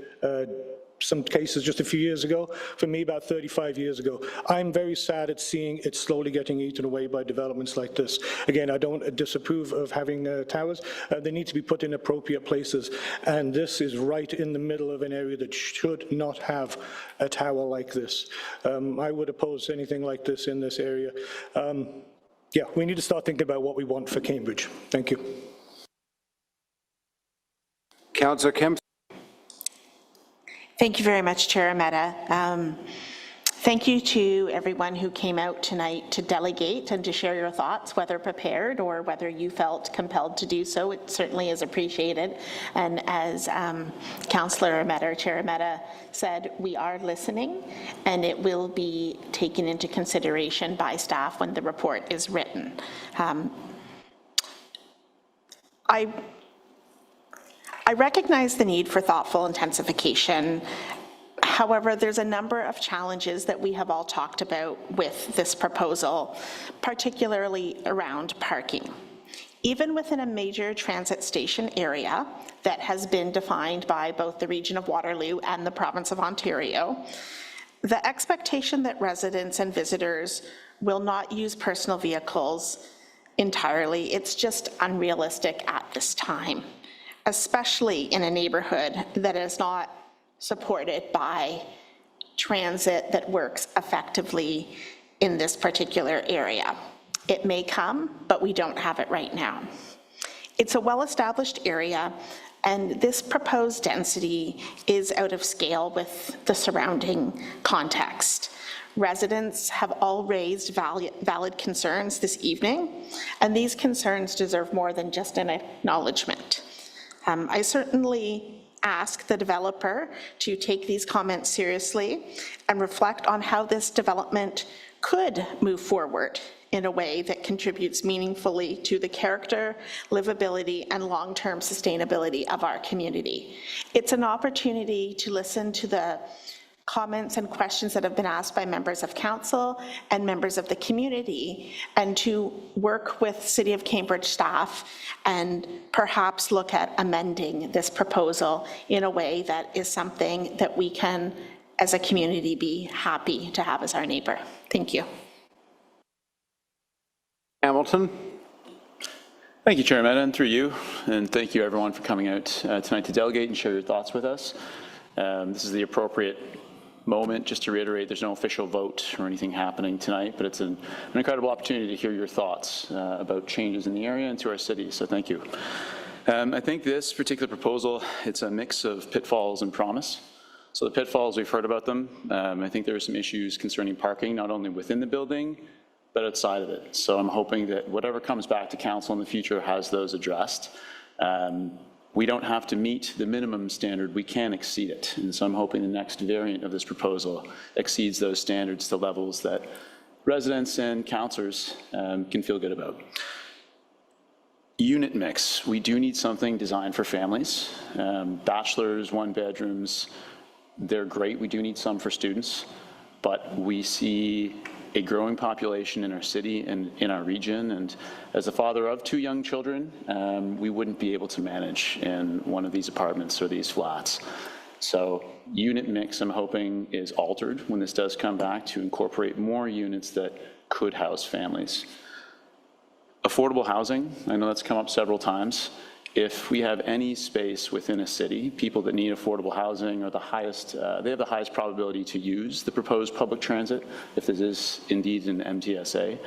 some cases just a few years ago, for me about 35 years ago. I'm very sad at seeing it slowly getting eaten away by developments like this. Again, I don't disapprove of having towers. They need to be put in appropriate places. And this is right in the middle of an area that should not have a tower like this. I would oppose anything like this in this area. Yeah, we need to start thinking about what we want for Cambridge. Thank you. Councillor Kemp. Thank you very much, Chair Ameta. Thank you to everyone who came out tonight to delegate and to share your thoughts, whether prepared or whether you felt compelled to do so. It certainly is appreciated. And as Councillor Ameta, or Chair Ameta, said, we are listening, and it will be taken into consideration by staff when the report is written. I recognize the need for thoughtful intensification. However, there's a number of challenges that we have all talked about with this proposal, particularly around parking. Even within a major transit station area that has been defined by both the region of Waterloo and the province of Ontario, the expectation that residents and visitors will not use personal vehicles entirely, it's just unrealistic at this time, especially in a neighborhood that is not supported by transit that works effectively in this particular area. It may come, but we don't have it right now. It's a well-established area, and this proposed density is out of scale with the surrounding context. Residents have all raised valid concerns this evening, and these concerns deserve more than just an acknowledgement. I certainly ask the developer to take these comments seriously and reflect on how this development could move forward in a way that contributes meaningfully to the character, livability, and long-term sustainability of our community. It's an opportunity to listen to the comments and questions that have been asked by members of council and members of the community, and to work with City of Cambridge staff and perhaps look at amending this proposal in a way that is something that we can, as a community, be happy to have as our neighbor. Thank you. Hamilton. Thank you, Chair Mehta, and through you, and thank you everyone for coming out tonight to delegate and share your thoughts with us. This is the appropriate moment just to reiterate there's no official vote or anything happening tonight, but it's an incredible opportunity to hear your thoughts about changes in the area and to our city, so thank you. I think this particular proposal, it's a mix of pitfalls and promise. So the pitfalls, we've heard about them. I think there are some issues concerning parking, not only within the building, but outside of it. So I'm hoping that whatever comes back to council in the future has those addressed. We don't have to meet the minimum standard, we can exceed it. And so I'm hoping the next variant of this proposal exceeds those standards to levels that residents and councillors can feel good about. Unit mix, we do need something designed for families. Bachelors, one bedrooms, they're great. We do need some for students, but we see a growing population in our city and in our region, and as a father of 2 young children, we wouldn't be able to manage in one of these apartments or these flats. So unit mix, I'm hoping, is altered when this does come back to incorporate more units that could house families. Affordable housing, I know that's come up several times. If we have any space within a city, people that need affordable housing are the highest, they have the highest probability to use the proposed public transit if this is indeed an MTSA.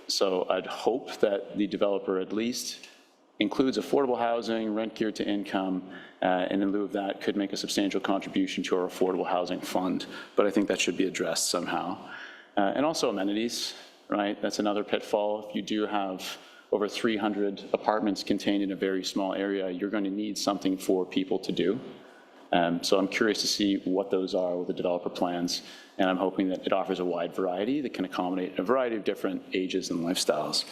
So I'd hope that the developer at least includes affordable housing, rent geared to income, and in lieu of that could make a substantial contribution to our affordable housing fund. But I think that should be addressed somehow. And also amenities, right? That's another pitfall. If you do have over 300 apartments contained in a very small area, you're going to need something for people to do. So I'm curious to see what those are with the developer plans, and I'm hoping that it offers a wide variety that can accommodate a variety of different ages and lifestyles.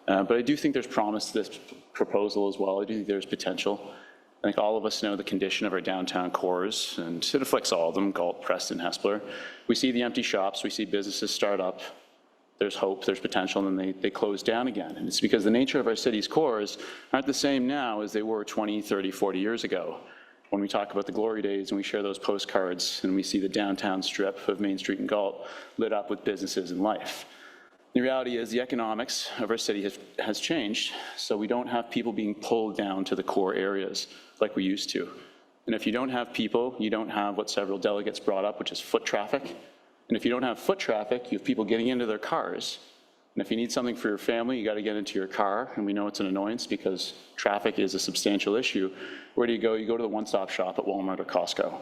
But I do think there's promise to this proposal as well. I do think there's potential. I think all of us know the condition of our downtown cores, and it affects all of them, Galt, Preston, Hespeler. We see the empty shops, we see businesses start up, there's hope, there's potential, and then they close down again. And it's because the nature of our city's cores aren't the same now as they were 20, 30, 40 years ago. When we talk about the glory days and we share those postcards and we see the downtown strip of Main Street and Galt lit up with businesses and life. The reality is the economics of our city has changed, so we don't have people being pulled down to the core areas like we used to. And if you don't have people, you don't have what several delegates brought up, which is foot traffic. And if you don't have foot traffic, you have people getting into their cars. And if you need something for your family, you got to get into your car, and we know it's an annoyance because traffic is a substantial issue. Where do you go? You go to the one-stop shop at Walmart or Costco.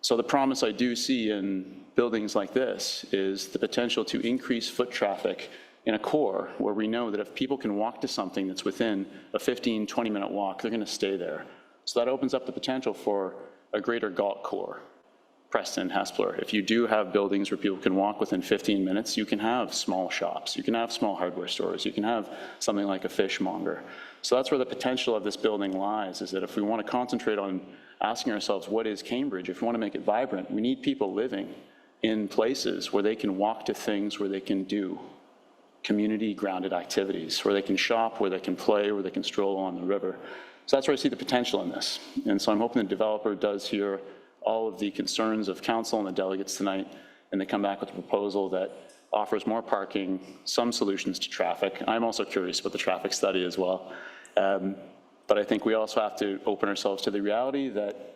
So the promise I do see in buildings like this is the potential to increase foot traffic in a core where we know that if people can walk to something that's within a 15, 20-minute walk, they're going to stay there. So that opens up the potential for a greater Galt core. Preston, Hespeler. If you do have buildings where people can walk within 15 minutes, you can have small shops, you can have small hardware stores, you can have something like a fishmonger. So that's where the potential of this building lies, is that if we want to concentrate on asking ourselves, what is Cambridge? If we want to make it vibrant, we need people living in places where they can walk to things where they can do community-grounded activities, where they can shop, where they can play, where they can stroll along the river. So that's where I see the potential in this. And so I'm hoping the developer does hear all of the concerns of council and the delegates tonight, and they come back with a proposal that offers more parking, some solutions to traffic. I'm also curious about the traffic study as well. But I think we also have to open ourselves to the reality that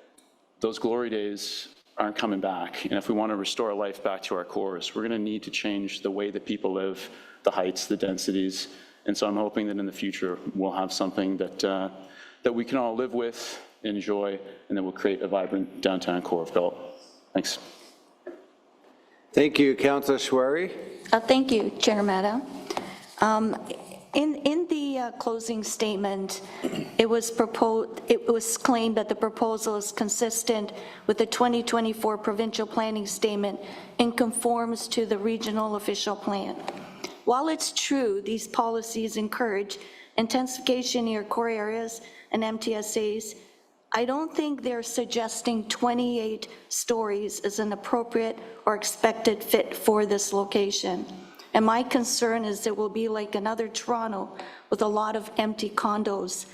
those glory days aren't coming back. And if we want to restore life back to our cores, we're going to need to change the way that people live, the heights, the densities. And so I'm hoping that in the future, we'll have something that, that we can all live with, enjoy, and then we'll create a vibrant downtown core of Galt. Thanks. Thank you, Councillor Schwery. Thank you, Chair Mehta. In the closing statement, it was claimed that the proposal is consistent with the 2024 provincial planning statement and conforms to the regional official plan. While it's true these policies encourage intensification near core areas and MTSAs, I don't think they're suggesting 28 stories as an appropriate or expected fit for this location. And my concern is it will be like another Toronto with a lot of empty condos,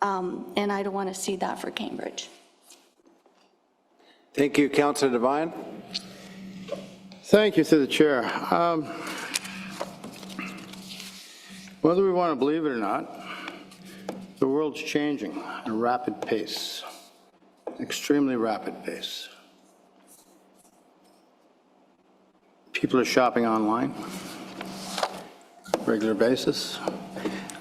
and I don't want to see that for Cambridge. Thank you, Councillor Devine. Thank you, through the chair. Whether we want to believe it or not, the world's changing at a rapid pace, extremely rapid pace. People are shopping online, regular basis.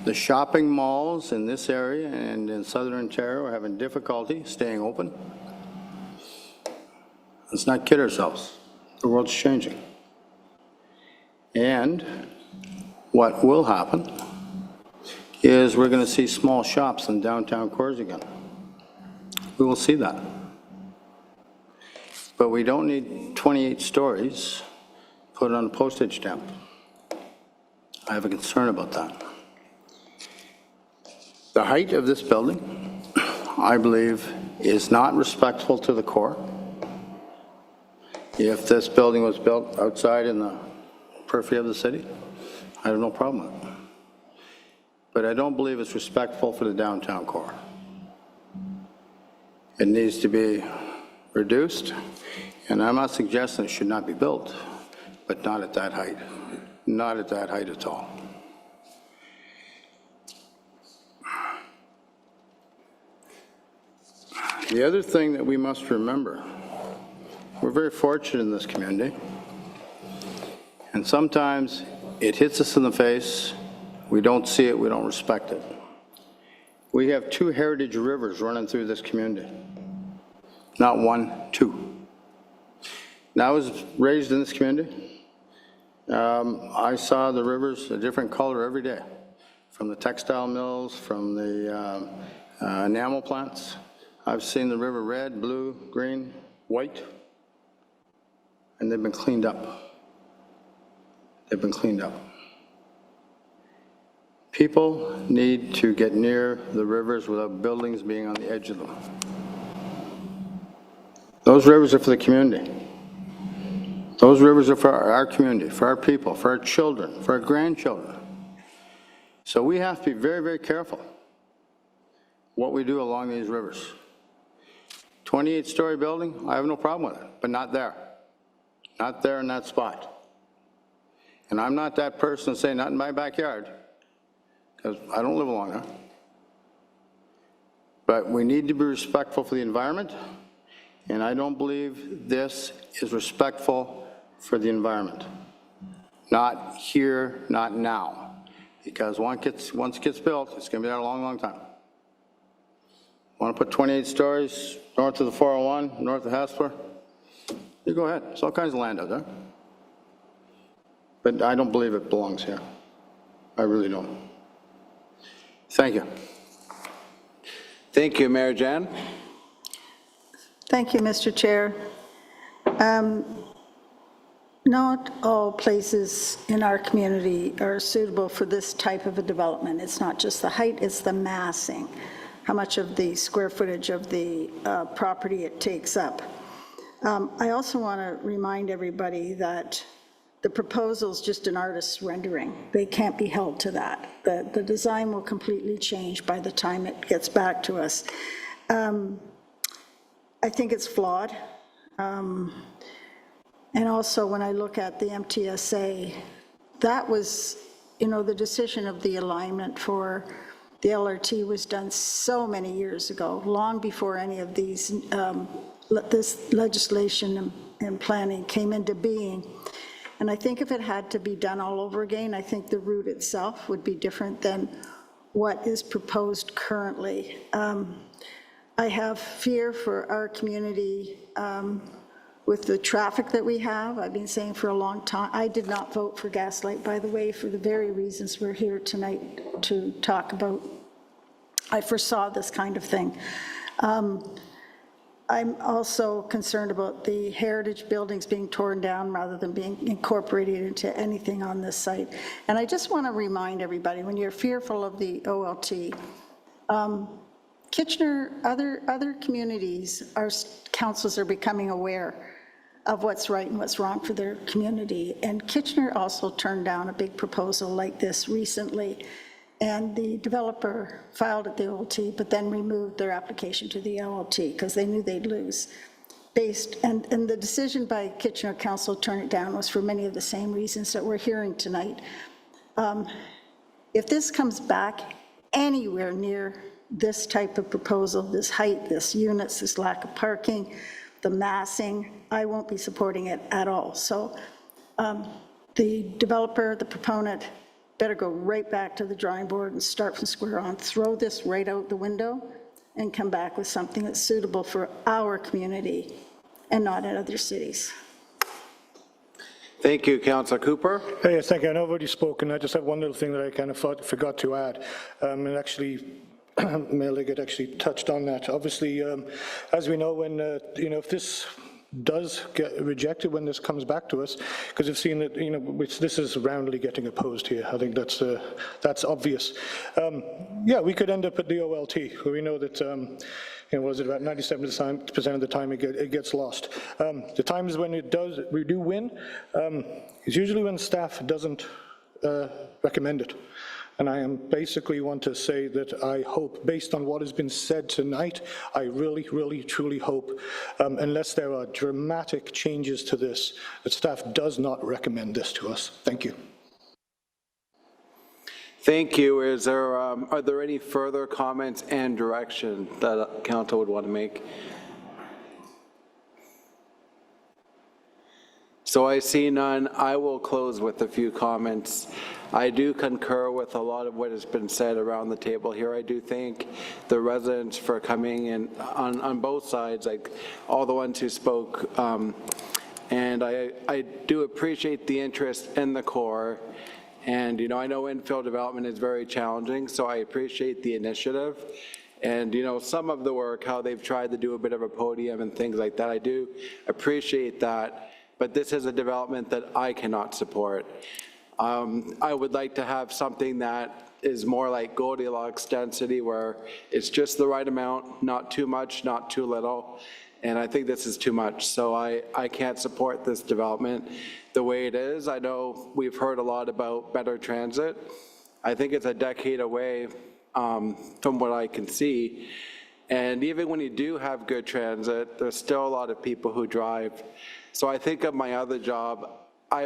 The shopping malls in this area and in Southern Ontario are having difficulty staying open. Let's not kid ourselves. The world's changing. And what will happen is we're going to see small shops in downtown cores again. We will see that. But we don't need 28 stories put on a postage stamp. I have a concern about that. The height of this building, I believe, is not respectful to the core. If this building was built outside in the periphery of the city, I have no problem with it. But I don't believe it's respectful for the downtown core. It needs to be reduced, and I'm not suggesting it should not be built, but not at that height. Not at that height at all. The other thing that we must remember, we're very fortunate in this community, and sometimes it hits us in the face. We don't see it, we don't respect it. We have 2 heritage rivers running through this community. Not 1, 2. Now, I was raised in this community. I saw the rivers a different color every day. from the textile mills, from the enamel plants. I've seen the river red, blue, green, white, and they've been cleaned up. They've been cleaned up. People need to get near the rivers without buildings being on the edge of them. Those rivers are for the community. Those rivers are for our community, for our people, for our children, for our grandchildren. So we have to be very, very careful what we do along these rivers. 28-story building, I have no problem with it, but not there. Not there in that spot. And I'm not that person saying, not in my backyard, because I don't live along there. But we need to be respectful for the environment, and I don't believe this is respectful for the environment. Not here, not now. Because once it gets built, it's going to be there a long, long time. Want to put 28 stories north of the 401, north of Hesper? You go ahead. There's all kinds of land out there. But I don't believe it belongs here. I really don't. Thank you. Thank you, Mayor Jan. Thank you, Mr. Chair. Not all places in our community are suitable for this type of a development. It's not just the height, it's the massing, how much of the square footage of the property it takes up. I also want to remind everybody that the proposal is just an artist's rendering. They can't be held to that. The design will completely change by the time it gets back to us. I think it's flawed. And also, when I look at the MTSA, that was, the decision of the alignment for the LRT was done so many years ago, long before any of these, this legislation and planning came into being. And I think if it had to be done all over again, I think the route itself would be different than what is proposed currently. I have fear for our community with the traffic that we have. I've been saying for a long time, I did not vote for Gaslight, by the way, for the very reasons we're here tonight to talk about. I foresaw this kind of thing. I'm also concerned about the heritage buildings being torn down rather than being incorporated into anything on this site. And I just want to remind everybody, when you're fearful of the OLT, Kitchener, other communities, our councils are becoming aware of what's right and what's wrong for their community. And Kitchener also turned down a big proposal like this recently. And the developer filed at the OLT, but then removed their application to the LLT because they knew they'd lose. And the decision by Kitchener Council to turn it down was for many of the same reasons that we're hearing tonight. If this comes back anywhere near this type of proposal, this height, this units, this lack of parking, the massing, I won't be supporting it at all. So the developer, the proponent, better go right back to the drawing board and start from square one, throw this right out the window and come back with something that's suitable for our community and not in other cities. Thank you, Councillor Cooper. Hey, thank you. I know I've already spoken. I just have one little thing that I kind of forgot to add. And actually, Mayor Liggett actually touched on that. Obviously, as we know, when, if this does get rejected when this comes back to us, because we've seen that, this is roundly getting opposed here. I think that's obvious. Yeah, we could end up at the OLT, where we know that, was it about 97% of the time it gets lost. The times when we do win, is usually when staff doesn't recommend it. And I basically want to say that I hope, based on what has been said tonight, I really, really, truly hope, unless there are dramatic changes to this, that staff does not recommend this to us. Thank you. Thank you. Are there any further comments and direction that council would want to make? So I see none. I will close with a few comments. I do concur with a lot of what has been said around the table here. I do thank the residents for coming in on both sides, like all the ones who spoke. And I do appreciate the interest in the core And, I know infill development is very challenging, so I appreciate the initiative. And, some of the work, how they've tried to do a bit of a podium and things like that, I do appreciate that. But this is a development that I cannot support. I would like to have something that is more like Goldilocks density, where it's just the right amount, not too much, not too little. And I think this is too much, so I can't support this development the way it is. I know we've heard a lot about better transit. I think it's a decade away from what I can see. And even when you do have good transit, there's still a lot of people who drive. So I think of my other job,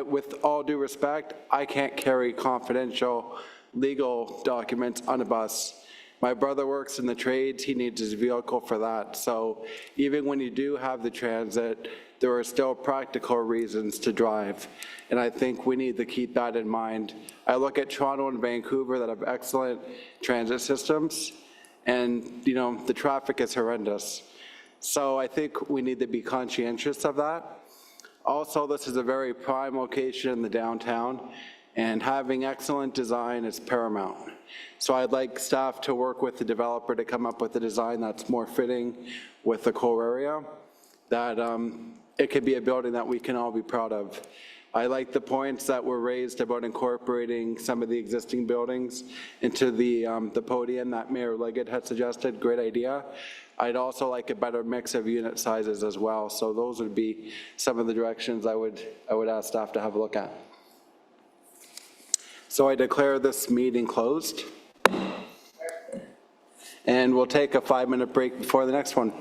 with all due respect, I can't carry confidential legal documents on a bus. My brother works in the trades, he needs his vehicle for that. So even when you do have the transit, there are still practical reasons to drive. And I think we need to keep that in mind. I look at Toronto and Vancouver that have excellent transit systems, and the traffic is horrendous. So I think we need to be conscientious of that. Also, this is a very prime location in the downtown, and having excellent design is paramount. So I'd like staff to work with the developer to come up with a design that's more fitting with the core area, that it could be a building that we can all be proud of. I like the points that were raised about incorporating some of the existing buildings into the podium that Mayor Liggett had suggested. Great idea. I'd also like a better mix of unit sizes as well. So those would be some of the directions I would ask staff to have a look at. So I declare this meeting closed. And we'll take a 5-minute break before the next one.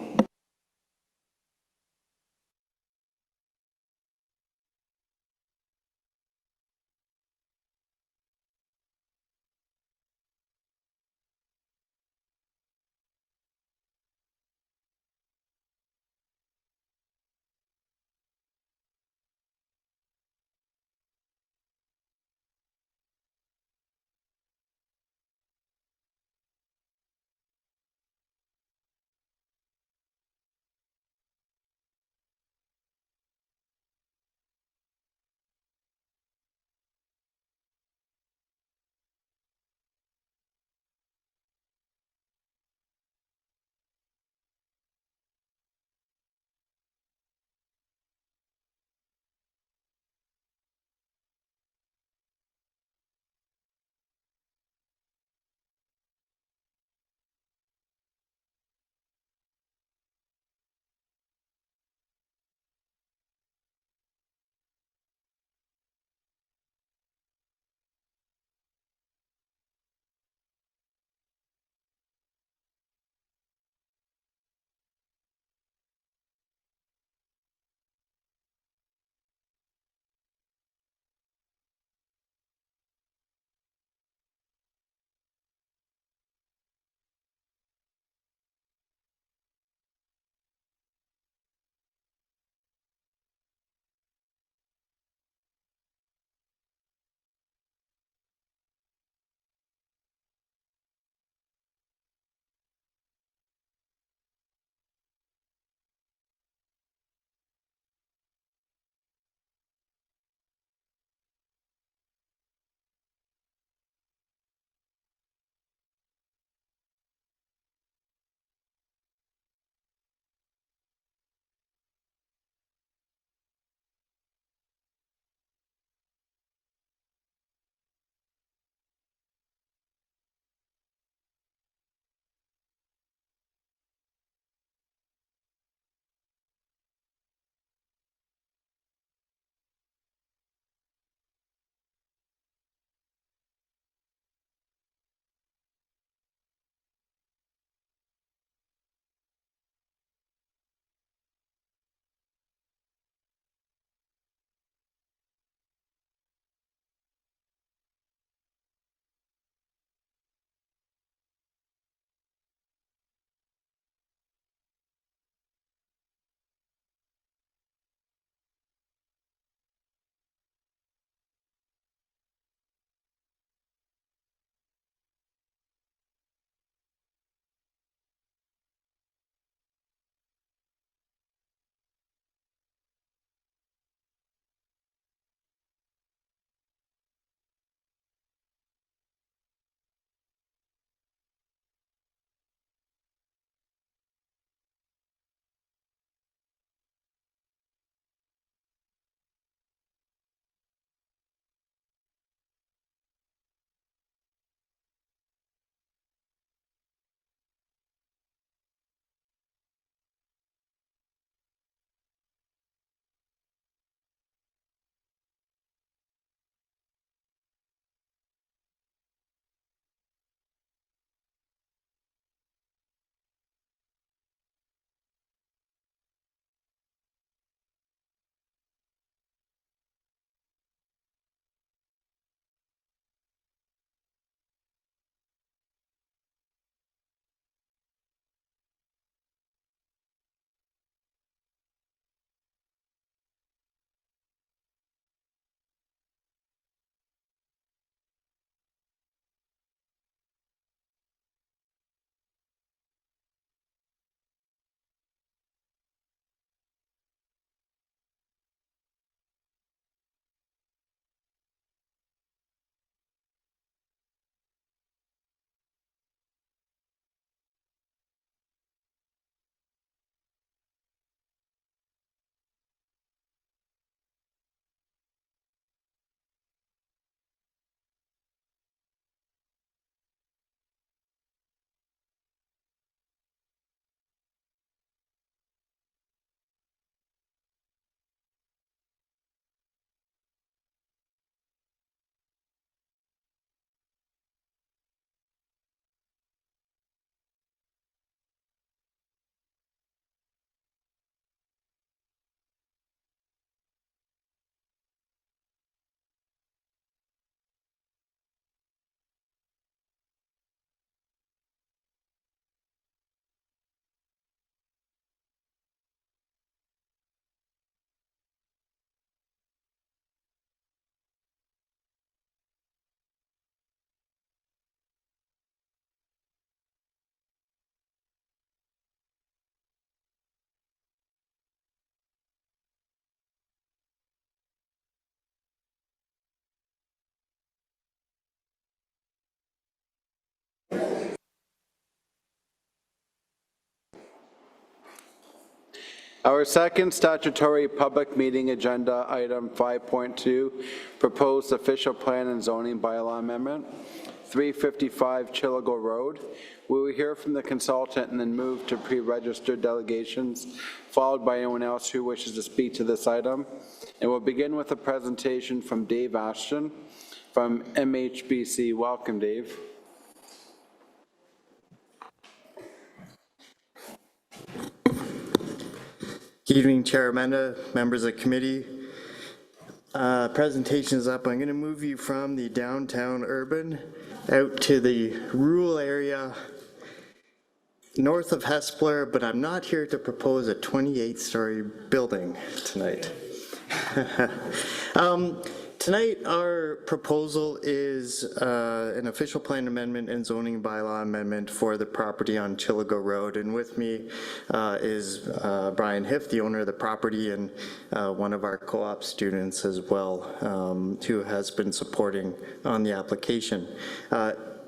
Our second statutory public meeting agenda item 5.2, proposed official plan and zoning bylaw amendment, 355 Chiligo Road. We will hear from the consultant and then move to pre-registered delegations, followed by anyone else who wishes to speak to this item. And we'll begin with a presentation from Dave Ashton from MHBC. Welcome, Dave. Good evening, Chair Amanda, members of the committee. Presentation is up. I'm going to move you from the downtown urban out to the rural area north of Hespeler, but I'm not here to propose a 28-story building tonight. Tonight, our proposal is an official plan amendment and zoning bylaw amendment for the property on Chiligo Road. And with me is Brian Hiff, the owner of the property, and one of our co-op students as well, who has been supporting on the application.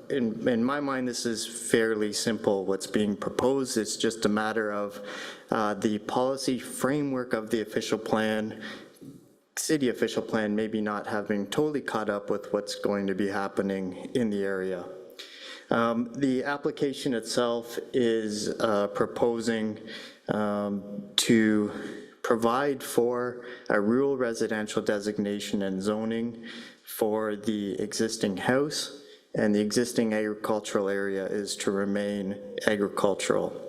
In my mind, this is fairly simple. What's being proposed is just a matter of the policy framework of the official plan, city official plan, maybe not having totally caught up with what's going to be happening in the area. The application itself is proposing to provide for a rural residential designation and zoning for the existing house, and the existing agricultural area is to remain agricultural.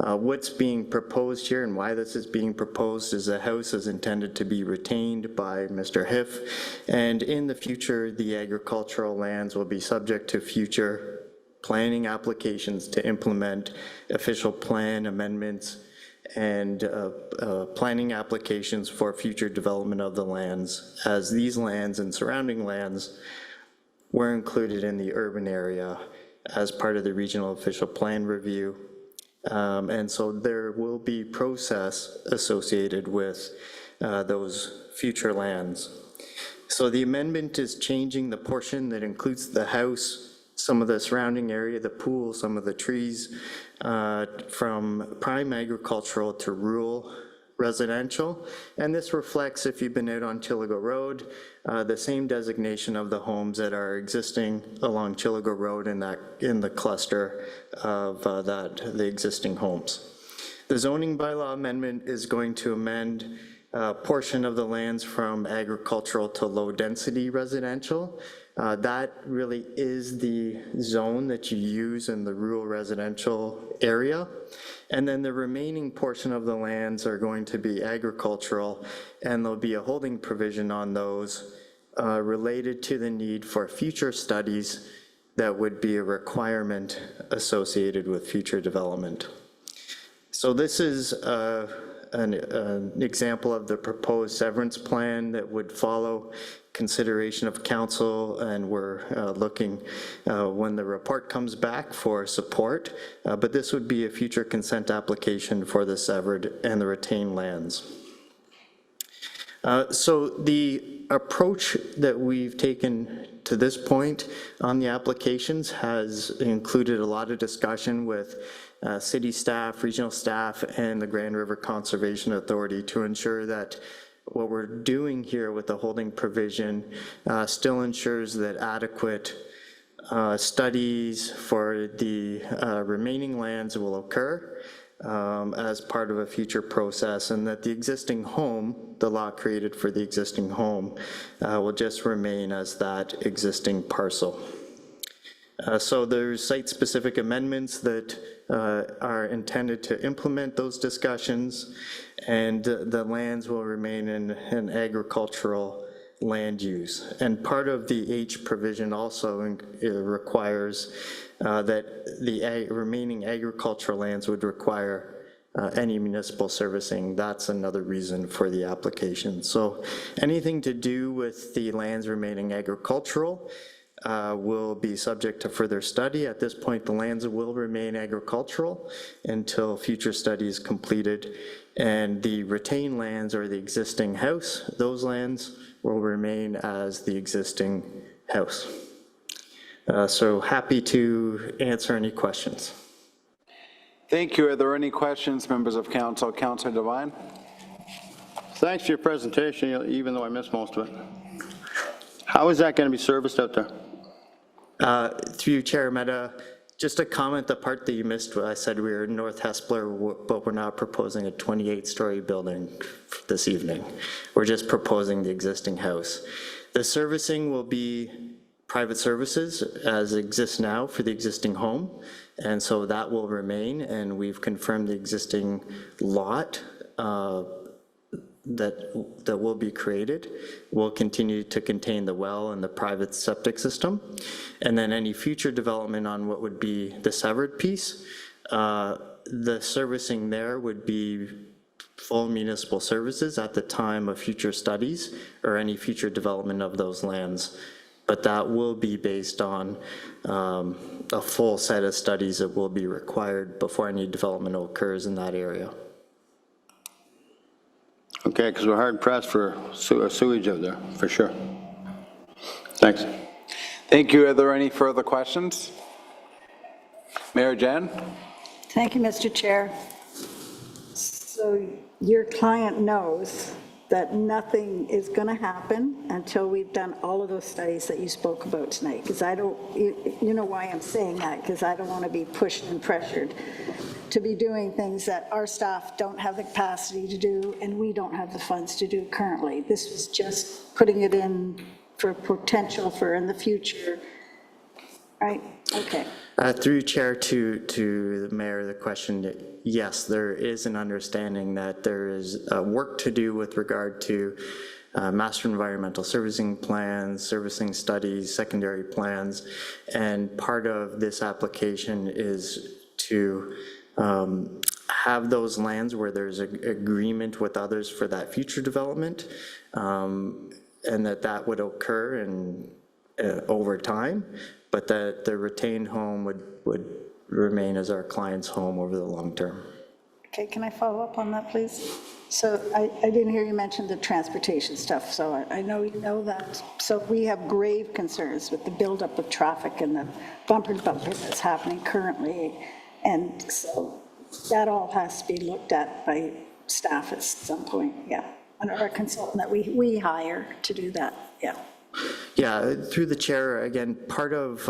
What's being proposed here and why this is being proposed is the house is intended to be retained by Mr. Hiff, and in the future, the agricultural lands will be subject to future planning applications to implement official plan amendments and planning applications for future development of the lands, as these lands and surrounding lands were included in the urban area as part of the regional official plan review. And so there will be process associated with those future lands. So the amendment is changing the portion that includes the house, some of the surrounding area, the pool, some of the trees, from prime agricultural to rural residential. And this reflects, if you've been out on Chiligo Road, the same designation of the homes that are existing along Chiligo Road in the cluster of the existing homes. The zoning bylaw amendment is going to amend a portion of the lands from agricultural to low density residential. That really is the zone that you use in the rural residential area. And then the remaining portion of the lands are going to be agricultural, and there'll be a holding provision on those related to the need for future studies that would be a requirement associated with future development. So this is an example of the proposed severance plan that would follow consideration of council, and we're looking when the report comes back for support, but this would be a future consent application for the severed and the retained lands. So the approach that we've taken to this point on the applications has included a lot of discussion with city staff, regional staff, and the Grand River Conservation Authority to ensure that what we're doing here with the holding provision still ensures that adequate studies for the remaining lands will occur as part of a future process, and that the existing home, the lot created for the existing home, will just remain as that existing parcel. So there's site-specific amendments that are intended to implement those discussions, and the lands will remain in an agricultural land use. And part of the H provision also requires that the remaining agricultural lands would require any municipal servicing. That's another reason for the application. So anything to do with the lands remaining agricultural will be subject to further study. At this point, the lands will remain agricultural until future study is completed, and the retained lands or the existing house, those lands will remain as the existing house. So happy to answer any questions. Thank you. Are there any questions, members of council? Councillor Devine? Thanks for your presentation, even though I missed most of it. How is that going to be serviced out there? Through you, Chair Meta, just a comment, the part that you missed, where I said we were in North Hespeler, but we're not proposing a 28-story building this evening. We're just proposing the existing house. The servicing will be private services as exists now for the existing home, and so that will remain, and we've confirmed the existing lot that will be created will continue to contain the well and the private septic system. And then any future development on what would be the severed piece, the servicing there would be full municipal services at the time of future studies or any future development of those lands. But that will be based on a full set of studies that will be required before any development occurs in that area. Okay, because we're hard pressed for sewage out there, for sure. Thanks. Thank you. Are there any further questions? Mayor Jen? Thank you, Mr. Chair. So your client knows that nothing is going to happen until we've done all of those studies that you spoke about tonight, because I don't, you know why I'm saying that, because I don't want to be pushed and pressured to be doing things that our staff don't have the capacity to do and we don't have the funds to do currently. This was just putting it in for potential for in the future, right? Okay. Through Chair to the Mayor, the question, yes, there is an understanding that there is work to do with regard to master environmental servicing plans, servicing studies, secondary plans, and part of this application is to have those lands where there's an agreement with others for that future development, and that would occur over time, but that the retained home would remain as our client's home over the long term. Okay, can I follow up on that, please? So I didn't hear you mention the transportation stuff, so I know you know that. So we have grave concerns with the buildup of traffic and the bumper to bumper that's happening currently. And so that all has to be looked at by staff at some point, yeah. And our consultant that we hire to do that, yeah. Yeah, through the Chair, again, part of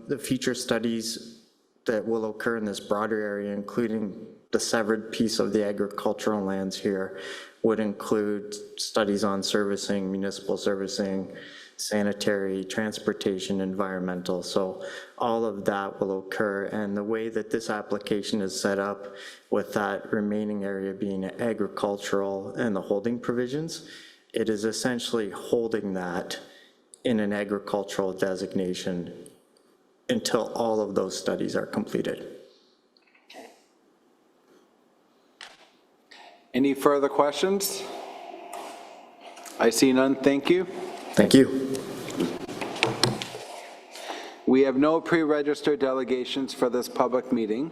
the future studies that will occur in this broader area, including the severed piece of the agricultural lands here, would include studies on servicing, municipal servicing, sanitary, transportation, environmental. So all of that will occur, and the way that this application is set up with that remaining area being agricultural and the holding provisions, it is essentially holding that in an agricultural designation until all of those studies are completed. Any further questions? I see none. Thank you. Thank you. We have no pre-registered delegations for this public meeting.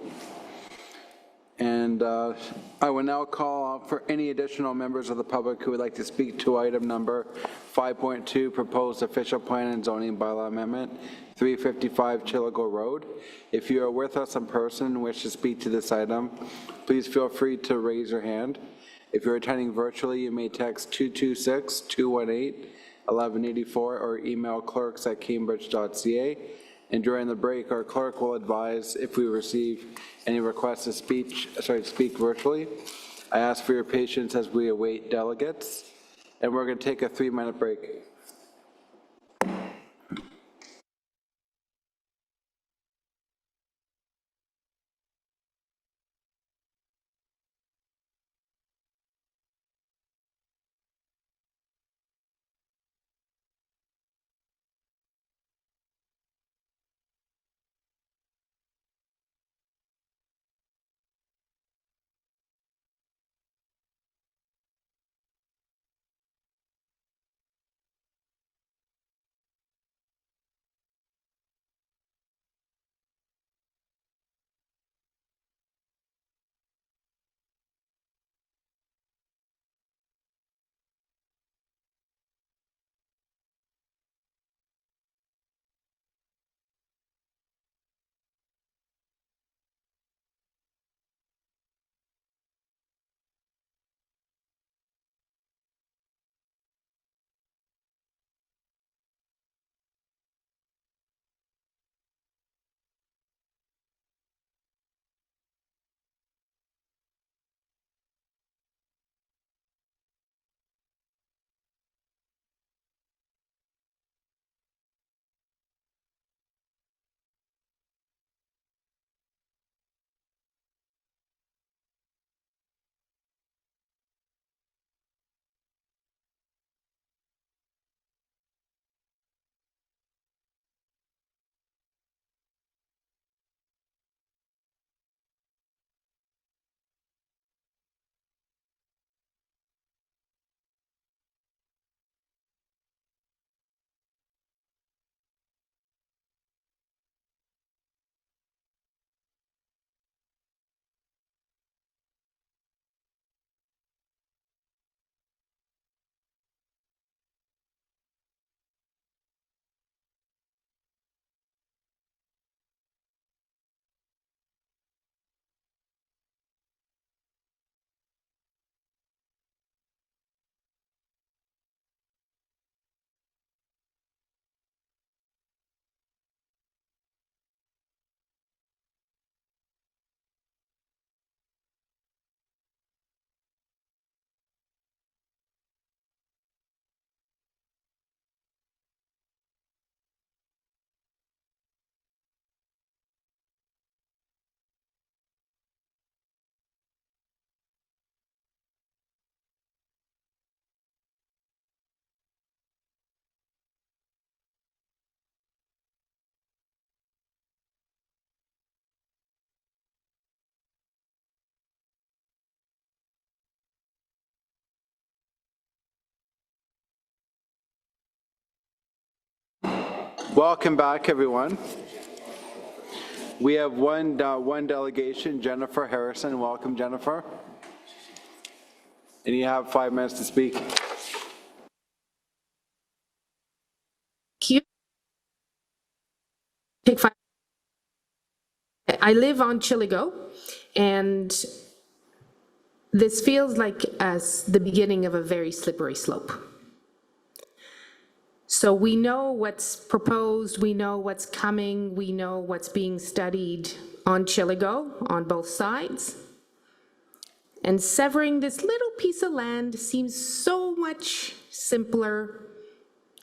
And I will now call for any additional members of the public who would like to speak to item number 5.2, proposed official plan and zoning bylaw amendment, 355 Chiligo Road. If you are with us in person and wish to speak to this item, please feel free to raise your hand. If you're attending virtually, you may text 226-218-1184 or email clerks@cambridge.ca. And during the break, our clerk will advise if we receive any requests to speak virtually. I ask for your patience as we await delegates, and we're going to take a 3-minute break. Welcome back, everyone. We have one delegation, Jennifer Harrison. Welcome, Jennifer. And you have 5 minutes to speak. Take 5. I live on Chiligo, and this feels like as the beginning of a very slippery slope. So we know what's proposed, we know what's coming, we know what's being studied on Chiligo on both sides. And severing this little piece of land seems so much simpler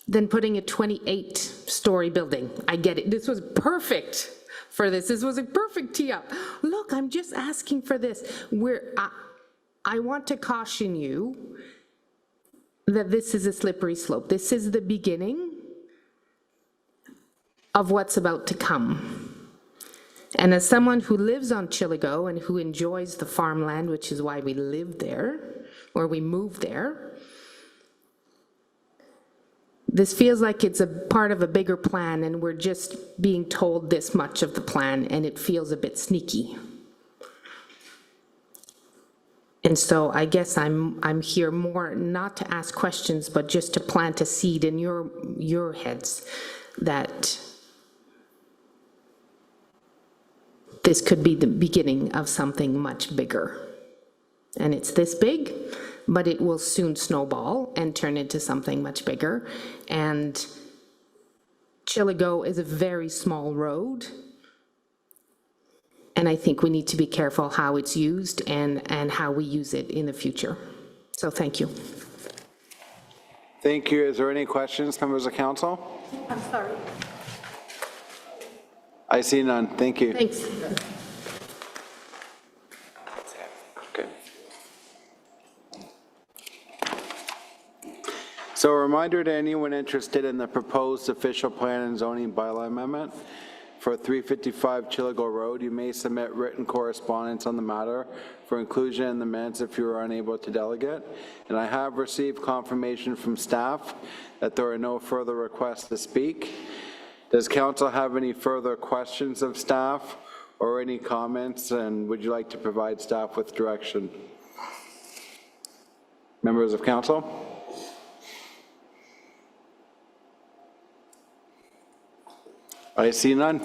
than putting a 28-story building. I get it. This was perfect for this. This was a perfect tee up. Look, I'm just asking for this. I want to caution you that this is a slippery slope. This is the beginning of what's about to come. And as someone who lives on Chiligo and who enjoys the farmland, which is why we live there, or we moved there, this feels like it's a part of a bigger plan, and we're just being told this much of the plan, and it feels a bit sneaky. And so I guess I'm here more not to ask questions, but just to plant a seed in your heads that this could be the beginning of something much bigger. And it's this big, but it will soon snowball and turn into something much bigger. And Chiligo is a very small road, and I think we need to be careful how it's used and how we use it in the future. So thank you. Thank you. Is there any questions, members of council? I'm sorry. I see none. Thank you. Thanks. Okay. So a reminder to anyone interested in the proposed official plan and zoning bylaw amendment for 355 Chiligo Road, you may submit written correspondence on the matter for inclusion in the minutes if you are unable to delegate. And I have received confirmation from staff that there are no further requests to speak. Does council have any further questions of staff or any comments, and would you like to provide staff with direction? Members of council? I see none.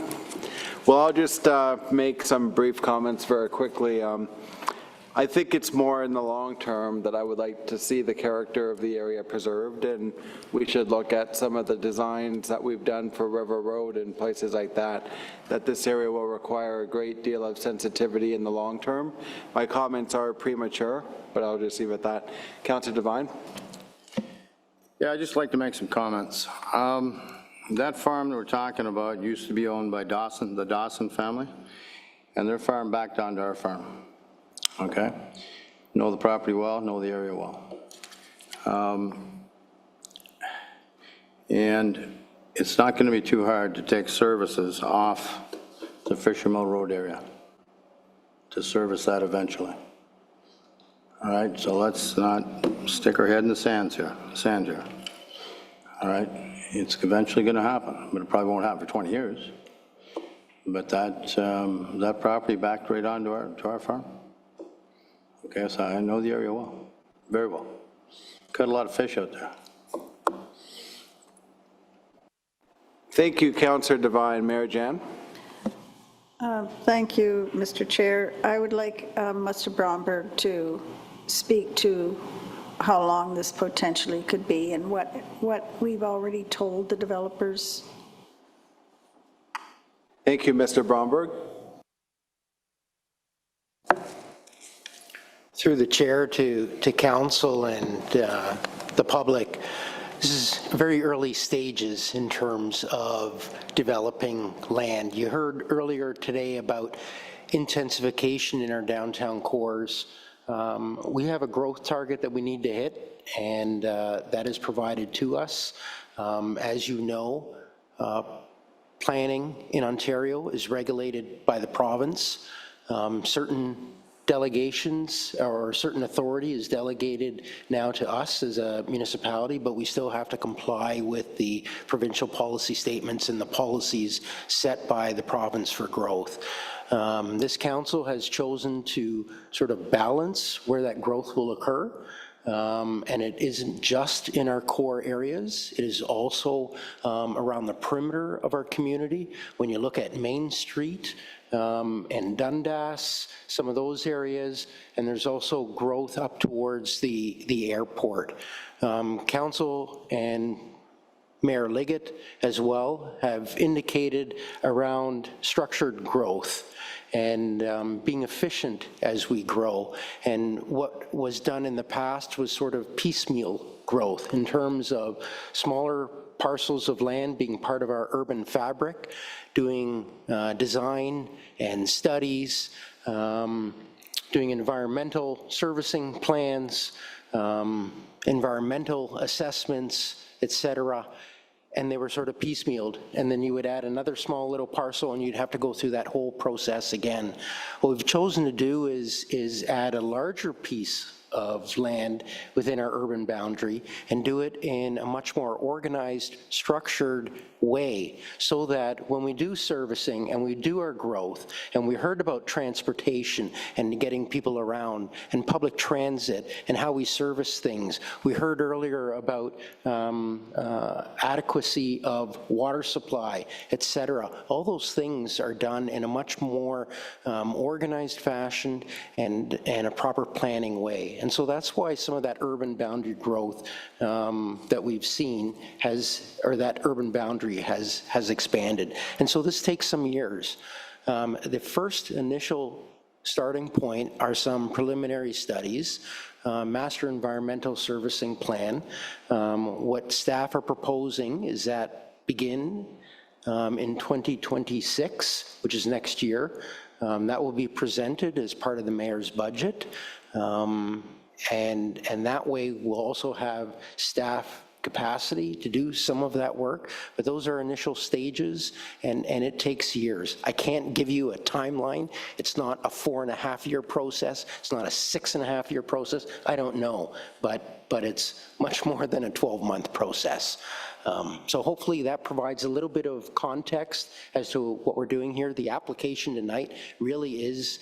Well, I'll just make some brief comments very quickly. I think it's more in the long term that I would like to see the character of the area preserved, and we should look at some of the designs that we've done for River Road and places like that, that this area will require a great deal of sensitivity in the long term. My comments are premature, but I'll just leave it at that. Councillor Devine? Yeah, I'd just like to make some comments. That farm that we're talking about used to be owned by Dawson, the Dawson family, and their farm backed onto our farm. Okay? Know the property well, know the area well. And it's not going to be too hard to take services off the Fisher Mill Road area to service that eventually. All right, so let's not stick our head in the sand here. All right, it's eventually going to happen, but it probably won't happen for 20 years. But that property backed right onto our farm. Okay, so I know the area well, very well. Caught a lot of fish out there. Thank you, Councillor Devine. Mayor Jan? Thank you, Mr. Chair. I would like Mr. Bromberg to speak to how long this potentially could be and what we've already told the developers. Thank you, Mr. Bromberg. Through the chair to council and the public, this is very early stages in terms of developing land. You heard earlier today about intensification in our downtown cores. We have a growth target that we need to hit, and that is provided to us. As you know, planning in Ontario is regulated by the province. Certain delegations or certain authority is delegated now to us as a municipality, but we still have to comply with the provincial policy statements and the policies set by the province for growth. This council has chosen to sort of balance where that growth will occur. And it isn't just in our core areas, it is also around the perimeter of our community. When you look at Main Street and Dundas, some of those areas, and there's also growth up towards the airport. Council and Mayor Liggett as well have indicated around structured growth and being efficient as we grow. And what was done in the past was sort of piecemeal growth in terms of smaller parcels of land being part of our urban fabric, doing design and studies, doing environmental servicing plans, environmental assessments, etc. And they were sort of piecemealed, and then you would add another small little parcel and you'd have to go through that whole process again. What we've chosen to do is add a larger piece of land within our urban boundary and do it in a much more organized, structured way, so that when we do servicing and we do our growth, and we heard about transportation and getting people around and public transit and how we service things. We heard earlier about adequacy of water supply, etc. All those things are done in a much more organized fashion and a proper planning way. And so that's why some of that urban boundary growth that we've seen that urban boundary has expanded. And so this takes some years. The first initial starting point are some preliminary studies, Master Environmental Servicing Plan. What staff are proposing is that begin in 2026, which is next year. That will be presented as part of the mayor's budget. And that way we'll also have staff capacity to do some of that work, but those are initial stages, and it takes years. I can't give you a timeline. It's not a 4.5-year process. It's not a 6.5-year process. I don't know, but it's much more than a 12-month process. So hopefully that provides a little bit of context as to what we're doing here. The application tonight really is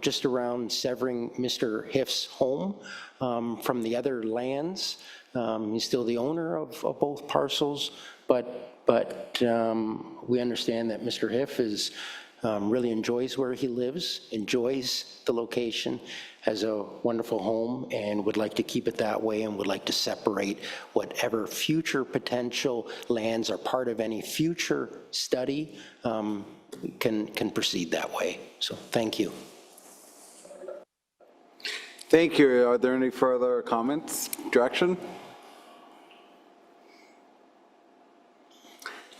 just around severing Mr. Hiff's home from the other lands. He's still the owner of both parcels, but we understand that Mr. Hiff really enjoys where he lives, enjoys the location, has a wonderful home, and would like to keep it that way, and would like to separate whatever future potential lands are part of any future study can proceed that way. So thank you. Thank you. Are there any further comments, direction?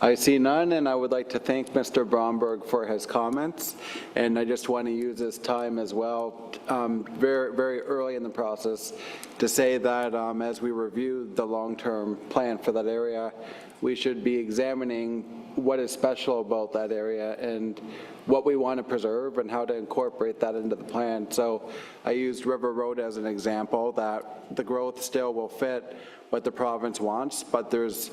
I see none, and I would like to thank Mr. Bromberg for his comments. And I just want to use this time as well, very, very early in the process, to say that as we review the long-term plan for that area, we should be examining what is special about that area and what we want to preserve and how to incorporate that into the plan. So I used River Road as an example, that the growth still will fit what the province wants, but there's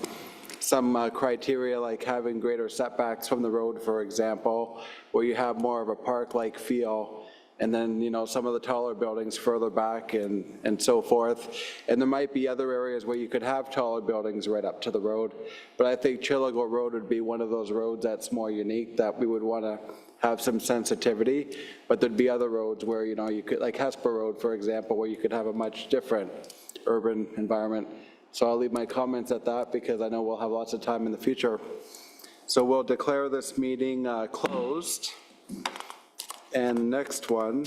some criteria like having greater setbacks from the road, for example, where you have more of a park-like feel, and then, you know, some of the taller buildings further back and so forth. And there might be other areas where you could have taller buildings right up to the road, but I think Chiligo Road would be one of those roads that's more unique, that we would want to have some sensitivity. But there'd be other roads where, you know, you could, like Hesper Road, for example, where you could have a much different urban environment. So I'll leave my comments at that, because I know we'll have lots of time in the future. So we'll declare this meeting closed. And next one.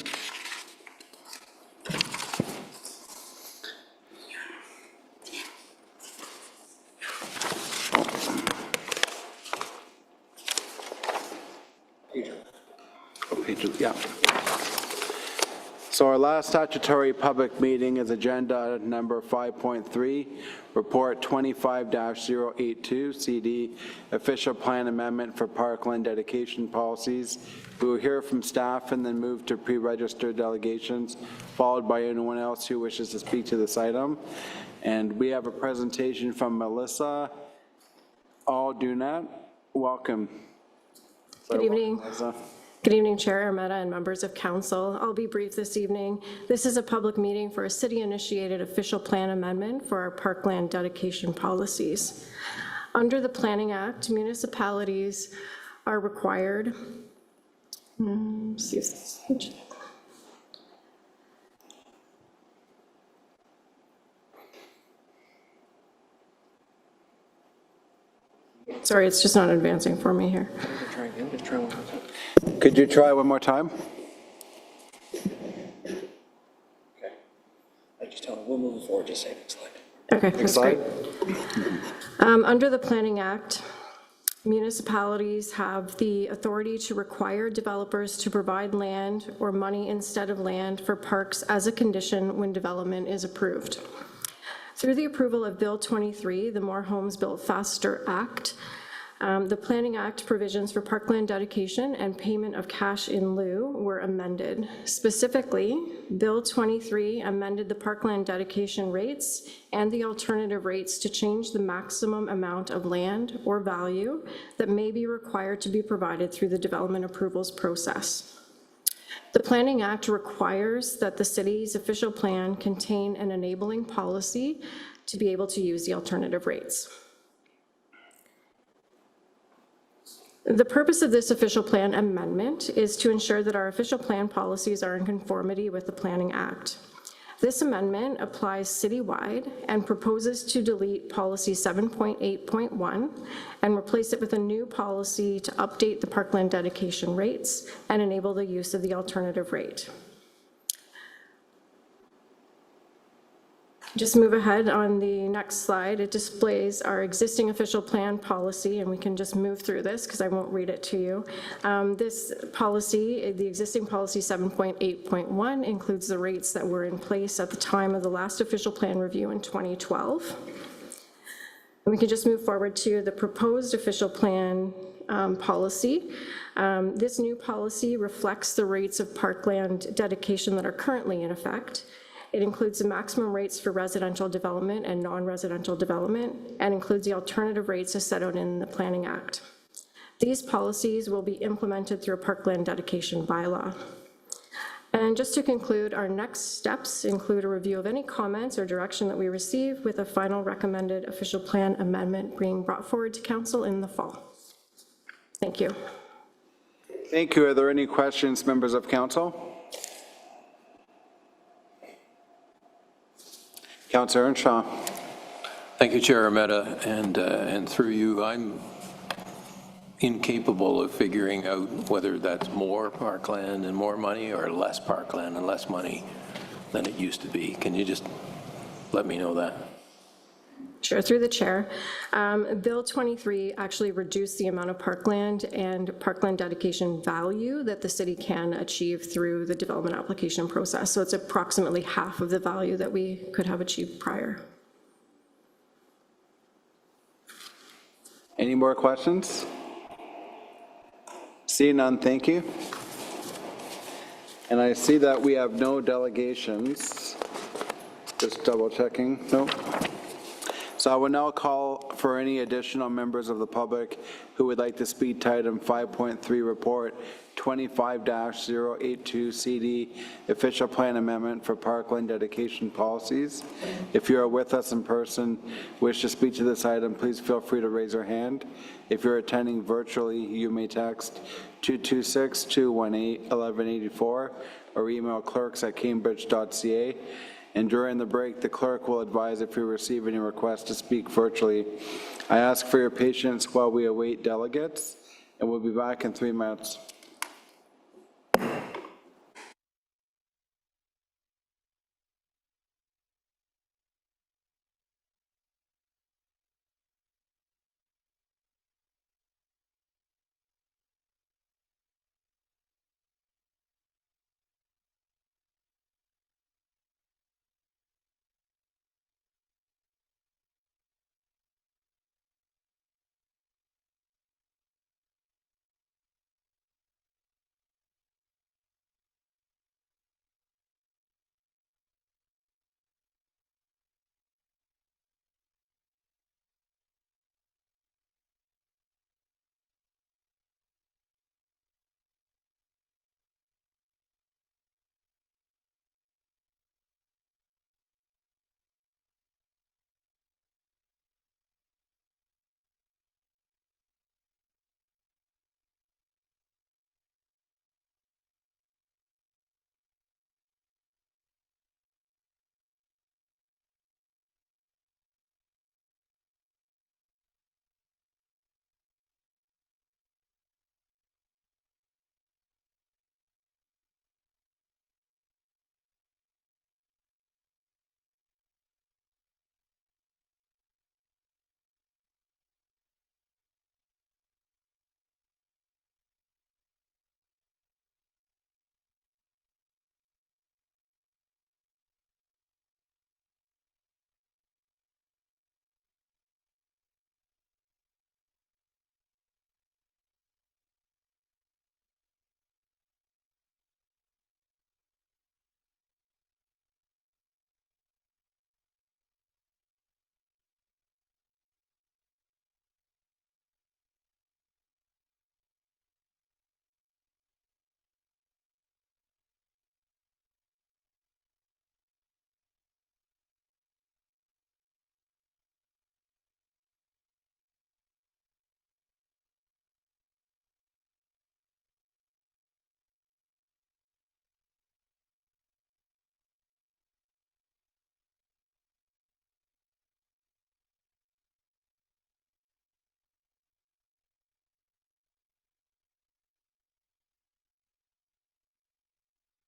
Yeah. So our last statutory public meeting is agenda number 5.3, report 25-082, CD, official plan amendment for Parkland dedication policies. We will hear from staff and then move to pre-registered delegations, followed by anyone else who wishes to speak to this item. And we have a presentation from Melissa Aldunat. Welcome. Good evening. Melissa. Good evening, Chair Armetta and members of council. I'll be brief this evening. This is a public meeting for a city-initiated official plan amendment for our Parkland dedication policies. Under the Planning Act, municipalities are required, sorry, it's just not advancing for me here. Could you try one more time? Okay. I just tell them, we'll move forward, just say next slide. Okay, Next that's slide. great. Under the Planning Act, municipalities have the authority to require developers to provide land or money instead of land for parks as a condition when development is approved. Through the approval of Bill 23, the More Homes Built Faster Act, the Planning Act provisions for parkland dedication and payment of cash in lieu were amended. Specifically, Bill 23 amended the parkland dedication rates and the alternative rates to change the maximum amount of land or value that may be required to be provided through the development approvals process. The Planning Act requires that the city's official plan contain an enabling policy to be able to use the alternative rates. The purpose of this official plan amendment is to ensure that our official plan policies are in conformity with the Planning Act. This amendment applies citywide and proposes to delete policy 7.8.1 and replace it with a new policy to update the parkland dedication rates and enable the use of the alternative rate. Just move ahead on the next slide. It displays our existing official plan policy, and we can just move through this because I won't read it to you. This policy, the existing policy 7.8.1, includes the rates that were in place at the time of the last official plan review in 2012. And we can just move forward to the proposed official plan policy. This new policy reflects the rates of parkland dedication that are currently in effect. It includes the maximum rates for residential development and non-residential development, and includes the alternative rates as set out in the Planning Act. These policies will be implemented through a parkland dedication bylaw. And just to conclude, our next steps include a review of any comments or direction that we receive, with a final recommended official plan amendment being brought forward to council in the fall. Thank you. Thank you. Are there any questions, members of council? Councillor Earnshaw. Thank you, Chair Armetta, and through you, I'm incapable of figuring out whether that's more parkland and more money or less parkland and less money than it used to be. Can you just let me know that? Sure, through the chair. Bill 23 actually reduced the amount of parkland and parkland dedication value that the city can achieve through the development application process. So it's approximately half of the value that we could have achieved prior. Any more questions? See none, thank you. And I see that we have no delegations. Just double checking, no. So I will now call for any additional members of the public who would like to speak to item 5.3 report 25-082 CD official plan amendment for parkland dedication policies. If you are with us in person, wish to speak to this item, please feel free to raise your hand. If you're attending virtually, you may text 226-218-1184 or email clerks@cambridge.ca. And during the break, the clerk will advise if you receive any requests to speak virtually. I ask for your patience while we await delegates, and we'll be back in 3 minutes.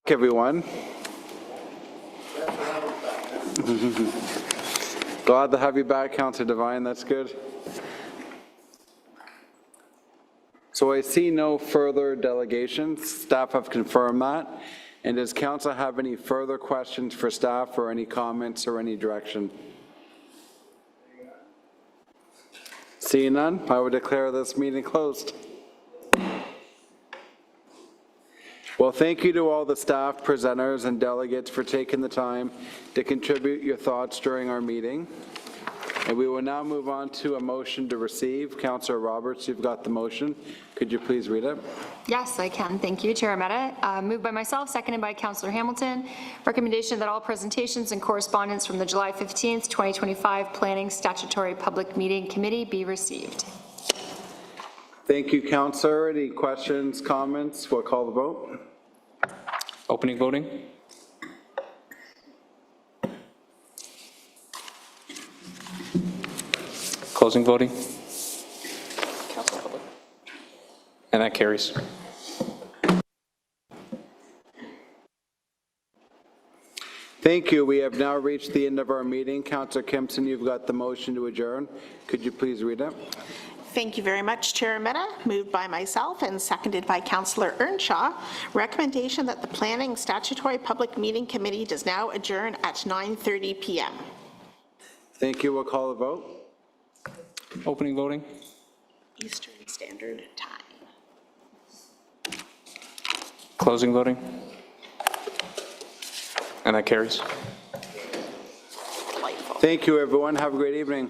Everyone. Glad to have you back, Councillor Devine, that's good. So I see no further delegations. Staff have confirmed that. And does council have any further questions for staff or any comments or any direction? Seeing none, I would declare this meeting closed. Well, thank you to all the staff, presenters, and delegates for taking the time to contribute your thoughts during our meeting. And we will now move on to a motion to receive. Councillor Roberts, you've got the motion. Could you please read it? Yes, I can. Thank you, Chair Ahmeda. Moved by myself, seconded by Councillor Hamilton. Recommendation that all presentations and correspondence from the July 15th, 2025 Planning Statutory Public Meeting Committee be received. Thank you, Councillor. Any questions, comments? We'll call the vote. Opening voting. Closing voting. And that carries. Thank you. We have now reached the end of our meeting. Councillor Kempson, you've got the motion to adjourn. Could you please read it? Thank you very much, Chair Ahmeda. Moved by myself and seconded by Councillor Earnshaw. Recommendation that the Planning Statutory Public Meeting Committee does now adjourn at 9:30 p.m. Thank you. We'll call the vote. Opening voting. Eastern Standard Time. Closing voting. And that carries. Thank you, everyone. Have a great evening.